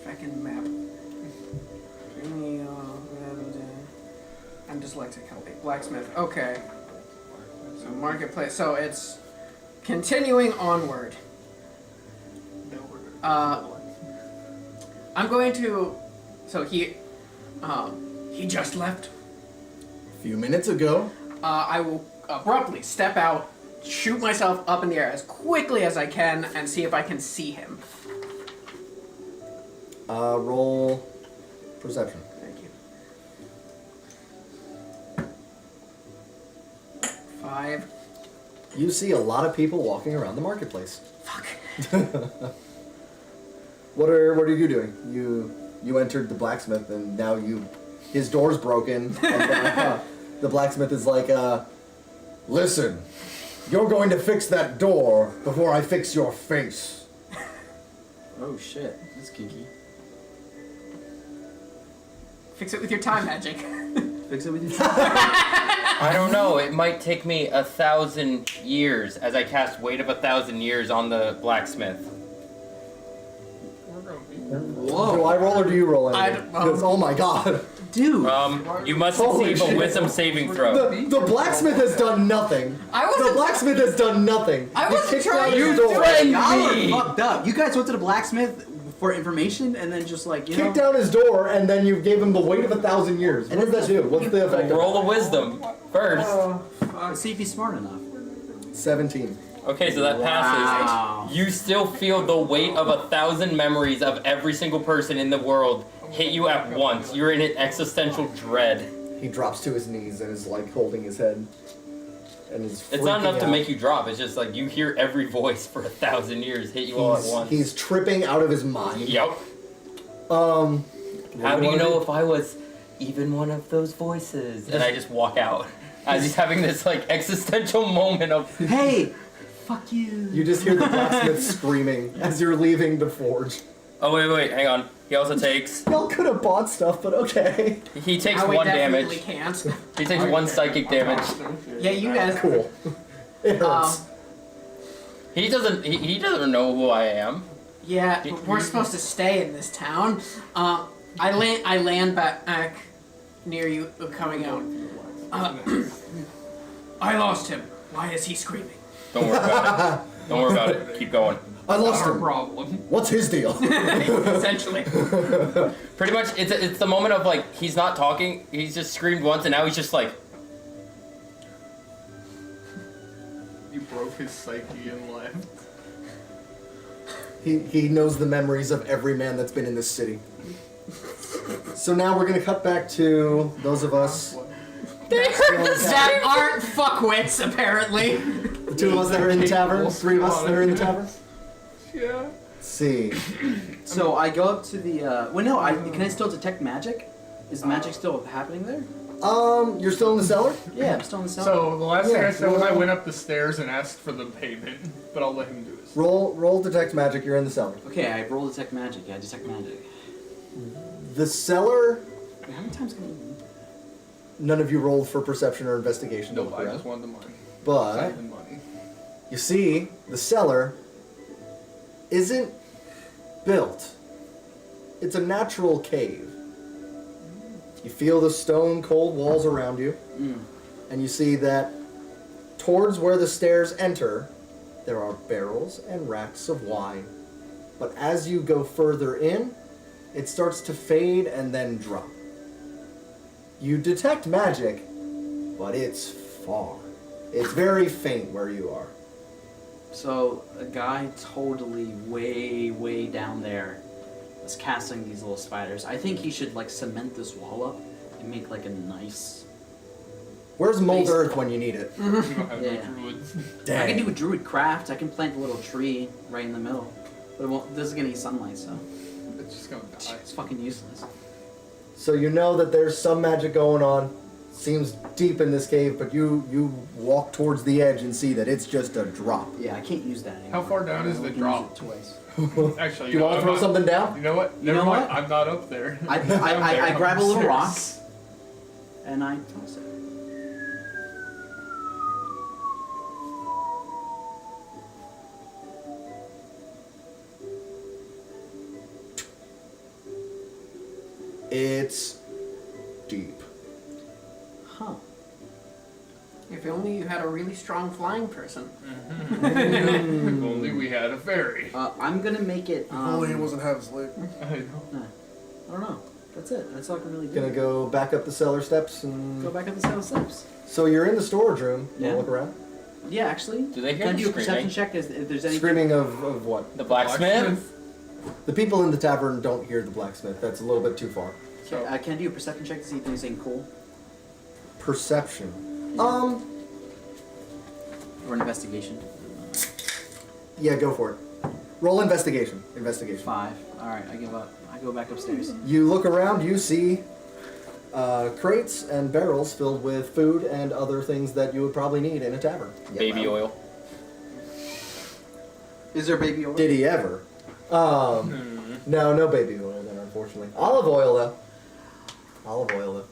Fucking map. I'm dyslexic, help me. Blacksmith, okay. So marketplace, so it's continuing onward. I'm going to, so he just left. A few minutes ago. I will abruptly step out, shoot myself up in the air as quickly as I can, and see if I can see him. Roll perception. Thank you. 5. You see a lot of people walking around the marketplace. Fuck. What are you doing? You entered the blacksmith and now his door's broken. And, the blacksmith is like, listen, you're going to fix that door before I fix your face. Oh shit, that's kinky. Fix it with your time magic. Fix it with your I don't know. It might take me 1,000 years as I cast Weight of 1,000 Years on the blacksmith. Whoa. Do I roll or do you roll I anything? don't- 'Cause, oh my god. Dude. You must Holy receive a shit. wisdom saving throw. The blacksmith has done nothing. I wasn't- The blacksmith has done nothing. I You wasn't kicked trying down to his do door. it. Y'all me. are fucked up. You guys went to the blacksmith for information and then just like, you know. Kicked down his door and then you gave him the weight of 1,000 years. What does that do? What's the effect of Roll a wisdom first. Let's see if he's smart enough. 17. Okay, so that Wow. passes. You still feel the weight of 1,000 memories of every single person in the world hit you at once. You're in an existential dread. He drops to his knees and is like holding his head. And is It's not freaking enough to out. make you drop. It's just like you hear every voice for 1,000 years hit you all at once. He's tripping out of his mind. Yep. How How do you know if I was even one of those voices? And I just walk out as he's having this like existential moment of Hey! Fuck you. You just hear the blacksmith screaming as you're leaving the forge. oh wait, hang on. He also takes Y'all could have bought stuff, but okay. he takes Now we 1 definitely damage. can't. He takes 1 psychic damage. Yeah, you guys. Cool. It hurts. He doesn't know who I am. Yeah, but we're supposed to stay in this town. I land back near you, coming out. I lost him. Why is he screaming? Don't worry about it. Don't worry about it. Keep going. I lost Our him. problem. What's his deal? Essentially. Pretty much, it's the moment of like he's not talking. He's just screamed once, and now he's just like, You broke his psyche and left. He knows the memories of every man that's been in this city. So now we're gonna cut back to those of us, that aren't fuckwits, apparently. the 2 of us that are in the tavern, 3 of us that are in the tavern. Yeah. Let's see. So I go up to the. Well, no. Can I still detect magic? Is magic still happening there? You're still in the cellar? Yeah, I'm still in the cell. So the last thing Yeah, I said was I roll. went up the stairs and asked for the payment, but I'll let him do this. Roll detect magic, you're in the cellar. Okay, I roll detect magic. Yeah, detect magic. The cellar, Wait, how many times can you? none of you rolled for perception or investigation. No, to look I around. just wanted the money. But Save the money. you see, the cellar isn't built. It's a natural cave. You feel the stone cold walls around you, and you see that towards where the stairs enter, there are barrels and racks of wine. But as you go further in, it starts to fade and then drop. You detect magic, but it's far. It's very faint where you are. So a guy totally way down there is casting these little spiders. I think he should like cement this wall up and make like a nice. Where's mold Base- earth when you need it? We don't have Yeah. no druids. I can do a druid craft. I can plant a little tree right in the middle, but it won't, this is gonna need sunlight, so It's just gonna die. it's fucking useless. So you know that there's some magic going on. Seems deep in this cave, but you walk towards the edge and see that it's just a drop. Yeah, I can't use that anymore. How far down is I the can drop? use it twice. Actually, Do you want to I'm throw not- something down? You know what? You Never know mind. what? I'm not up there. I I'm grab a little rock upstairs. and I toss it. It's deep. Huh. If only you had a really strong flying person. If only we had a fairy. I'm gonna make it. If only he wasn't half asleep. I know. I don't know. That's it. That's all I can really do. Gonna go back up the cellar steps and. Go back up the 7 steps. So you're in the storage room. You Yeah. wanna look around? Yeah, actually. Do they hear Can I me do a perception screaming? check if there's any? Screaming of what? The blacksmith? The people in the tavern don't hear the blacksmith. That's a little bit too far. So Can I do a perception check to see if there's anything cool? Perception. Or an investigation? Yeah, go for it. Roll investigation. Investigation. 5. Alright, I give up. I go back upstairs. You look around, you see crates and barrels filled with food and other things that you would probably need in a tavern. Baby oil. Is there baby oil? Did he ever? No baby oil then, unfortunately. Olive oil though. Olive oil though.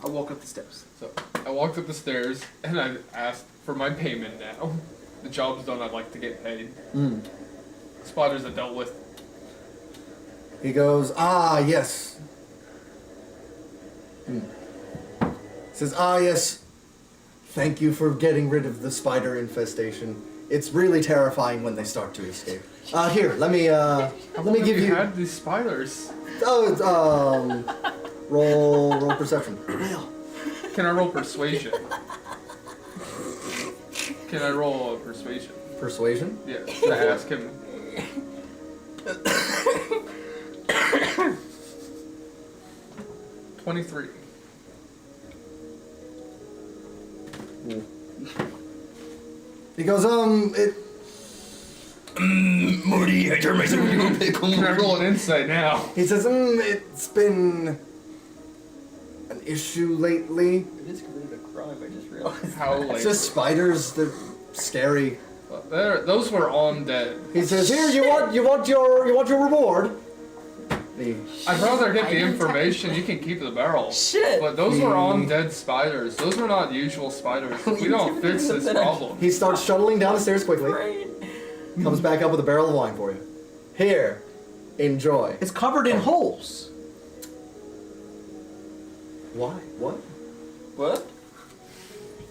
I walk up the steps. So I walked up the stairs and I asked for my payment now. The job's done, I'd like to get paid. Spiders are dealt with. He goes, yes. Says, yes. Thank you for getting rid of the spider infestation. It's really terrifying when they start to escape. Here, let me give you. had these spiders. Roll perception. Can I roll persuasion? Can I roll persuasion? Persuasion? Yeah, to ask him. $23. He goes, Morty, I turned myself into a pickle. Can I roll an insight now? He says, it's been an issue lately. It is committed a crime, I just realized. How It's late? just spiders, they're scary. Those were undead. He says, here, you want your reward. I'd rather get the information. You can keep the barrel. Shit! But those were undead spiders. Those were not usual spiders. We don't fix this problem. He starts shuttling down the stairs quickly. Right. Comes back up with a barrel of wine for you. Here, enjoy. It's covered in holes. Why? What? What?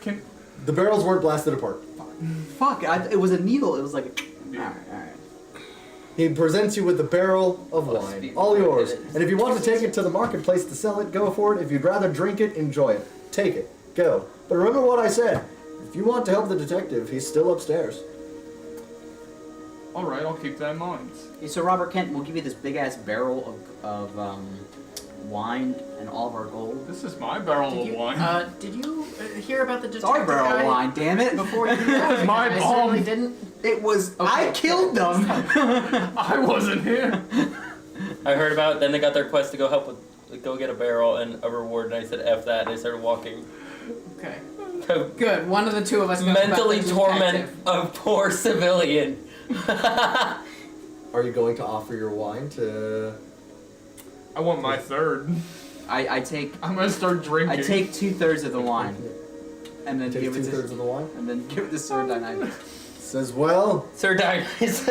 Can The barrels weren't blasted apart. Fuck, it was a needle. It was like Alright. He presents you with the barrel of wine. All yours. And if you want to take it to the marketplace to sell it, go for it. If you'd rather drink it, enjoy it. Take it. Go. But remember what I said. If you want to help the detective, he's still upstairs. Alright, I'll keep that in mind. Hey, so Robert Kent, we'll give you this big ass barrel of wine and all of our gold. This is my barrel Did of you, wine. did you hear about the It's detective our barrel guy of wine, damn it! before you did that? My I bomb. certainly didn't. It was Okay. I killed them. I wasn't here. I heard about it, then they got their quest to go help with, go get a barrel and a reward, and I said F that, and I started walking. Okay. To Good. One of the two of us knows about mentally the torment detective. a poor civilian. Are you going to offer your wine to... I want my third. I take I'm gonna start drinking. I take 2/3 of the wine, and then Take give it to 2/3 of the wine? and then give it to Sir Dionysus. Says, well... Sir Dionysus.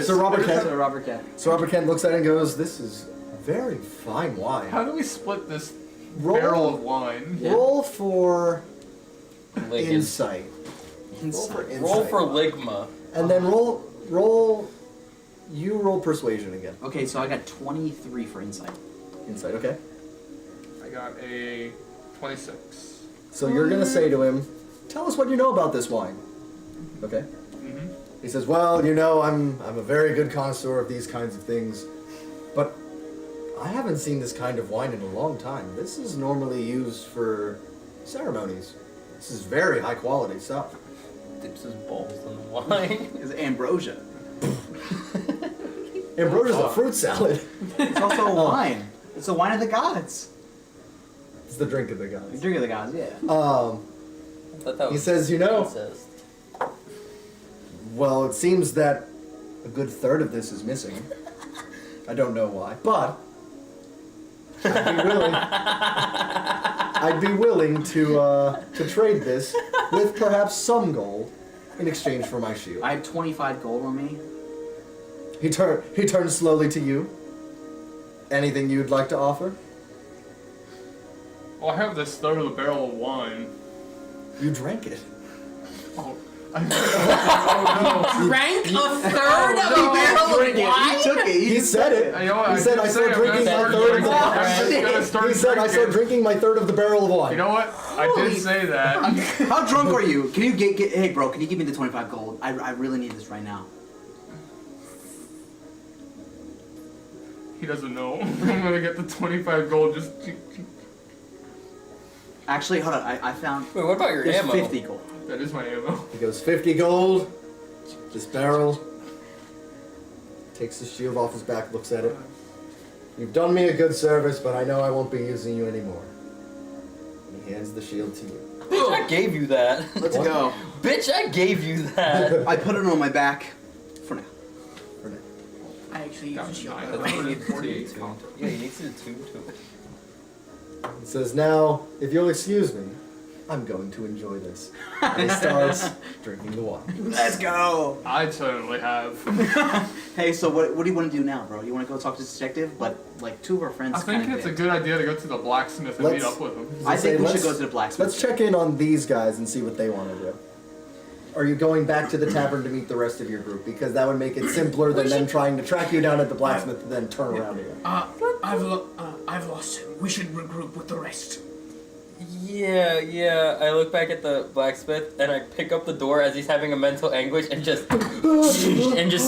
Sir Robert Kent. Sir Robert Kent. So Robert Kent looks at it and goes, this is very fine wine. How do we split this Roll- barrel of wine? Roll for Liggins. insight. Roll for insight. Roll for Ligma. And then roll persuasion again. Okay, so I got 23 for insight. Insight, okay. I got a 26. So you're gonna say to him, tell us what you know about this wine. Okay? Mm-hmm. He says, well, you know, I'm a very good connoisseur of these kinds of things, but I haven't seen this kind of wine in a long time. This is normally used for ceremonies. This is very high quality stuff. Dips his balls in the wine. It's ambrosia. Ambrosia's a fruit salad. It's also a wine. It's the wine of the gods. It's the drink of the The gods. drink of the gods, yeah. I thought that He was says, you know, incest. well, it seems that a good third of this is missing. I don't know why, but I'd be willing to trade this with perhaps some gold in exchange for my shield. I have 25 gold on me. He turns slowly to you. Anything you'd like to offer? Well, I have this third of the barrel of wine. You drank it. Oh, Oh Drank a third of a barrel of Drink it. wine? He took it. He said it. no! You know what, He said I start drinking my third of the He He said I start drinking my third of the barrel of wine. You know what? I did say that. How drunk are you? Can you get hey bro, can you give me the 25 gold? I really need this right now. He doesn't know. I'm gonna get the 25 gold. Just Actually, hold on. I found Wait, what about your there's ammo? 50 gold. that is my ammo. He goes 50 gold. This barrel. Takes his shield off his back, looks at it. You've done me a good service, but I know I won't be using you anymore. And he hands the shield to you. Bitch, I gave you that. Let's go. Bitch, I gave you that. I put it on my back for now. For now. I actually use a shield. Nine. by the way. You need 48 two. count. Yeah, you need to do two too. He says, now, if you'll excuse me, I'm going to enjoy this. And he starts drinking the wine. Let's go. I totally have. Hey, so what do you want to do now, bro? You want to go talk to the detective? But like two of our friends. I think kinda it's a did. good idea to go to the blacksmith and meet Let's- up with him. I think we should Let's- go to the blacksmith. Let's check in on these guys and see what they want to do. Are you going back to the tavern to meet the rest of your group? Because that would make it simpler than them trying to track you down at the blacksmith and then turn around again. I've lost him. We should regroup with the rest. Yeah. I look back at the blacksmith and I pick up the door as he's having a mental anguish and just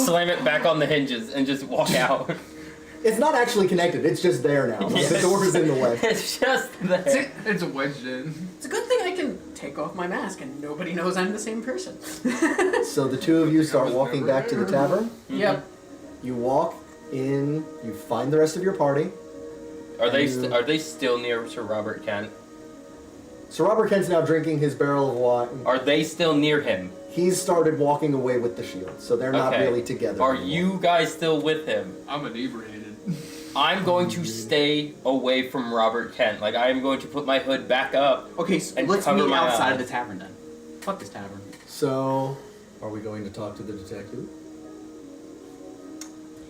slam it back on the hinges and just walk out. It's not actually connected, it's just there now. Like, the Yes. door is in the way. It's just there. It's wedged in. It's a good thing I can take off my mask and nobody knows I'm the same person. So the two of you start walking back to the tavern. Yep. You walk in, you find the rest of your party. Are they still near Sir Robert Kent? So Robert Kent's now drinking his barrel of wine. Are they still near him? He's started walking away with the shield, so they're not Okay. really together. Are anymore. you guys still with him? I'm inebriated. I'm going to stay away from Robert Kent. Like, I am going to put my hood back up. Okay, so And let's cover meet my outside eyes. of the tavern then. Fuck this tavern. So, are we going to talk to the detective?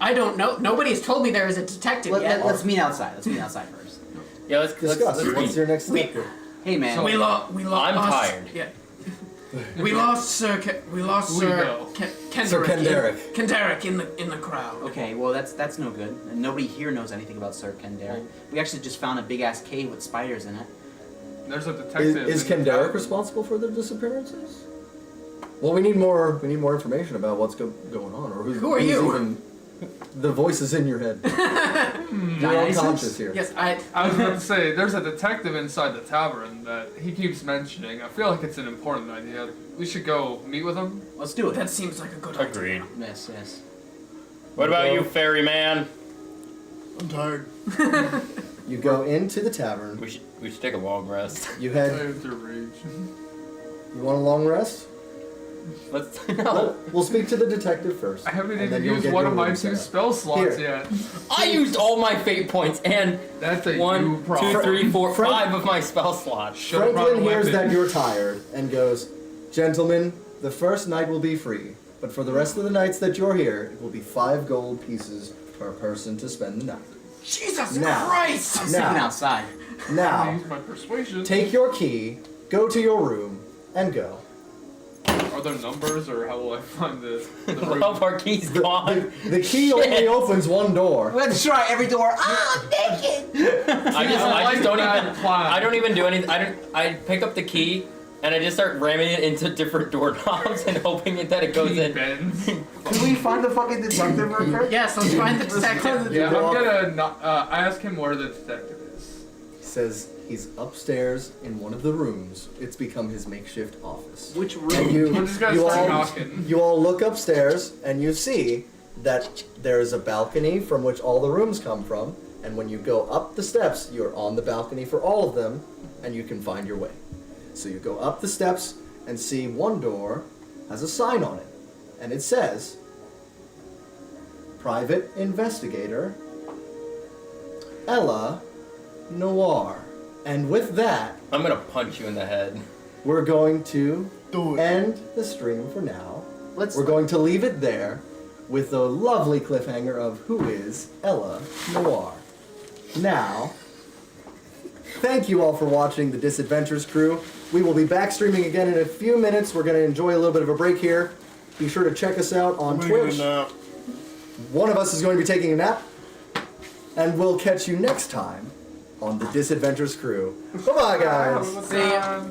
I don't know. Nobody has told me there is a detective yet. Let's meet outside. Let's meet outside first. Yeah, let's Discuss. What's meet. your next step? here? Hey man. We lost. I'm tired. Yeah. We lost Sir. We lost We Sir. know. Kendrick. Sir Kendrick. Kendrick in the crowd. Okay, well that's no good. And nobody here knows anything about Sir Kendrick. We actually just found a big ass cave with spiders in it. There's a detective. Is in the Kendrick tavern. responsible for the disappearances? Well, we need more information about what's going on, or Who are who's you? even the voices in your head. You're Dionysus? unconscious here. Yes, I was about to say, there's a detective inside the tavern that he keeps mentioning. I feel like it's an important idea. We should go meet with him. Let's do it. that seems like a good idea. Agreed. Yes, yes. What about you, ferryman? I'm tired. You go into the tavern. We should take a long rest. You I head. have to rage. You want a long rest? Let's no. We'll speak to the detective first. I haven't and then even you'll used get one your of my room 2 set up. spell slots Here. yet. I used all my fate points and That's a you 1, problem. 2, 3, 4, Frank- 5 of my spell slots. Should've brought a Franklin hears weapon. that you're tired and goes, "Gentlemen, the first night will be free, but for the rest of the nights that you're here, it will be 5 gold pieces per person to spend the night. Jesus Now. Christ! I'm sitting Now, outside. I now, use my persuasion. take your key, go to your room, and go." Are there numbers, or how will I find the room? Well, our key's gone. The key only Shit. opens one door. Let's try every door. Ah, I'm naked. I just don't that even. plan. I don't even do anything. I pick up the key and I just start ramming it into different doorknobs and hoping that it goes Key in. bends. Can we find the fucking detective real quick? Yes, let's find the detective. Yeah, I'm go gonna ask him where the detective is. He says he's upstairs in one of the rooms. It's become his makeshift office. Which And room? you, I'm just gonna you start all, knocking. you all look upstairs and you see that there is a balcony from which all the rooms come from. And when you go up the steps, you're on the balcony for all of them, and you can find your way. So you go up the steps and see one door has a sign on it, and it says, "Private Investigator Ella Noir." And with that, I'm gonna punch you in the head. we're going to Do it. end the stream for now. Let's. We're going to leave it there with the lovely cliffhanger of who is Ella Noir. Now, Thank you all for watching the Disadventures Crew. We will be back streaming again in a few minutes. We're going to enjoy a little bit of a break here. Be sure to check us out on Twitch. One of us is going to be taking a nap. And we'll catch you next time on the Disadventures Crew. Bye-bye, guys. See ya.